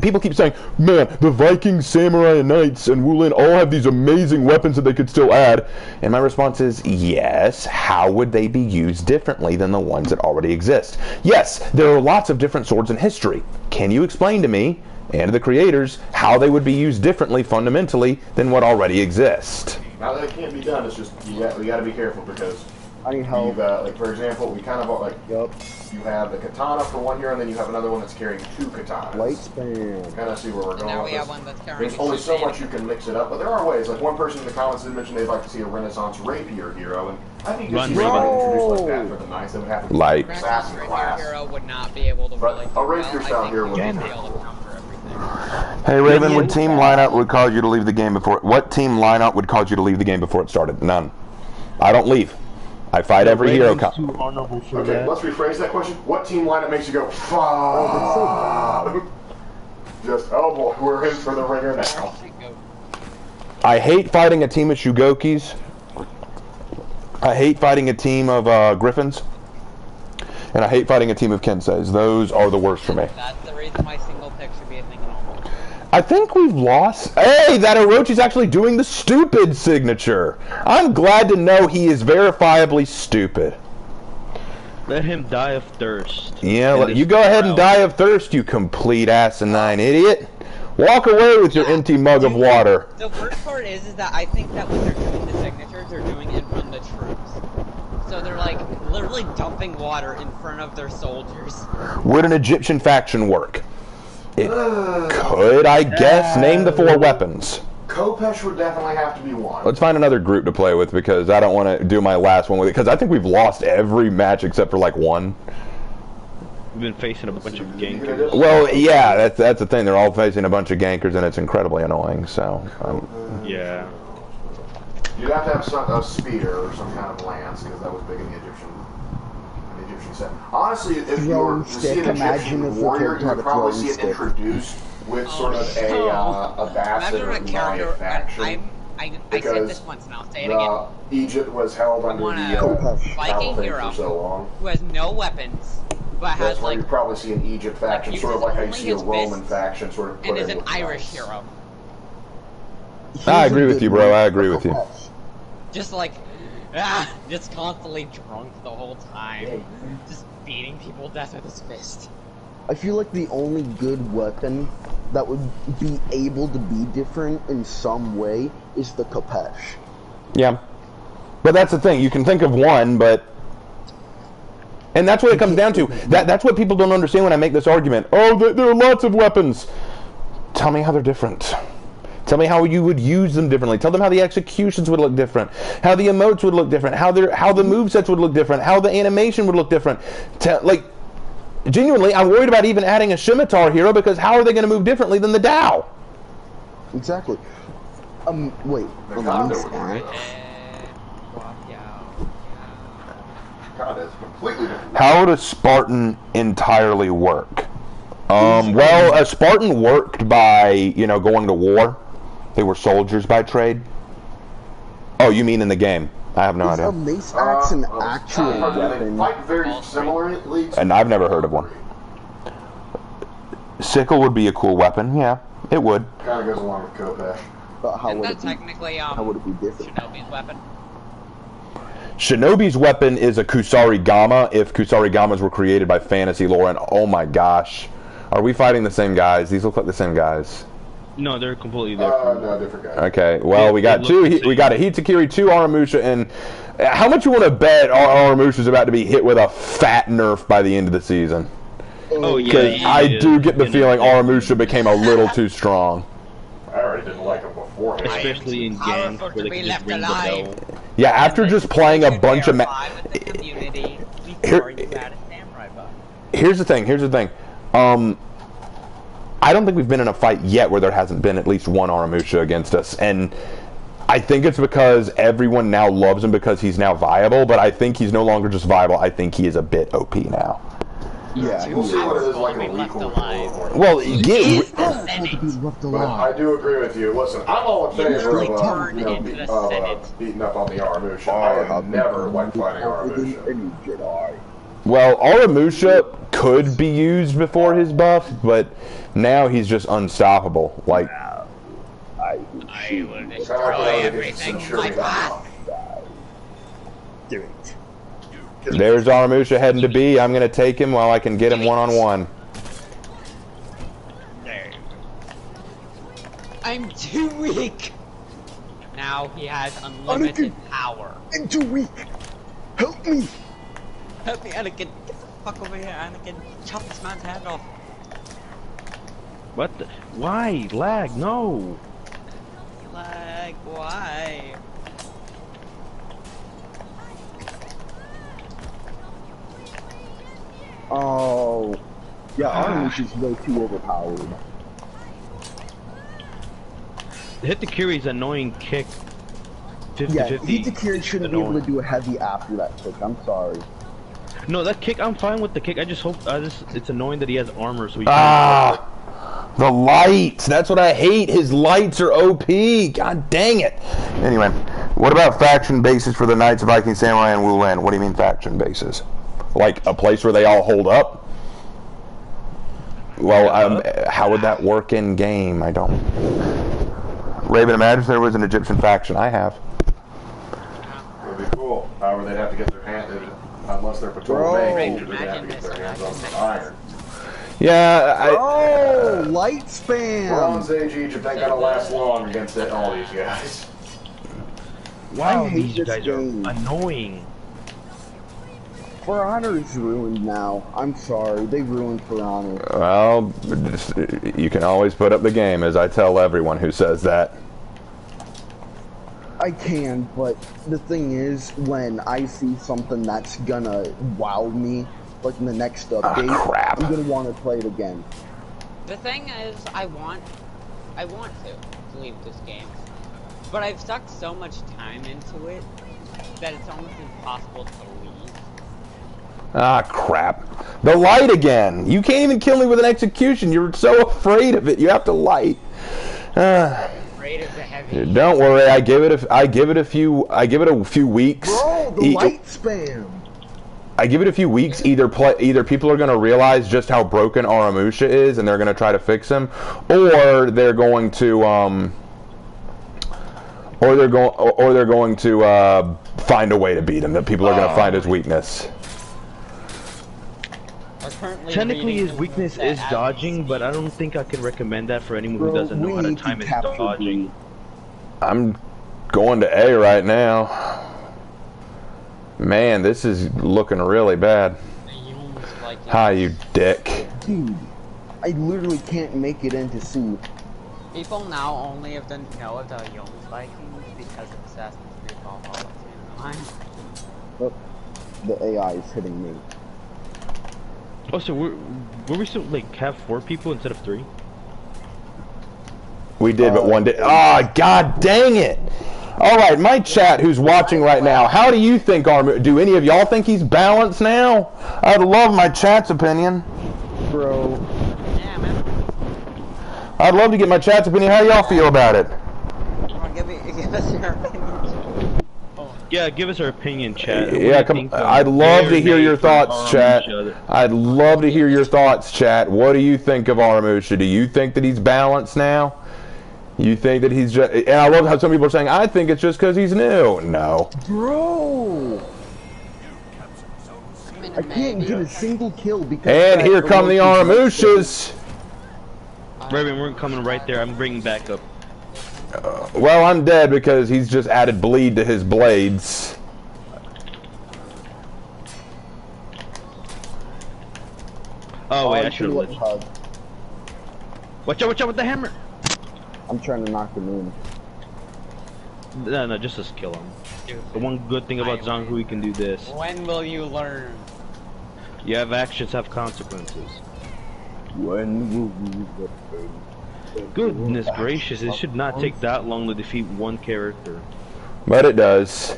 people keep saying, man, the Vikings, Samurai, and Knights, and Wulin all have these amazing weapons that they could still add. And my response is, yes. How would they be used differently than the ones that already exist? Yes, there are lots of different swords in history. Can you explain to me, and to the creators, how they would be used differently, fundamentally, than what already exists? Now that it can't be done, it's just, we got to be careful because... I need help. Like, for example, we kind of, like, you have the katana for one here, and then you have another one that's carrying two katanas. Light spam. Kind of see where we're going now with we this. have one that's carrying There's only so much you can mix it up, but there are ways. Like, one person in the comments did mention they'd like to see a Renaissance rapier hero, and I think you see somebody introduced like that for the Knights. They would have to be Like, assassin class. Hero would not be able to really A rapier style hero would be able to counter everything. Hey, Raven, what team lineup would cause you to leave the game before... What team lineup would cause you to leave the game before it started? None. I don't leave. I fight every hero. Okay, let's rephrase that question. What team lineup makes you go, fuck? Just, oh boy, we're in for the ringer now. I hate fighting a team of Shugokis. I hate fighting a team of Gryphons. And I hate fighting a team of Kenseis. Those are the worst for me. That's the reason my single pick should be a thing in normal. I think we've lost... Hey, that Orochi's actually doing the stupid signature. I'm glad to know he is verifiably stupid. Let him die of thirst. Yeah, you go ahead and die of thirst, you complete asinine idiot. Walk away with your empty mug of water. The worst part is that I think that when they're doing the signatures, they're doing it from the troops. So they're like literally dumping water in front of their soldiers. Would an Egyptian faction work? It could, I guess. Name the 4 weapons. Khopesh would definitely have to be one. Let's find another group to play with because I don't want to do my last one with it because I think we've lost every match except for like one. We've been facing a bunch of gankers. Well, yeah, that's the thing. They're all facing a bunch of gankers and it's incredibly annoying. So. Yeah. You'd have to have a spear or some kind of lance because that was big in the Egyptian set. Honestly, if you were to see an Egyptian warrior, you would probably see it introduced with sort of a bastard of Maya faction. I said this once and I'll say it again. Egypt was held under the Viking hero for so long. who has no weapons, but has That's where like you probably see an Egypt faction, sort of like how you see a Roman faction, sort of. And is an Irish hero. I agree with you, bro. I agree with you. Just like, just constantly drunk the whole time, just beating people to death with his fist. I feel like the only good weapon that would be able to be different in some way is the Khopesh. Yeah. But that's the thing. You can think of one, but... And that's what it comes down to. That's what people don't understand when I make this argument. Oh, there are lots of weapons. Tell me how they're different. Tell me how you would use them differently. Tell them how the executions would look different. How the emotes would look different. How the movesets would look different. How the animation would look different. Genuinely, I'm worried about even adding a Scimitar hero because how are they going to move differently than the Dow? Exactly. Wait. God, it's completely different. How would a Spartan entirely work? Well, a Spartan worked by, going to war. They were soldiers by trade. Oh, you mean in the game? I have no idea. A mace axe an actual weapon? They fight very similarly. And I've never heard of one. Sickle would be a cool weapon. Yeah, it would. Kind of goes along with Khopesh. But how Isn't would that it be? technically How would it be different? Shinobi's weapon? Shinobi's weapon is a Kusarigama if Kusarigamas were created by fantasy lore, and oh my gosh. Are we fighting the same guys? These look like the same guys. No, they're completely different. No, different guys. Okay, well, we got we got a Hitakiri, 2 Aramusha, and how much you want to bet Aramusha's about to be hit with a fat nerf by the end of the season? Oh, yeah. Because I do get the feeling Aramusha became a little too strong. I already didn't like him before. Especially in games where they can just ring the bell. Yeah, after just playing a bunch of Here's the thing. I don't think we've been in a fight yet where there hasn't been at least one Aramusha against us, and I think it's because everyone now loves him because he's now viable, but I think he's no longer just viable, I think he is a bit OP now. Yeah, we'll see what it is like in a week or well, but I do agree with you. Listen, I'm all in favor of beating up on the Aramusha. I have never liked fighting Aramusha. Well, Aramusha could be used before his buff, but now he's just unstoppable. Like, I will destroy everything in my path. Do it. There's Aramusha heading to B. I'm going to take him while I can get him one-on-one. I'm too weak. Now he has unlimited power. I'm too weak. Help me. Help me, Anakin. Get the fuck over here, Anakin. Chop this man's head off. What the? Why? Lag? No. Lag, why? Oh. Yeah, Aramusha's way too overpowered. Hitakiri's annoying kick. 50-50. Yeah, Hitakiri shouldn't be able to do a heavy after that kick. I'm sorry. No, that kick, I'm fine with the kick. I just hope it's annoying that he has armor, so he the lights. That's what I hate. His lights are OP. God dang it. Anyway, what about faction bases for the Knights, Viking, Samurai, and Wulin? What do you mean faction bases? Like a place where they all hold up? Well, how would that work in game? I don't. Raven, imagine if there was an Egyptian faction. I have. It would be cool. However, they'd have to get their hand. Unless they're patrol main, they're going to have to get their hands on some iron. Yeah, Oh, light spam! Bronze Age Egypt ain't gonna last long against all these guys. Wow, these guys are annoying. For Honor is ruined now. I'm sorry, they ruined For Honor. Well, you can always put up the game, as I tell everyone who says that. I can, but the thing is, when I see something that's gonna wow me, like in the next update, crap. I'm gonna want to play it again. The thing is, I want to leave this game, but I've stuck so much time into it that it's almost impossible to leave. Ah, crap. The light again! You can't even kill me with an execution. You're so afraid of it. You have to light. Afraid of the heavy. Don't worry. I give it a few weeks. Bro, the light spam. I give it a few weeks. Either people are going to realize just how broken Aramusha is, and they're going to try to fix him, or they're going to find a way to beat him. That people are going to find his weakness. Technically, his weakness is dodging, but I don't think I can recommend that for anyone who doesn't know how to time his dodging. I'm going to A right now. Man, this is looking really bad. Hi, you dick. Dude, I literally can't make it into C. People now only know of the Young Vikings because of Assassin's Creed Valhalla 2. Oh, the AI is hitting me. Oh, so were we still like have 4 people instead of 3? We did, but one did. Ah, god dang it! All right, my chat who's watching right now, how do you think do any of y'all think he's balanced now? I'd love my chat's opinion. Bro. Yeah, man. I'd love to get my chat's opinion. How y'all feel about it? Give us your opinion. Yeah, give us our opinion, chat. Yeah, come. I'd love to hear your thoughts, chat. I'd love to hear your thoughts, chat. What do you think of Aramusha? Do you think that he's balanced now? You think that he's just... And I love how some people are saying, I think it's just because he's new. No. Bro! I can't get a single kill because... And here come the Aramushas! Raven, we're coming right there. I'm bringing back up. Well, I'm dead because he's just added bleed to his blades. Oh, wait, I should have lit. Watch out with the hammer! I'm trying to knock him in. No, just kill him. The one good thing about Zhang he can do this. When will you learn? You have actions have consequences. When will you learn? Goodness gracious, it should not take that long to defeat one character. But it does.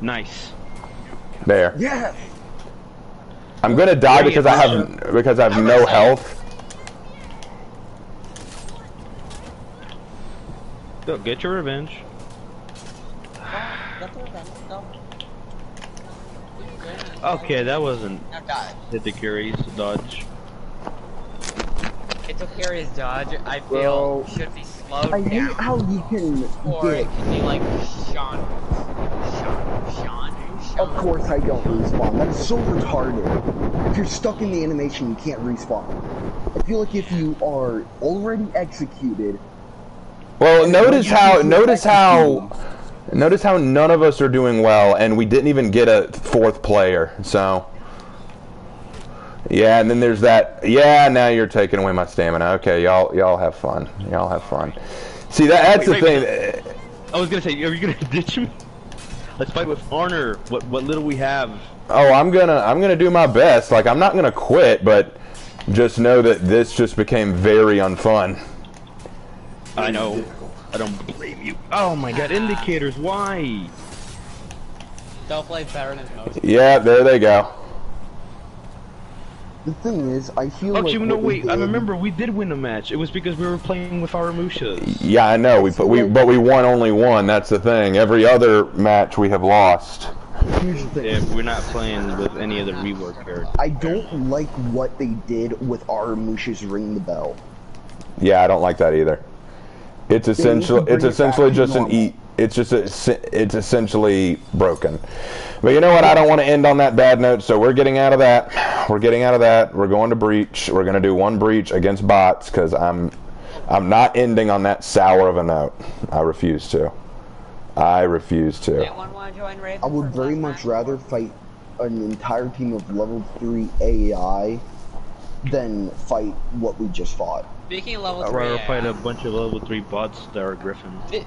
Nice. There. Yeah. I'm gonna die because I have no health. Go get your revenge. Okay, that wasn't hit the Curious dodge. It's a Curious dodge. I feel should be slowed down. I hate how you can or it can be like Sean. Of course I don't respawn. That is so retarded. If you're stuck in the animation, you can't respawn. I feel like if you are already executed... Well, notice how none of us are doing well, and we didn't even get a 4th player, so... Yeah, and then there's that... Yeah, now you're taking away my stamina. Okay, y'all have fun. Y'all have fun. See, that's the thing... I was gonna say, are you gonna ditch me? Let's fight with honor. What little we have. Oh, I'm gonna do my best. Like, I'm not gonna quit, but just know that this just became very unfun. I know. I don't blame you. Oh my god, indicators, why? They'll play better than most. Yeah, there they go. The thing is, I feel like... Actually, no, wait, I remember we did win a match. It was because we were playing with Aramushas. Yeah, I know, but we won only one, that's the thing. Every other match we have lost. Here's the thing. Yeah, we're not playing with any other rework characters. I don't like what they did with Aramusha's Ring the Bell. Yeah, I don't like that either. It's essentially just an it's essentially broken. But you know what? I don't want to end on that bad note, so we're getting out of that. We're getting out of that. We're going to breach. We're going to do one breach against bots because I'm not ending on that sour of a note. I refuse to. I refuse to. Anyone want to join Raven? I would very much rather fight an entire team of level 3 AI than fight what we just fought. Speaking of level 3 I'd rather fight a bunch of level 3 bots that are Gryphons.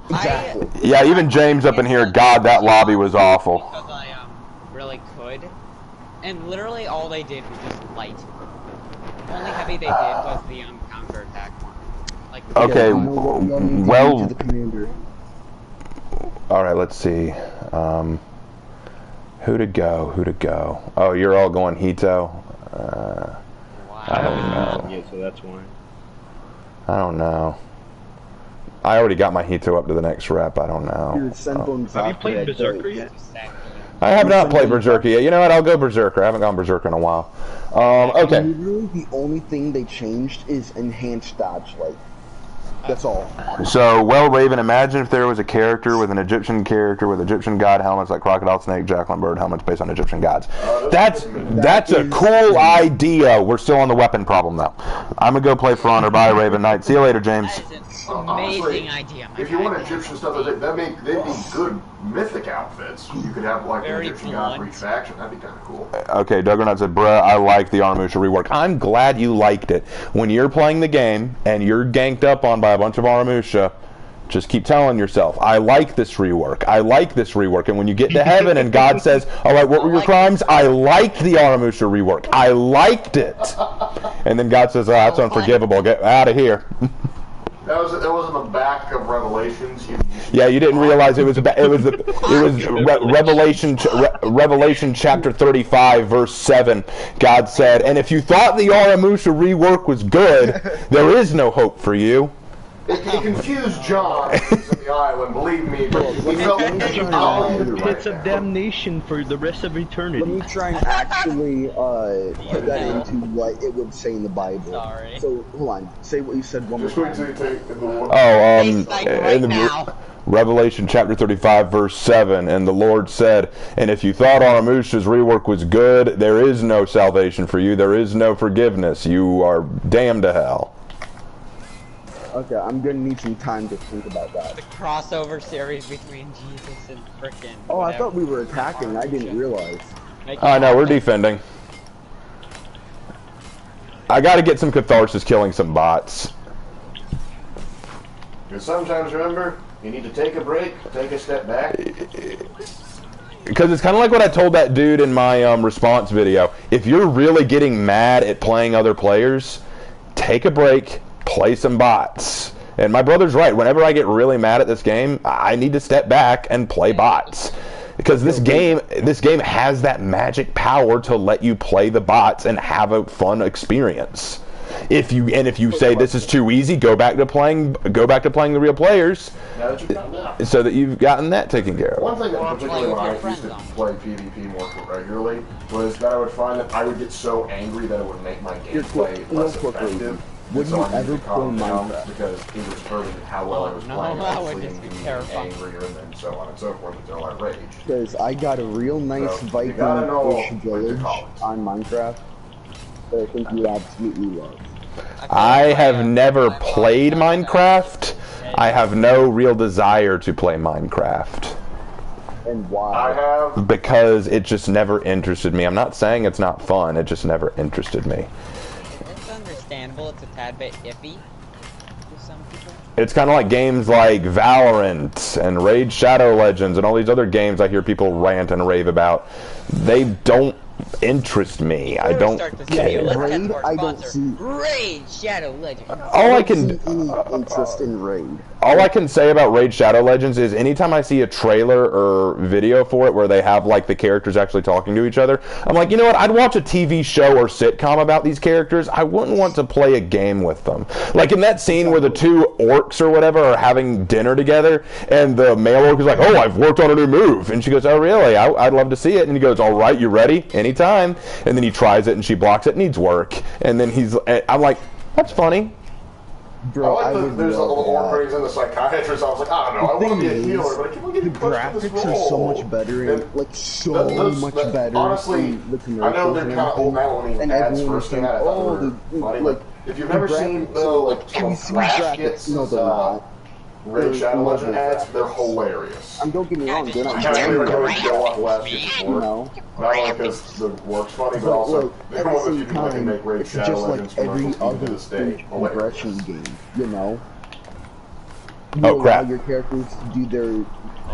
Exactly. Yeah, even James up in here, God, that lobby was awful. Because I really could. And literally all they did was just light. The only heavy they did was the counter attack one. Like, okay, well... To the commander. Alright, let's see. Who to go? Who to go? Oh, you're all going Hito? wow. I don't know. Yeah, so that's why. I don't know. I already got my Hito up to the next rep. I don't know. Have you played Berserker yet? I have not played Berserker yet. You know what? I'll go Berserker. I haven't gone Berserker in a while. Okay. Literally, the only thing they changed is enhanced dodge life. That's all. So, well, Raven, imagine if there was a character with an Egyptian character with Egyptian god helmets like Crocodile, Snake, Jacqueline Bird helmets based on Egyptian gods. That's a cool idea. We're still on the weapon problem, though. I'm going to go play For Honor. Bye, Raven Knight. See you later, James. Amazing idea. If you want Egyptian stuff, they'd be good mythic outfits. You could have like an Egyptian god for each faction. That'd be kind of cool. Okay, Duggernaut said, bruh, I like the Aramusha rework. I'm glad you liked it. When you're playing the game and you're ganked up on by a bunch of Aramusha, just keep telling yourself, I like this rework. I like this rework. And when you get to heaven and God says, all right, what were your crimes? I liked the Aramusha rework. I liked it. And then God says, oh, that's unforgivable. Get out of here. That was in the back of Revelations. Yeah, you didn't realize it was Revelation chapter 35 verse 7. God said, and if you thought the Aramusha rework was good, there is no hope for you. It confused John in the island, believe me. But he felt the pits of damnation for the rest of eternity. Let me try and actually put that into what it would say in the Bible. Sorry. So, hold on. Say what you said one more time. In the Revelation chapter 35 verse 7, and the Lord said, and if you thought Aramusha's rework was good, there is no salvation for you, there is no forgiveness, you are damned to hell. Okay, I'm gonna need some time to think about that. The crossover series between Jesus and frickin'. Oh, I thought we were attacking. I didn't realize. No, we're defending. I gotta get some catharsis killing some bots. Because sometimes, remember, you need to take a break, take a step back. Because it's kind of like what I told that dude in my response video. If you're really getting mad at playing other players, take a break, play some bots. And my brother's right. Whenever I get really mad at this game, I need to step back and play bots. Because this game has that magic power to let you play the bots and have a fun experience. If you say this is too easy, go back to playing the real players. Now that you've gotten that. So that you've gotten that taken care of. One thing that particularly when I used to play PvP more regularly was that I would find that I would get so angry that it would make my gameplay less effective. Would you ever play Minecraft? Because it was hurting how well I was playing. I I was would just getting be terrified. angrier and so on and so forth until I raged. Because I got a real nice So, Viking village on Minecraft that I think you would absolutely love. I have never played Minecraft. I have no real desire to play Minecraft. And why? I have. Because it just never interested me. I'm not saying it's not fun, it just never interested me. It's understandable, it's a tad bit iffy to some people. It's kind of like games like Valorant and Raid Shadow Legends and all these other games I hear people rant and rave about. They don't interest me. I don't care. Raid, I don't see. Raid Shadow Legends. All I can interest in Raid. All I can say about Raid Shadow Legends is anytime I see a trailer or video for it where they have like the characters actually talking to each other, I'm like, you know what? I'd watch a TV show or sitcom about these characters. I wouldn't want to play a game with them. Like in that scene where the two orcs or whatever are having dinner together, and the male orc is like, "Oh, I've worked on a new move," and she goes, "Oh, really? I'd love to see it." And he goes, "All right, you ready? Anytime." And then he tries it, and she blocks it. Needs work. And then I'm like, "That's funny." Bro, I like there's a little orc brings in the psychiatrist. I was like, I don't know, I want to be a healer, but I keep on getting pushed in this role. The graphics are so much better, and like so much better. Honestly, I know they're kind of old now when the ads first came out. I thought they were funny, like if you've never seen like some of Flash gets Raid Shadow Legend ads, they're hilarious. Don't get me wrong, they're not bad. They were going to go off last year's before. Not only because the work's funny, but also they're one of the few people that can make Raid Shadow Legends commercials to this day. Progression game, you know? You allow your characters to do their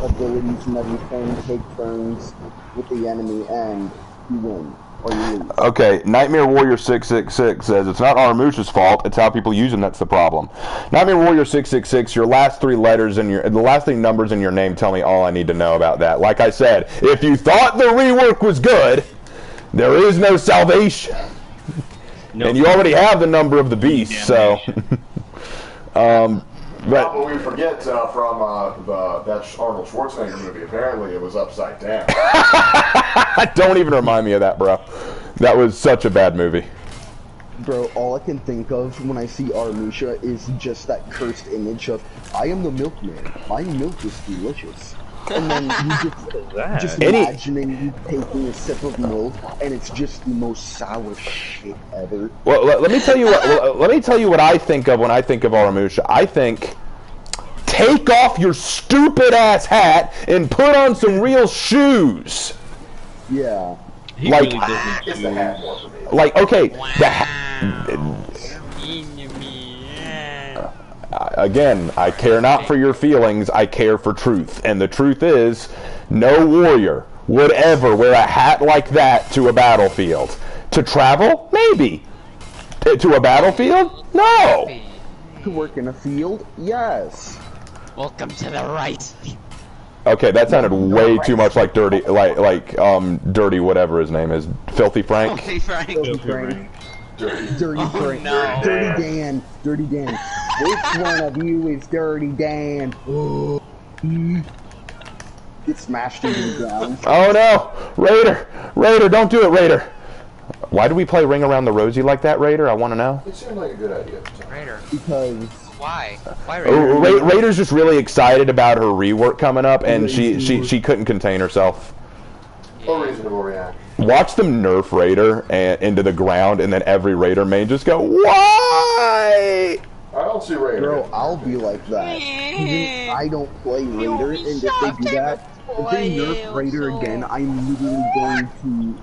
abilities and everything, take turns with the enemy, and you win. Or you lose. Okay, Nightmare Warrior 666 says it's not Aramusha's fault, it's how people use them that's the problem. Nightmare Warrior 666, your last three letters in the last three numbers in your name tell me all I need to know about that. Like I said, if you thought the rework was good, there is no salvation. Nope. And you already have the number of the beast, so But we forget from that Arnold Schwarzenegger movie, apparently it was upside down. Don't even remind me of that, bro. That was such a bad movie. Bro, all I can think of when I see Aramusha is just that cursed image of, I am the milkman. My milk is delicious. And then you just imagining you taking a sip of milk, and it's just the most sour shit ever. Well, let me tell you what I think of when I think of Aramusha. I think, take off your stupid ass hat and put on some real shoes. Yeah. He really doesn't it's the hat more for me. Like, okay, again, I care not for your feelings, I care for truth. And the truth is, no warrior would ever wear a hat like that to a battlefield. To travel? Maybe. To a battlefield? No! To work in a field? Yes. Welcome to the right. Okay, that sounded way too much like dirty, dirty whatever his name is. Filthy Frank? Filthy Frank. Dirty Frank. No. Dirty Dan. Dirty Dan. Which one of you is Dirty Dan? Get smashed into the ground. Oh no! Raider, don't do it, Raider! Why do we play Ring Around the Rosie like that, Raider? I want to know. It seemed like a good idea. Raider. Because... Why? Why Raider? Raider's just really excited about her rework coming up, and she couldn't contain herself. A reasonable reaction. Watch them nerf Raider into the ground, and then every Raider main just go, why? I don't see Raider. Bro, I'll be like that. Even I don't play Raider, and if they do that, if they nerf Raider again, I'm literally going to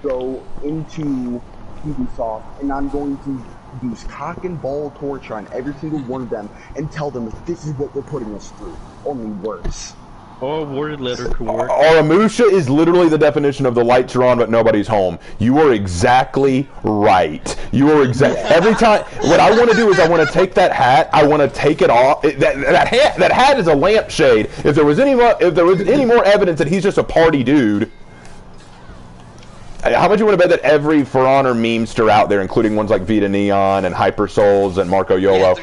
go into Ubisoft, and I'm going to use cock and ball torture on every single one of them, and tell them that this is what they're putting us through, only worse. Or a worded letter could work. Aramusha is literally the definition of the lights are on but nobody's home. You are exactly right. You are every time. What I want to do is I want to take that hat. I want to take it off. That hat is a lampshade. If there was any more evidence that he's just a party dude. How much you want to bet that every For Honor memester out there, including ones like Vita Neon and Hyper Souls and Marco Yolo,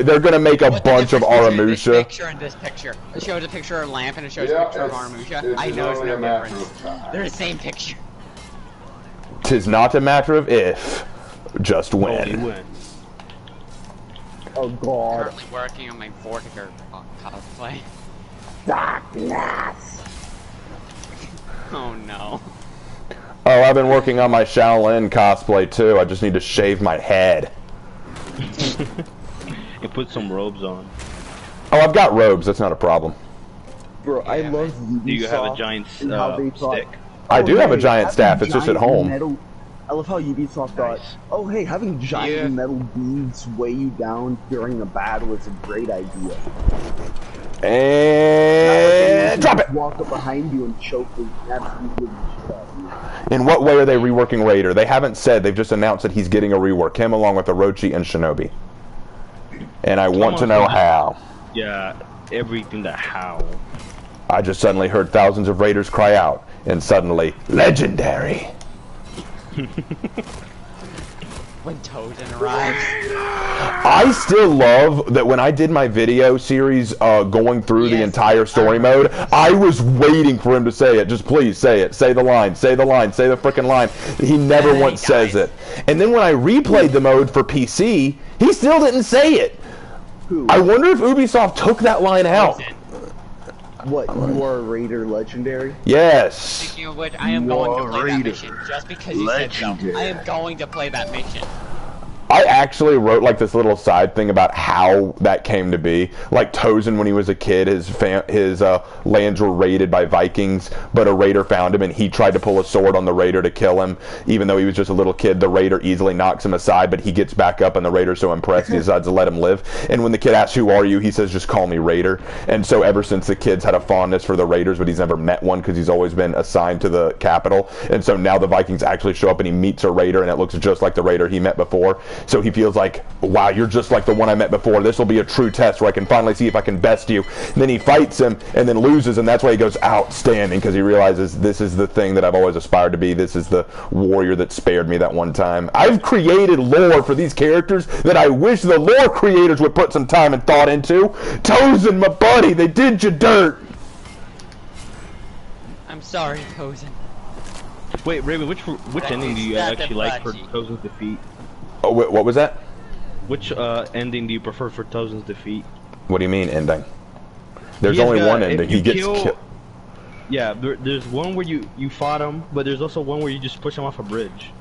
they're gonna make a bunch of Aramusha. This picture and this picture. It shows a picture of Lamp and it shows a picture of Aramusha. I know it's no difference. They're the same picture. 'Tis not a matter of if, just when. Oh God. I'm currently working on my Vortiger cosplay. Darkness. Oh no. Oh, I've been working on my Shaolin cosplay too. I just need to shave my head. And put some robes on. Oh, I've got robes. That's not a problem. Bro, I love Ubisoft. Do you have a giant stick? I do have a giant staff. It's just at home. I love how Ubisoft thought, oh hey, having giant metal beads weigh you down during a battle is a great idea. And drop it! Walk up behind you and choke the absolute shit out of you. In what way are they reworking Raider? They haven't said. They've just announced that he's getting a rework. Him along with Orochi and Shinobi. And I want to know how. Yeah, everything that how. I just suddenly heard thousands of Raiders cry out. And suddenly, legendary. when Tozen arrives. I still love that when I did my video series going through the entire story mode, I was waiting for him to say it. Just please say it. Say the line. Say the line. Say the frickin' line. He never once says it. And then when I replayed the mode for PC, he still didn't say it. I wonder if Ubisoft took that line out. What, you are a Raider Legendary? Yes. Speaking of which, I am going to play that mission just because you said so. I am going to play that mission. I actually wrote like this little side thing about how that came to be. Like Tozen, when he was a kid, his lands were raided by Vikings, but a raider found him and he tried to pull a sword on the raider to kill him. Even though he was just a little kid, the raider easily knocks him aside, but he gets back up and the raider's so impressed he decides to let him live. And when the kid asks, "Who are you?" he says, "Just call me Raider." And so ever since, the kid's had a fondness for the raiders, but he's never met one because he's always been assigned to the capital. And so now the Vikings actually show up and he meets a raider and it looks just like the raider he met before. So he feels like, wow, you're just like the one I met before. This will be a true test where I can finally see if I can best you. And then he fights him and then loses, and that's why he goes outstanding, because he realizes this is the thing that I've always aspired to be. This is the warrior that spared me that one time. I've created lore for these characters that I wish the lore creators would put some time and thought into. Tozen, my buddy, they did you dirt. I'm sorry, Tozen. Wait, Raven, which ending do you actually like for Tozen's defeat? Oh, what was that? Which ending do you prefer for Tozen's defeat? What do you mean, ending? There's only one ending. He gets killed. Yeah, there's one where you fought him, but there's also one where you just push him off a bridge.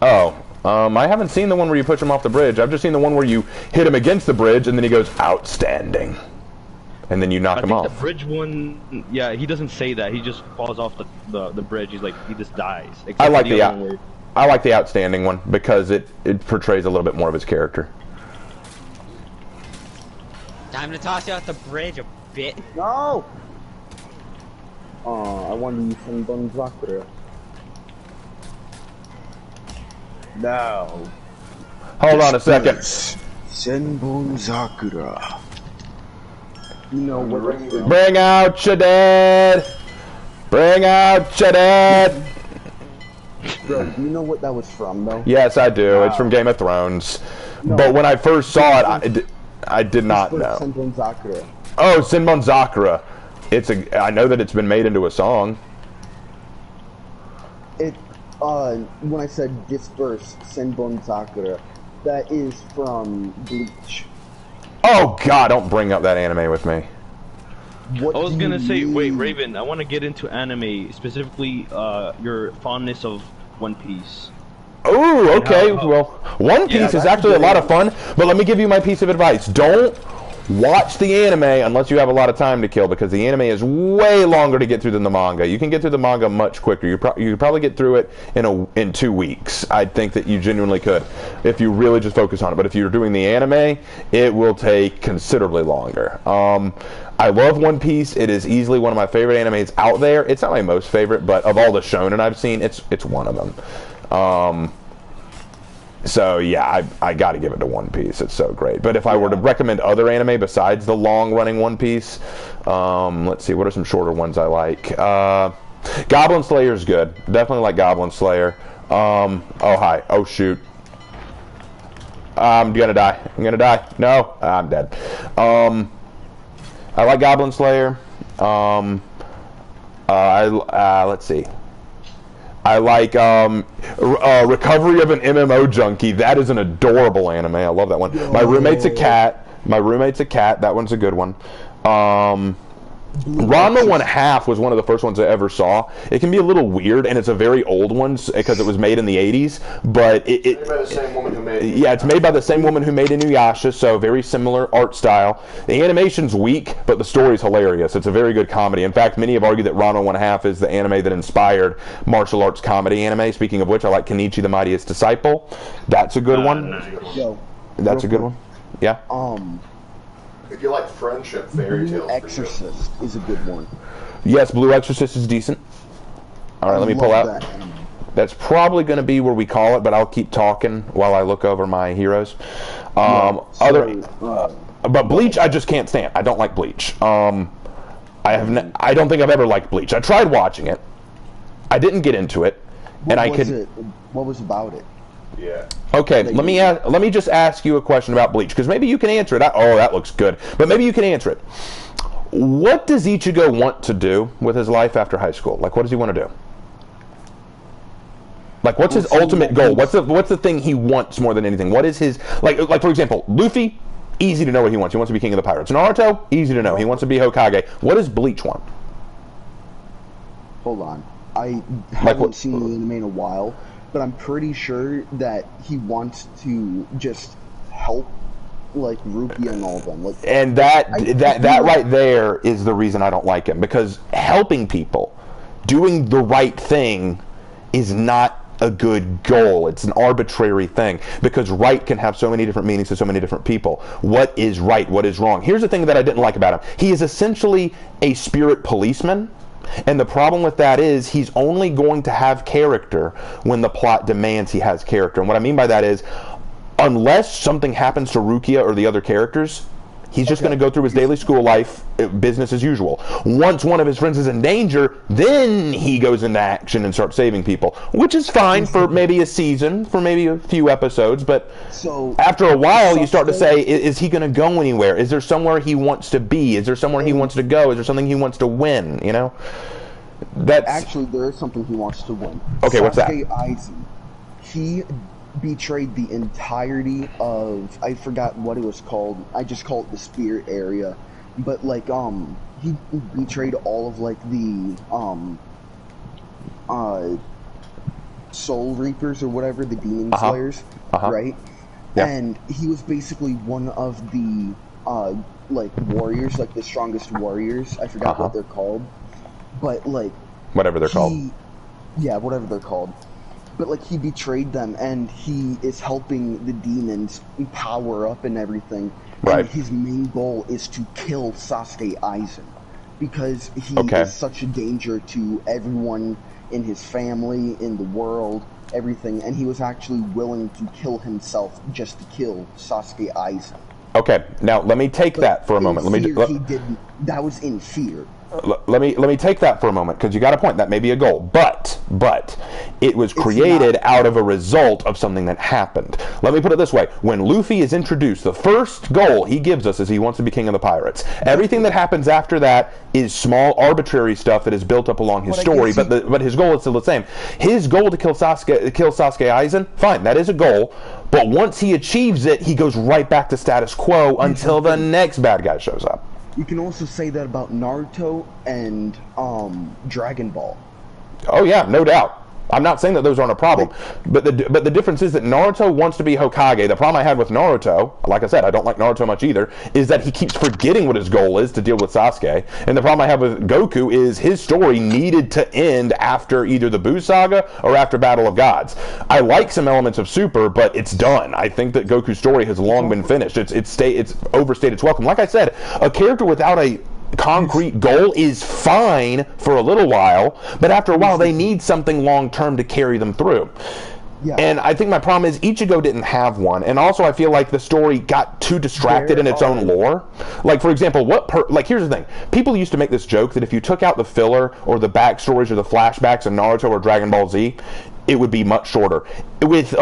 Oh, I haven't seen the one where you push him off the bridge. I've just seen the one where you hit him against the bridge and then he goes outstanding. And then you knock him off. The bridge one, yeah, he doesn't say that. He just falls off the bridge. He's like, he just dies. I like the outstanding one because it portrays a little bit more of his character. Time to toss you off the bridge a bit. No! I want to use some Sakura. No. Hold on a second. Senbon Sakura. You know what? Bring out your dead! Bring out your dead! Bro, do you know what that was from, though? Yes, I do. It's from Game of Thrones. No, but when I first saw it, I did not know. Senbon Sakura. Oh, Senbon Sakura. I know that it's been made into a song. When I said this verse, Senbon Sakura, that is from Bleach. Oh God, don't bring up that anime with me. What I was gonna say, wait, Raven, I want to get into anime, specifically your fondness of One Piece. Oh, okay. Well, One Piece is actually a lot of fun, but let me give you my piece of advice. Don't watch the anime unless you have a lot of time to kill, because the anime is way longer to get through than the manga. You can get through the manga much quicker. You could probably get through it in 2 weeks. I think that you genuinely could, if you really just focus on it. But if you're doing the anime, it will take considerably longer. I love One Piece. It is easily one of my favorite animes out there. It's not my most favorite, but of all the shonen I've seen, it's one of them. So yeah, I got to give it to One Piece. It's so great. But if I were to recommend other anime besides the long-running One Piece, let's see, what are some shorter ones I like? Goblin Slayer is good. Definitely like Goblin Slayer. Oh hi. Oh shoot. I'm gonna die. I'm gonna die. No, I'm dead. I like Goblin Slayer. Let's see. I like Recovery of an MMO Junkie. That is an adorable anime. I love that one. My roommate's a cat. That one's a good one. Ranma 1/2 was one of the first ones I ever saw. It can be a little weird, and it's a very old one because it was made in the 80s. But made by the same woman who made it's made by the same woman who made Inuyasha, so very similar art style. The animation's weak, but the story's hilarious. It's a very good comedy. In fact, many have argued that Ranma 1/2 is the anime that inspired martial arts comedy anime. Speaking of which, I like Kenichi the Mightiest Disciple. That's a good one. That's a good one. Yeah. If you like friendship fairy tales, Blue Exorcist is a good one. Yes, Blue Exorcist is decent. All right, let me pull out. That's probably going to be where we call it, but I'll keep talking while I look over my heroes. But Bleach, I just can't stand. I don't like Bleach. I don't think I've ever liked Bleach. I tried watching it. I didn't get into it, What was about it? Yeah. Okay, let me just ask you a question about Bleach, because maybe you can answer it. Oh, that looks good. But maybe you can answer it. What does Ichigo want to do with his life after high school? Like, what does he want to do? Like, what's his ultimate goal? What's the thing he wants more than anything? What is his, like for example, Luffy, easy to know what he wants. He wants to be king of the pirates. Naruto, easy to know. He wants to be Hokage. What does Bleach want? Hold on. I haven't seen the anime in a while, but I'm pretty sure that he wants to just help, like, Rukia and all of them. Like, and that right there is the reason I don't like him, because helping people, doing the right thing, is not a good goal. It's an arbitrary thing, because right can have so many different meanings to so many different people. What is right? What is wrong? Here's the thing that I didn't like about him. He is essentially a spirit policeman, and the problem with that is he's only going to have character when the plot demands he has character. And what I mean by that is, unless something happens to Rukia or the other characters, he's just going to go through his daily school life, business as usual. Once one of his friends is in danger, then he goes into action and starts saving people, which is fine for maybe a season, for maybe a few episodes, but after a while you start to say, is he going to go anywhere? Is there somewhere he wants to be? Is there somewhere he wants to go? Is there something he wants to win, you know? Actually, there is something he wants to win. Okay, what's that? He betrayed the entirety of, I forgot what it was called, I just call it the spirit area, but like he betrayed all of like the soul reapers or whatever, the demon slayers, right? Yeah. And he was basically one of the like warriors, like the strongest warriors. I forgot what they're called, but like whatever they're called. Yeah, whatever they're called. But, like, he betrayed them, and he is helping the demons power up and everything. Right. And his main goal is to kill Sasuke Aizen, because he is such a danger to everyone in his family, in the world, everything. And he was actually willing to kill himself just to kill Sasuke Aizen. Okay, now let me take that for a moment. That was in fear. Let me take that for a moment, because you got a point. That may be a goal, but it was created out of a result of something that happened. Let me put it this way: when Luffy is introduced, the first goal he gives us is he wants to be king of the pirates. Everything that happens after that is small, arbitrary stuff that is built up along his story. But his goal is still the same. His goal to kill Sasuke Aizen, fine, that is a goal. But once he achieves it, he goes right back to status quo until the next bad guy shows up. You can also say that about Naruto and Dragon Ball. Oh yeah, no doubt. I'm not saying that those aren't a problem, but the difference is that Naruto wants to be Hokage. The problem I had with Naruto, like I said, I don't like Naruto much either, is that he keeps forgetting what his goal is to deal with Sasuke. And the problem I have with Goku is his story needed to end after either the Buu Saga or after Battle of Gods. I like some elements of Super, but it's done. I think that Goku's story has long been finished. It's overstayed its welcome. Like I said, a character without a concrete goal is fine for a little while, but after a while they need something long-term to carry them through. Yeah. And I think my problem is Ichigo didn't have one, and also I feel like the story got too distracted in its own lore. Like, for example, here's the thing. People used to make this joke that if you took out the filler or the backstories or the flashbacks of Naruto or Dragon Ball Z, it would be much shorter. With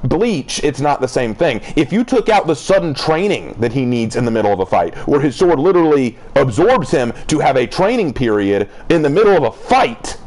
Bleach, it's not the same thing. If you took out the sudden training that he needs in the middle of a fight, where his sword literally absorbs him to have a training period in the middle of a fight,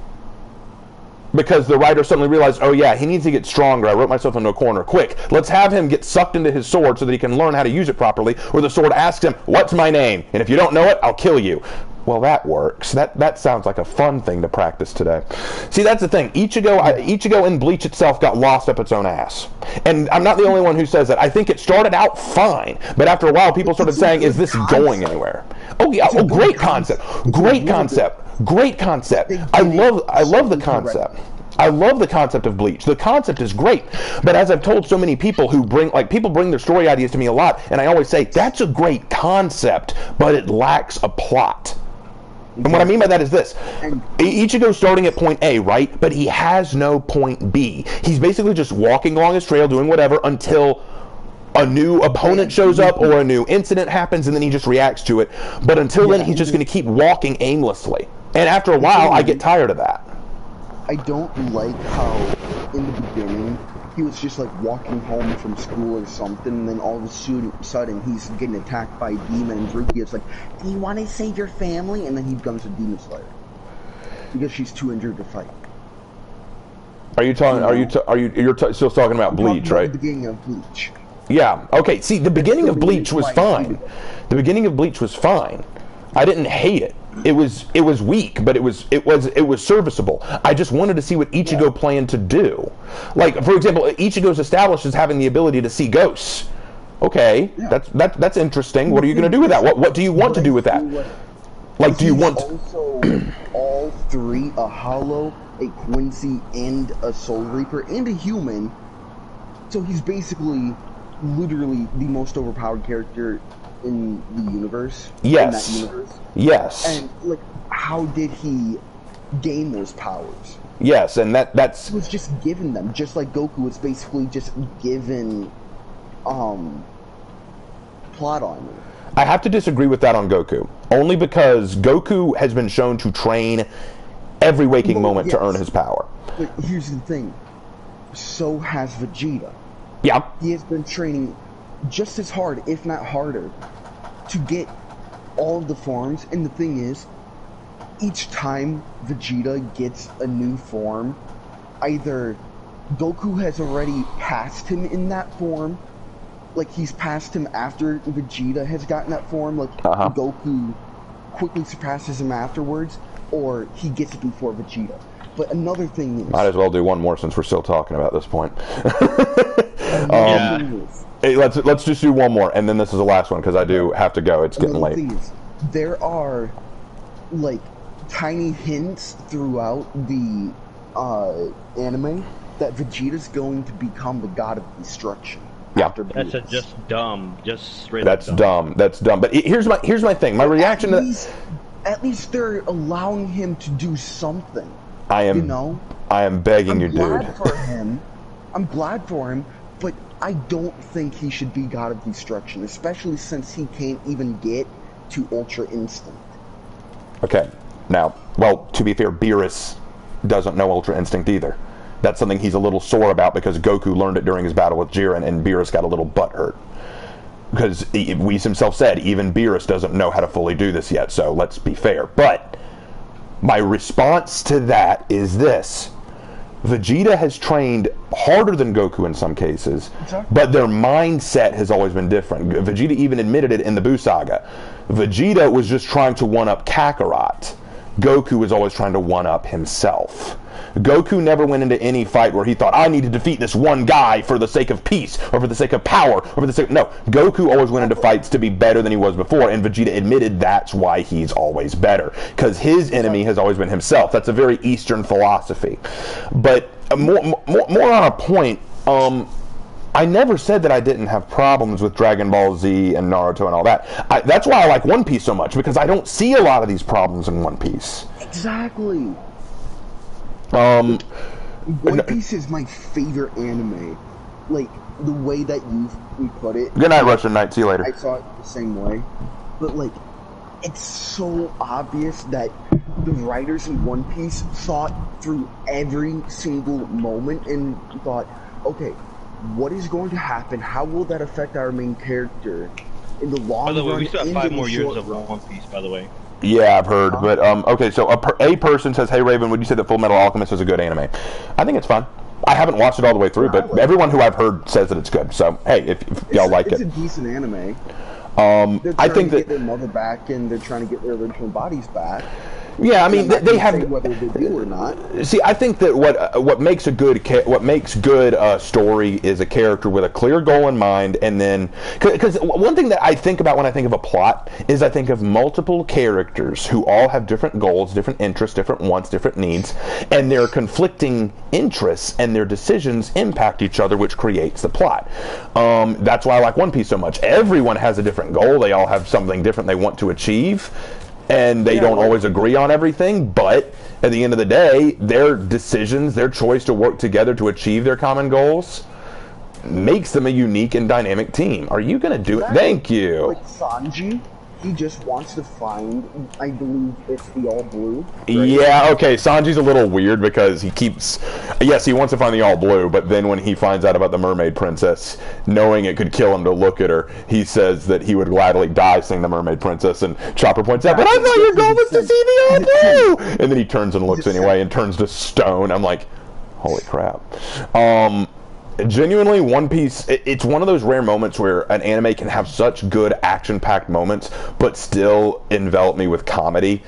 because the writer suddenly realized, oh yeah, he needs to get stronger, I wrote myself into a corner, quick, let's have him get sucked into his sword so that he can learn how to use it properly, or the sword asks him, what's my name? And if you don't know it, I'll kill you. Well, that works. That sounds like a fun thing to practice today. See, that's the thing. Ichigo in Bleach itself got lost up its own ass. And I'm not the only one who says that. I think it started out fine, but after a while people started saying, is this going anywhere? Oh yeah, great concept. Great concept. Great concept. I love the concept. I love the concept of Bleach. The concept is great. But as I've told so many people who people bring their story ideas to me a lot, and I always say, that's a great concept, but it lacks a plot. And what I mean by that is this. Ichigo's starting at point A, right? But he has no point B. He's basically just walking along his trail, doing whatever, until a new opponent shows up or a new incident happens, and then he just reacts to it. But until then, he's just going to keep walking aimlessly. And after a while, I get tired of that. I don't like how, in the beginning, he was just like walking home from school or something, and then all of a sudden he's getting attacked by a demon, and Rukia's like, "Do you want to save your family?" And then he becomes a demon slayer because she's too injured to fight. Are you talking? You're still talking about Bleach, right? The beginning of Bleach. Yeah. Okay. See, the beginning of Bleach was fine. The beginning of Bleach was fine. I didn't hate it. It was weak, but it was serviceable. I just wanted to see what Ichigo planned to do. Like, for example, Ichigo's established as having the ability to see ghosts. Okay, that's interesting. What are you going to do with that? What do you want to do with that? Like, do you want also all three, a Hollow, a Quincy, and a Soul Reaper, and a human? So he's basically, literally the most overpowered character in the universe. Yes. In that universe. Yes. And like, how did he gain those powers? Yes, and that's. He was just given them, just like Goku was basically just given, plot armor. I have to disagree with that on Goku, only because Goku has been shown to train every waking moment to earn his power. But here's the thing, so has Vegeta. Yeah. He has been training just as hard, if not harder, to get all of the forms, and the thing is, each time Vegeta gets a new form, either Goku has already passed him in that form, like he's passed him after Vegeta has gotten that form, like Goku quickly surpasses him afterwards, or he gets it before Vegeta. But another thing is... Might as well do one more since we're still talking about this point. Hey, let's just do one more, and then this is the last one, because I do have to go. It's getting late. Thing is, there are, like, tiny hints throughout the anime that Vegeta's going to become the god of destruction. Yeah, that's just dumb. Just straight. That's dumb. That's dumb. But here's my thing. My reaction to that. At least they're allowing him to do something. I am. You know. I am begging you, dude. I'm glad for him, but I don't think he should be god of destruction, especially since he can't even get to Ultra Instinct. Okay. Now, well, to be fair, Beerus doesn't know Ultra Instinct either. That's something he's a little sore about because Goku learned it during his battle with Jiren, and Beerus got a little butthurt. Because Whis himself said, even Beerus doesn't know how to fully do this yet, so let's be fair. But my response to that is this. Vegeta has trained harder than Goku in some cases, but their mindset has always been different. Vegeta even admitted it in the Buu Saga. Vegeta was just trying to one-up Kakarot. Goku was always trying to one-up himself. Goku never went into any fight where he thought, I need to defeat this one guy for the sake of peace, or for the sake of power, or for the sake... No, Goku always went into fights to be better than he was before, and Vegeta admitted that's why he's always better. Because his enemy has always been himself. That's a very Eastern philosophy. But more on a point, I never said that I didn't have problems with Dragon Ball Z and Naruto and all that. That's why I like One Piece so much, because I don't see a lot of these problems in One Piece. Exactly. One Piece is my favorite anime. Like, the way that you put it. Good night, Russian Knight. See you later. I saw it the same way. But, like, it's so obvious that the writers in One Piece thought through every single moment and thought, okay, what is going to happen? How will that affect our main character in the long run? By the way, we still have 5 more years of One Piece, by the way. Yeah, I've heard, but okay. So a person says, "Hey Raven, would you say that Full Metal Alchemist is a good anime?" I think it's fun. I haven't watched it all the way through, but everyone who I've heard says that it's good. So hey, if y'all like it, it's a decent anime. I think that get their mother back, and they're trying to get their original bodies back. Yeah, I mean they have. Whether they do or not. See, I think that what makes a good story is a character with a clear goal in mind, and then because one thing that I think about when I think of a plot is I think of multiple characters who all have different goals, different interests, different wants, different needs, and their conflicting interests and their decisions impact each other, which creates the plot. That's why I like One Piece so much. Everyone has a different goal. They all have something different they want to achieve. And they don't always agree on everything, but at the end of the day, their decisions, their choice to work together to achieve their common goals makes them a unique and dynamic team. Are you going to do it? Thank you. Like Sanji he just wants to find, I believe it's the all blue. Right? Yeah, okay, Sanji's a little weird because he keeps, yes, he wants to find the all blue, but then when he finds out about the mermaid princess, knowing it could kill him to look at her, he says that he would gladly die seeing the mermaid princess, and Chopper points out, but I thought your goal was to see the all blue! And then he turns and looks anyway and turns to stone. I'm like, holy crap. Genuinely, One Piece, it's one of those rare moments where an anime can have such good action-packed moments, but still envelop me with comedy.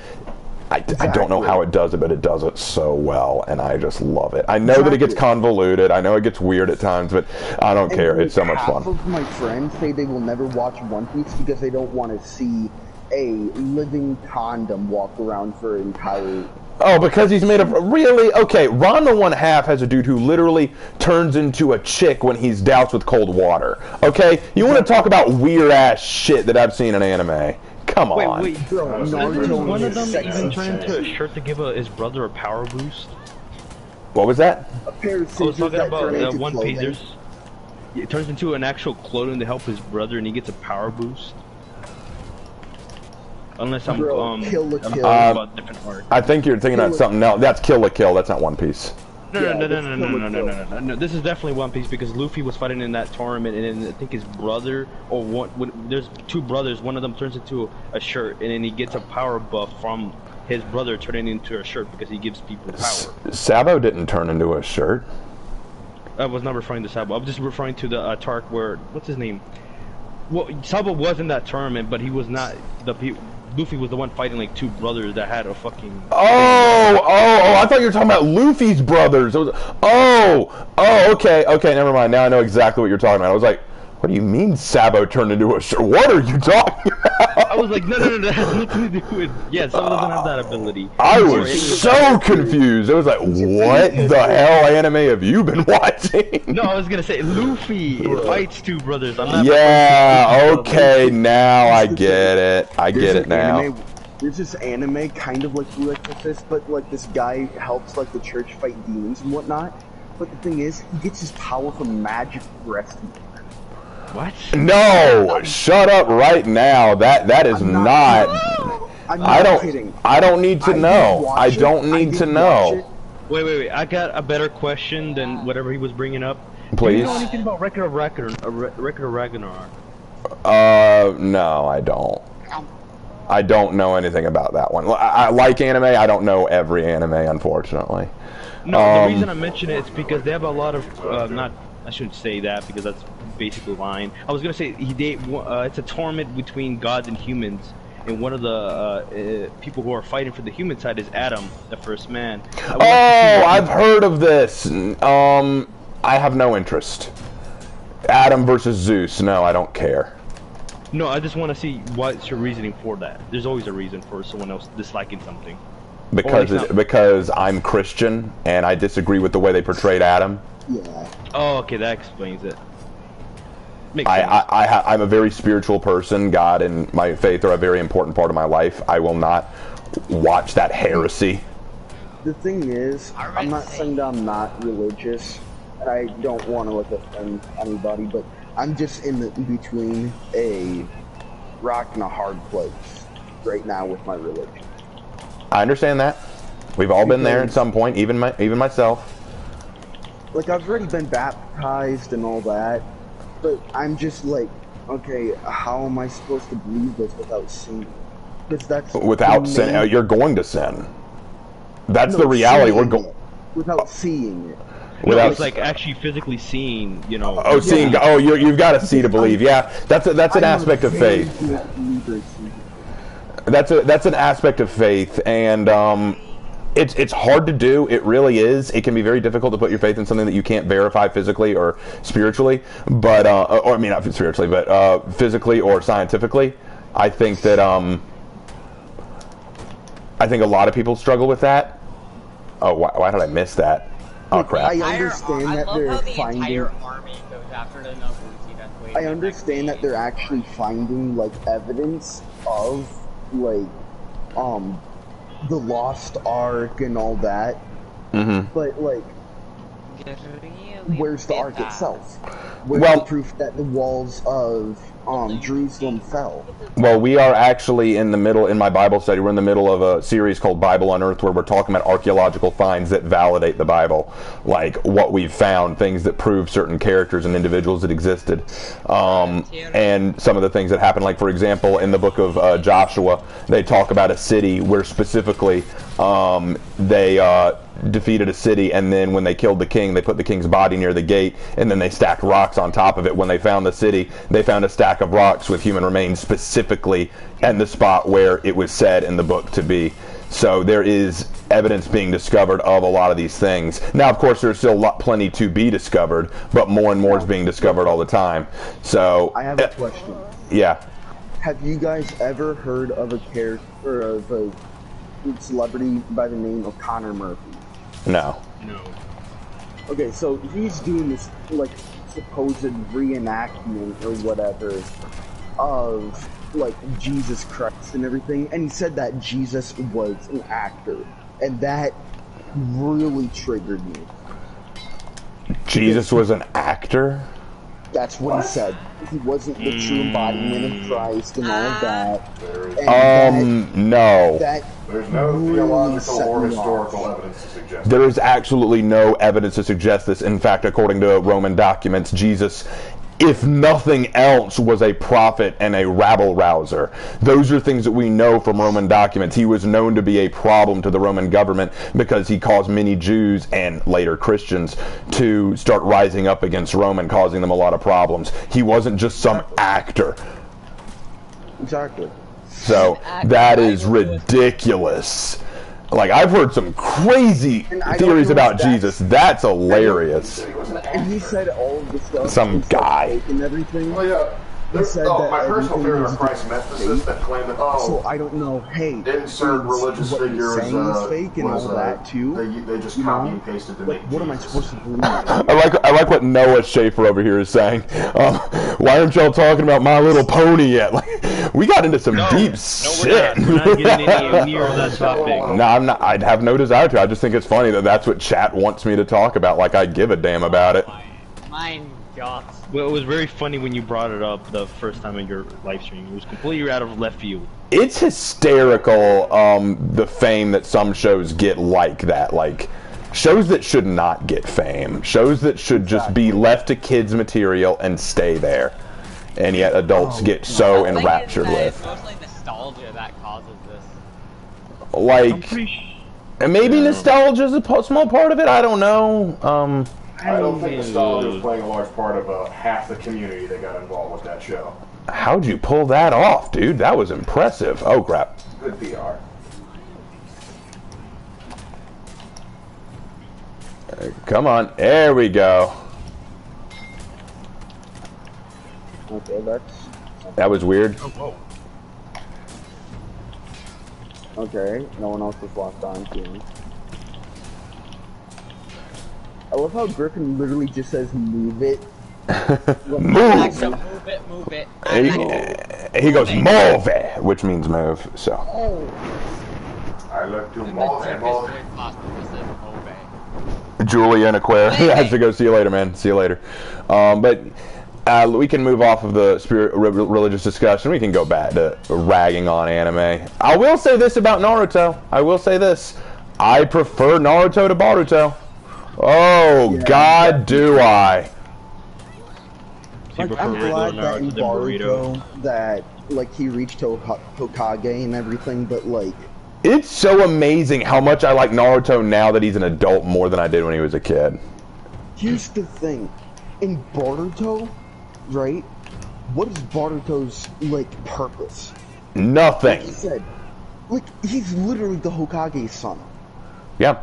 I don't know how it does it, but it does it so well, and I just love it. I know that it gets convoluted, I know it gets weird at times, but I don't care. It's so much fun. Half of my friends say they will never watch One Piece because they don't want to see a living condom walk around for an entire... Oh, because he's made of really okay. Ranma 1/2 has a dude who literally turns into a chick when he's doused with cold water. Okay, you want to talk about weird ass shit that I've seen in anime? Come on. Wait, bro. Does one of them even turn into a shirt to give his brother a power boost? What was that? A pair of I was talking about One Piece. It turns into an actual clothing to help his brother, and he gets a power boost. Unless I'm Kill la Kill. About different art. I think you're thinking of something else. That's Kill la Kill. That's not One Piece. No. This is definitely One Piece because Luffy was fighting in that tournament, and I think his brother, or there's two brothers. One of them turns into a shirt, and then he gets a power buff from his brother turning into a shirt because he gives people power. Sabo didn't turn into a shirt. I was not referring to Sabo. I'm just referring to the Tark where what's his name? Well, Sabo was in that tournament, but he was not Luffy was the one fighting like two brothers that had a fucking... Oh, I thought you were talking about Luffy's brothers. Okay, never mind. Now I know exactly what you're talking about. I was like, what do you mean Sabo turned into a shirt? What are you talking about? I was like, no, that has nothing to do with... Yeah, Sabo doesn't have that ability. I was so confused. I was like, what the hell anime have you been watching? No, I was gonna say, Luffy fights two brothers. I'm not okay, now I get it. I get it now. There's this anime, kind of like The Exorcist, but like this guy helps like the church fight demons and whatnot. But the thing is, he gets his power from magic breast milk. What? No! Shut up right now. That is not. I don't need to know. I don't need to know. Wait. I got a better question than whatever he was bringing up. Please. Do you know anything about Record of Ragnarok? No, I don't. I don't know anything about that one. I like anime. I don't know every anime, unfortunately. No, the reason I mention it is because they have a lot of I shouldn't say that because that's basically lying. I was gonna say it's a tournament between gods and humans, and one of the people who are fighting for the human side is Adam, the first man. I've heard of this. I have no interest. Adam versus Zeus. No, I don't care. No, I just want to see what's your reasoning for that. There's always a reason for someone else disliking something. Because I'm Christian and I disagree with the way they portrayed Adam. Yeah. Oh, okay, that explains it. I'm a very spiritual person. God and my faith are a very important part of my life. I will not watch that heresy. The thing is, I'm not saying that I'm not religious, and I don't want to offend anybody, but I'm just in between a rock and a hard place right now with my religion. I understand that. We've all been there at some point, even myself. Like, I've already been baptized and all that, but I'm just like, okay, how am I supposed to believe this without sinning? Because that's without sin, you're going to sin. That's the reality. We're going without seeing it. Without, it's like actually physically seeing, you know. Oh, seeing. Yeah. Oh, you've got to see to believe. Yeah, that's an aspect of faith. That's an aspect of faith, and it's hard to do. It really is. It can be very difficult to put your faith in something that you can't verify physically or spiritually, but or I mean not spiritually, but physically or scientifically. I think that I think a lot of people struggle with that. Oh, why did I miss that? Oh crap! I understand that they're finding. I understand that they're actually finding like evidence of like the Lost Ark and all that. Mm-hmm. But like, where's the Ark itself? Where's the proof that the walls of Jerusalem fell. Well, we are actually in the middle, in my Bible study, we're in the middle of a series called Bible Unearthed, where we're talking about archaeological finds that validate the Bible, like what we've found, things that prove certain characters and individuals that existed, and some of the things that happened. Like, for example, in the book of Joshua, they talk about a city where specifically they defeated a city, and then when they killed the king, they put the king's body near the gate, and then they stacked rocks on top of it. When they found the city, they found a stack of rocks with human remains specifically in the spot where it was said in the book to be. So there is evidence being discovered of a lot of these things. Now, of course, there's still plenty to be discovered, but more and more is being discovered all the time. So I have a question. Yeah. Have you guys ever heard of a character, of a celebrity by the name of Connor Murphy? No. No. Okay, so he's doing this, like, supposed reenactment or whatever of, like, Jesus Christ and everything, and he said that Jesus was an actor, and that really triggered me. Jesus was an actor? That's what he said. He wasn't the true embodiment of Christ and all of that. And no. There's no theological or historical evidence to suggest there is absolutely no evidence to suggest this. In fact, according to Roman documents, Jesus, if nothing else, was a prophet and a rabble-rouser. Those are things that we know from Roman documents. He was known to be a problem to the Roman government because he caused many Jews and later Christians to start rising up against Rome and causing them a lot of problems. He wasn't just some actor. Exactly. So that is ridiculous. Like, I've heard some crazy theories about Jesus. That's hilarious. And he said all of the stuff. Some guy. And everything. Oh, yeah. My personal favorite are Christ mythicists that claim that, so I don't know, hey, insert religious figures is fake and all that too. They just copy and pasted to make what am I supposed to believe? I like what Noah Schaefer over here is saying. Why aren't y'all talking about My Little Pony yet? Like, we got into some deep shit. We're not getting any near that topic. No, I'm not. I'd have no desire to. I just think it's funny that that's what chat wants me to talk about. Like, I give a damn about it. Mine God. Well, it was very funny when you brought it up the first time in your live stream. It was completely out of left field. It's hysterical, the fame that some shows get like that. Like, shows that should not get fame. Shows that should just be left to kids' material and stay there. And yet adults get so enraptured with. It's mostly nostalgia that causes this. Like, and maybe nostalgia is a small part of it. I don't know. I don't think nostalgia was playing a large part of half the community that got involved with that show. How'd you pull that off, dude? That was impressive. Oh, crap. Good PR. Come on. There we go. Okay, that was weird. Oh, whoa. Okay, no one else was locked on to. I love how Gryphon literally just says, move it. Move! So move it, move it. He goes, move it, which means move, so. I like to move it. Julia and Aquare. He has to go. See you later, man. See you later. But we can move off of the religious discussion. We can go back to ragging on anime. I will say this about Naruto. I will say this. I prefer Naruto to Boruto. Oh, yeah, God, do I. Like, I'm glad that in Boruto that, like, he reached Hokage and everything, but, like... It's so amazing how much I like Naruto now that he's an adult more than I did when he was a kid. Here's the thing. In Boruto, right, what is Boruto's, like, purpose? Nothing. Like he said, like, he's literally the Hokage's son. Yeah.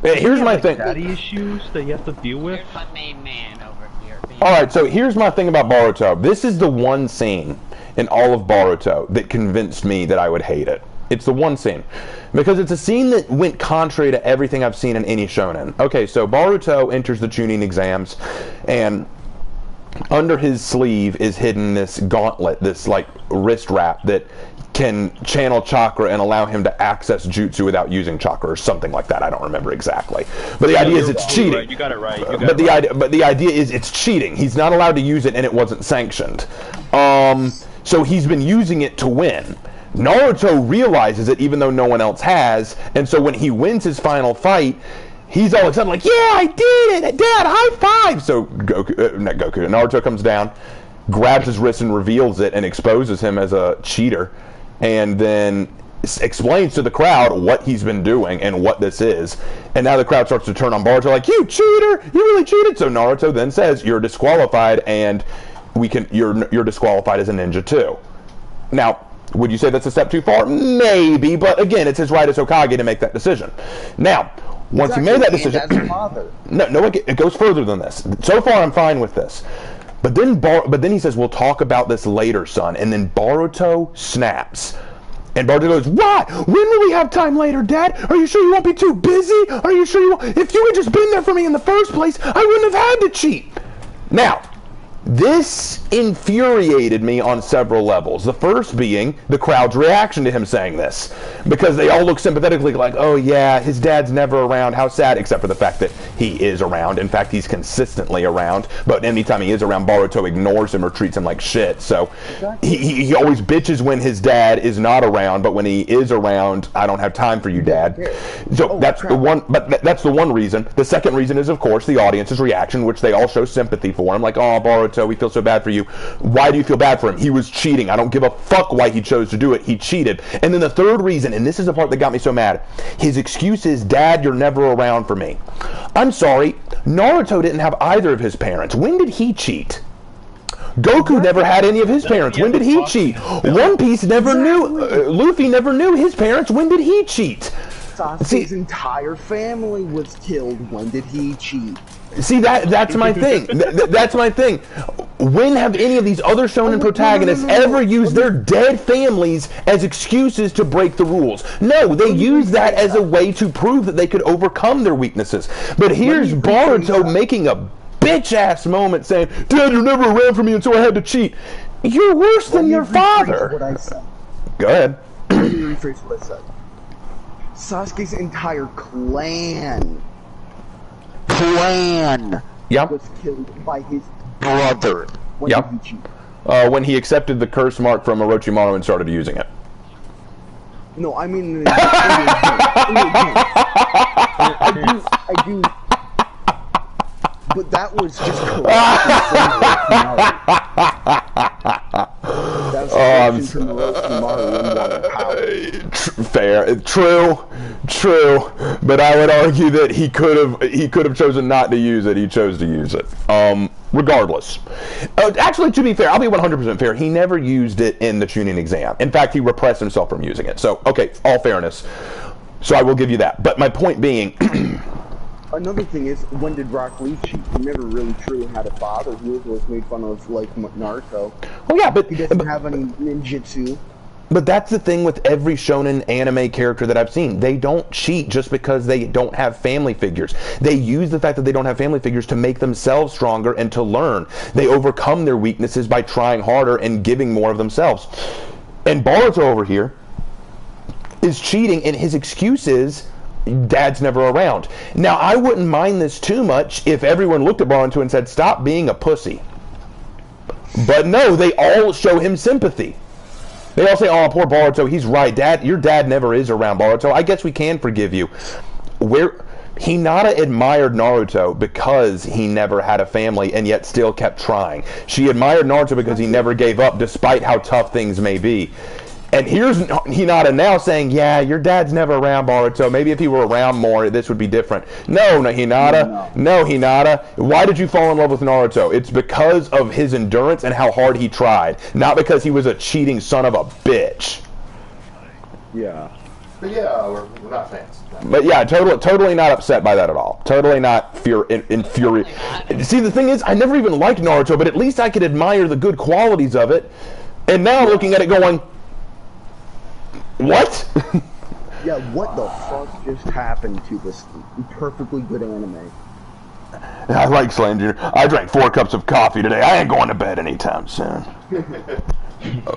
Here's my thing. Daddy issues that you have to deal with. Here's my main man over here. Alright, so here's my thing about Boruto. This is the one scene in all of Boruto that convinced me that I would hate it. It's the one scene. Because it's a scene that went contrary to everything I've seen in any shonen. Okay, so Boruto enters the Chunin exams, and under his sleeve is hidden this gauntlet, this, like, wrist wrap that can channel chakra and allow him to access jutsu without using chakra or something like that. I don't remember exactly. But the idea is it's cheating. Right. You got it right. But the idea is it's cheating. He's not allowed to use it, and it wasn't sanctioned. So he's been using it to win. Naruto realizes it even though no one else has, and so when he wins his final fight, he's all of a sudden like, yeah, I did it! Dad, high five! So Naruto comes down, grabs his wrist and reveals it and exposes him as a cheater, and then explains to the crowd what he's been doing and what this is. And now the crowd starts to turn on Boruto like, you cheater! You really cheated! So Naruto then says, you're disqualified, and you're disqualified as a ninja too. Now, would you say that's a step too far? Maybe, but again, it's his right as Hokage to make that decision. Now, once he made that decision, no, it goes further than this. So far, I'm fine with this. But then he says, we'll talk about this later, son. And then Boruto snaps. And Boruto goes, what? When will we have time later, Dad? Are you sure you won't be too busy? Are you sure you won't? If you had just been there for me in the first place, I wouldn't have had to cheat. Now, this infuriated me on several levels. The first being the crowd's reaction to him saying this. Because they all look sympathetically like, oh yeah, his dad's never around, how sad, except for the fact that he is around. In fact, he's consistently around, but anytime he is around, Boruto ignores him or treats him like shit. So he always bitches when his dad is not around, but when he is around, I don't have time for you, Dad. So that's the one, but that's the one reason. The second reason is, of course, the audience's reaction, which they all show sympathy for him, like, oh, Boruto, we feel so bad for you. Why do you feel bad for him? He was cheating. I don't give a fuck why he chose to do it. He cheated. And then the third reason, and this is the part that got me so mad, his excuse is, Dad, you're never around for me. I'm sorry, Naruto didn't have either of his parents. When did he cheat? Goku never had any of his parents. When did he cheat? One Piece never knew, Luffy never knew his parents. When did he cheat? Sasuke's entire family was killed. When did he cheat? See, that's my thing. That's my thing. When have any of these other shonen protagonists ever used their dead families as excuses to break the rules? No, they use that as a way to prove that they could overcome their weaknesses. But here's Boruto making a bitch-ass moment saying, Dad, you're never around for me, and so I had to cheat. You're worse than your father. What I said. Go ahead. Let me rephrase what I said. Sasuke's entire clan was killed by his brother. When did he cheat? When he accepted the curse mark from Orochimaru and started using it. No, I mean, I do. But that was just fair, true, but I would argue that he could have chosen not to use it. He chose to use it. Regardless, actually, to be fair, I'll be 100% fair. He never used it in the Chunin exam. In fact, he repressed himself from using it. So, okay, all fairness. So I will give you that. But my point being. Another thing is, when did Rock Lee cheat? He never really truly had a father. He was made fun of like Naruto. Well, yeah, but he doesn't have any ninjutsu. But that's the thing with every shonen anime character that I've seen. They don't cheat just because they don't have family figures. They use the fact that they don't have family figures to make themselves stronger and to learn. They overcome their weaknesses by trying harder and giving more of themselves. And Boruto over here is cheating, and his excuse is, Dad's never around. Now, I wouldn't mind this too much if everyone looked at Boruto and said, stop being a pussy. But no, they all show him sympathy. They all say, oh, poor Boruto, he's right. Dad, your dad never is around, Boruto. I guess we can forgive you. Hinata admired Naruto because he never had a family and yet still kept trying. She admired Naruto because he never gave up despite how tough things may be. And here's Hinata now saying, yeah, your dad's never around, Boruto. Maybe if he were around more, this would be different. No, Hinata. No, Hinata. Why did you fall in love with Naruto? It's because of his endurance and how hard he tried. Not because he was a cheating son of a bitch. Yeah. But yeah, we're not fans. But yeah, totally not upset by that at all. Totally not infuriated. See, the thing is, I never even liked Naruto, but at least I could admire the good qualities of it. And now looking at it going, what? Yeah, what the fuck just happened to this perfectly good anime? I like Slane Jr. I drank 4 cups of coffee today. I ain't going to bed anytime soon.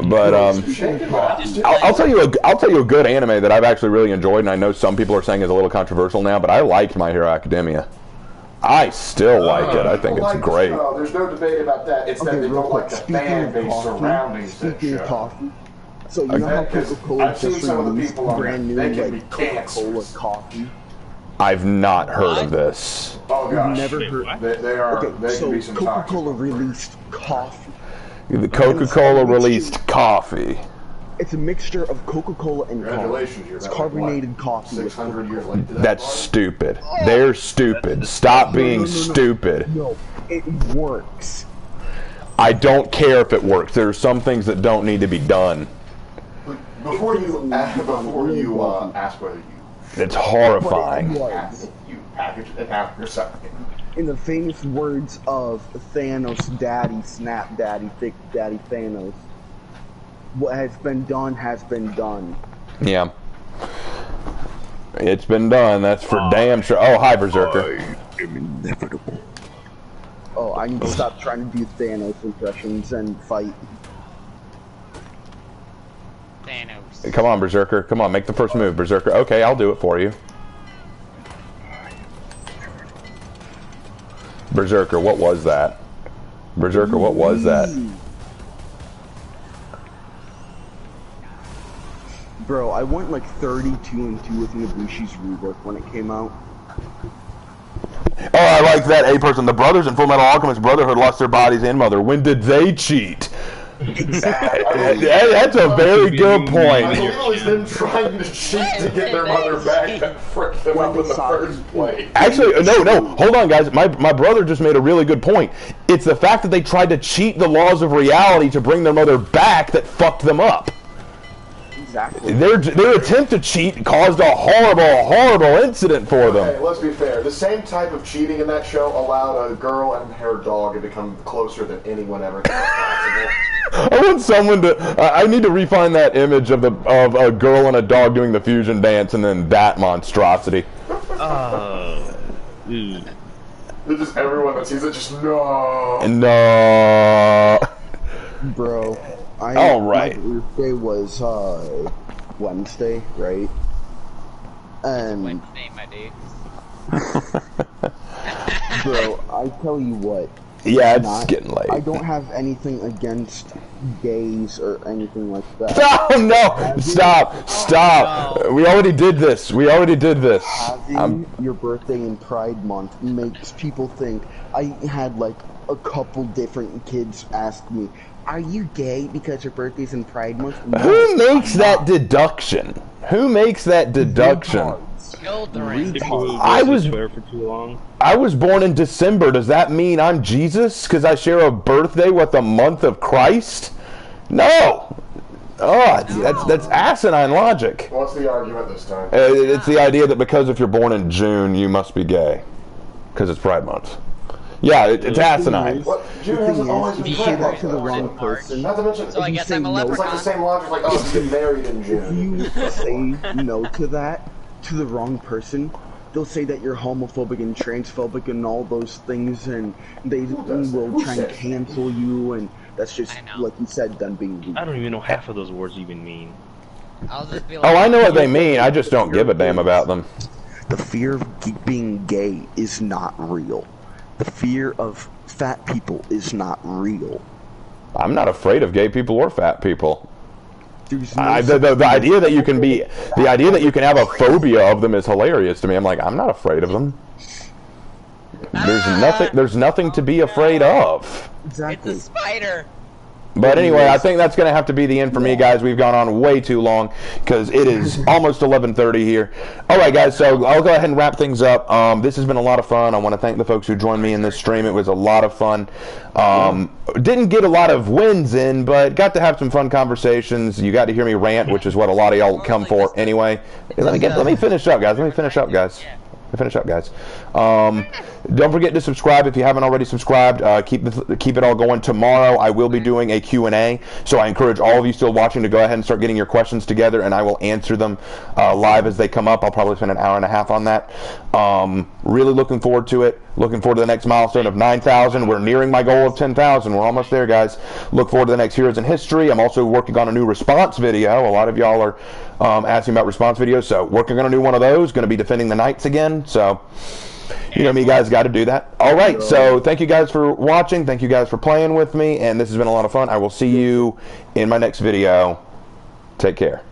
But I'll tell you a good anime that I've actually really enjoyed, and I know some people are saying is a little controversial now, but I liked My Hero Academia. I still like it. I think it's great. There's no debate about that. It's that they don't like the fan base surrounding that show. Coffee. So you know how Coca-Cola just released brand new like Coca-Cola coffee? I've not heard of this. Oh gosh, never heard. They are. Okay, they so can be some Coca-Cola released coffee. The Coca-Cola released coffee. It's a mixture of Coca-Cola and coffee. It's carbonated coffee. 600 years later. That's stupid. They're stupid. Stop being stupid. No, it works. I don't care if it works. There are some things that don't need to be done. Before you ask whether you... It's horrifying. You package it half yourself. In the famous words of Thanos' daddy, Snap Daddy, Thick Daddy Thanos, what has been done has been done. Yeah. It's been done, that's for damn sure. Oh, hi, Berserker. I am inevitable. Oh, I need to stop trying to do Thanos impressions and fight. Thanos. Come on, Berserker. Come on, make the first move, Berserker. Okay, I'll do it for you. Berserker, what was that? Berserker, what was that? Bro, I went like 32-2 with Ibushi's rework when it came out. Oh, I like that. A person. The brothers in Fullmetal Alchemist Brotherhood lost their bodies and mother. When did they cheat? That's a very good point. I believe it was them trying to cheat to get their mother back that fricked them up in the first place. Actually, no. Hold on, guys. My brother just made a really good point. It's the fact that they tried to cheat the laws of reality to bring their mother back that fucked them up. Exactly. Their attempt to cheat caused a horrible incident for them. Okay, let's be fair. The same type of cheating in that show allowed a girl and her dog to become closer than anyone ever thought possible. I want someone to. I need to refine that image of a girl and a dog doing the fusion dance, and then that monstrosity. It's just everyone that sees it just no. No. Bro. All right. My birthday was Wednesday, right? And Wednesday, my dude. bro, I tell you what. Yeah, it's getting late. I don't have anything against gays or anything like that. No! Stop! No. We already did this. Having your birthday in Pride Month makes people think. I had like a couple different kids ask me, "Are you gay because your birthday's in Pride Month?" No, Who makes that deduction? Children. I was born in December. Does that mean I'm Jesus because I share a birthday with the month of Christ? No. Oh, that's asinine logic. What's the argument this time? It's the idea that because if you're born in June, you must be gay because it's Pride Month. Yeah, it's asinine. What? June hasn't always been you say that to the wrong person. Not to mention, So I guess I'm a it's like the same logic, like, oh, you get married in June. If you say no to that, to the wrong person, they'll say that you're homophobic and transphobic and all those things, and they will try and cancel you, and that's just, like you said, them being rude. I don't even know half of those words even mean. I'll just be like, Oh, I know what they mean. I just don't give a damn about them. The fear of being gay is not real. The fear of fat people is not real. I'm not afraid of gay people or fat people. There's no The idea that you can have a phobia of them is hilarious to me. I'm like, I'm not afraid of them. There's nothing to be afraid of. Exactly. it's a spider. But anyway, I think that's going to have to be the end for me, guys. We've gone on way too long because it is almost 11:30 here. All right, guys, so I'll go ahead and wrap things up. This has been a lot of fun. I want to thank the folks who joined me in this stream. It was a lot of fun. Didn't get a lot of wins in, but got to have some fun conversations. You got to hear me rant, which is what a lot of y'all come for anyway. Let me finish up, guys. Don't forget to subscribe if you haven't already subscribed. Keep it all going. Tomorrow I will be doing a Q&A, so I encourage all of you still watching to go ahead and start getting your questions together, and I will answer them live as they come up. I'll probably spend an hour and a half on that. Really looking forward to it. Looking forward to the next milestone of 9,000. We're nearing my goal of 10,000. We're almost there, guys. Look forward to the next Heroes in History. I'm also working on a new response video. A lot of y'all are asking about response videos, so working on a new one of those. Going to be defending the Knights again, so you know me, guys, got to do that. All right, so thank you guys for watching. Thank you guys for playing with me, and this has been a lot of fun. I will see you in my next video. Take care.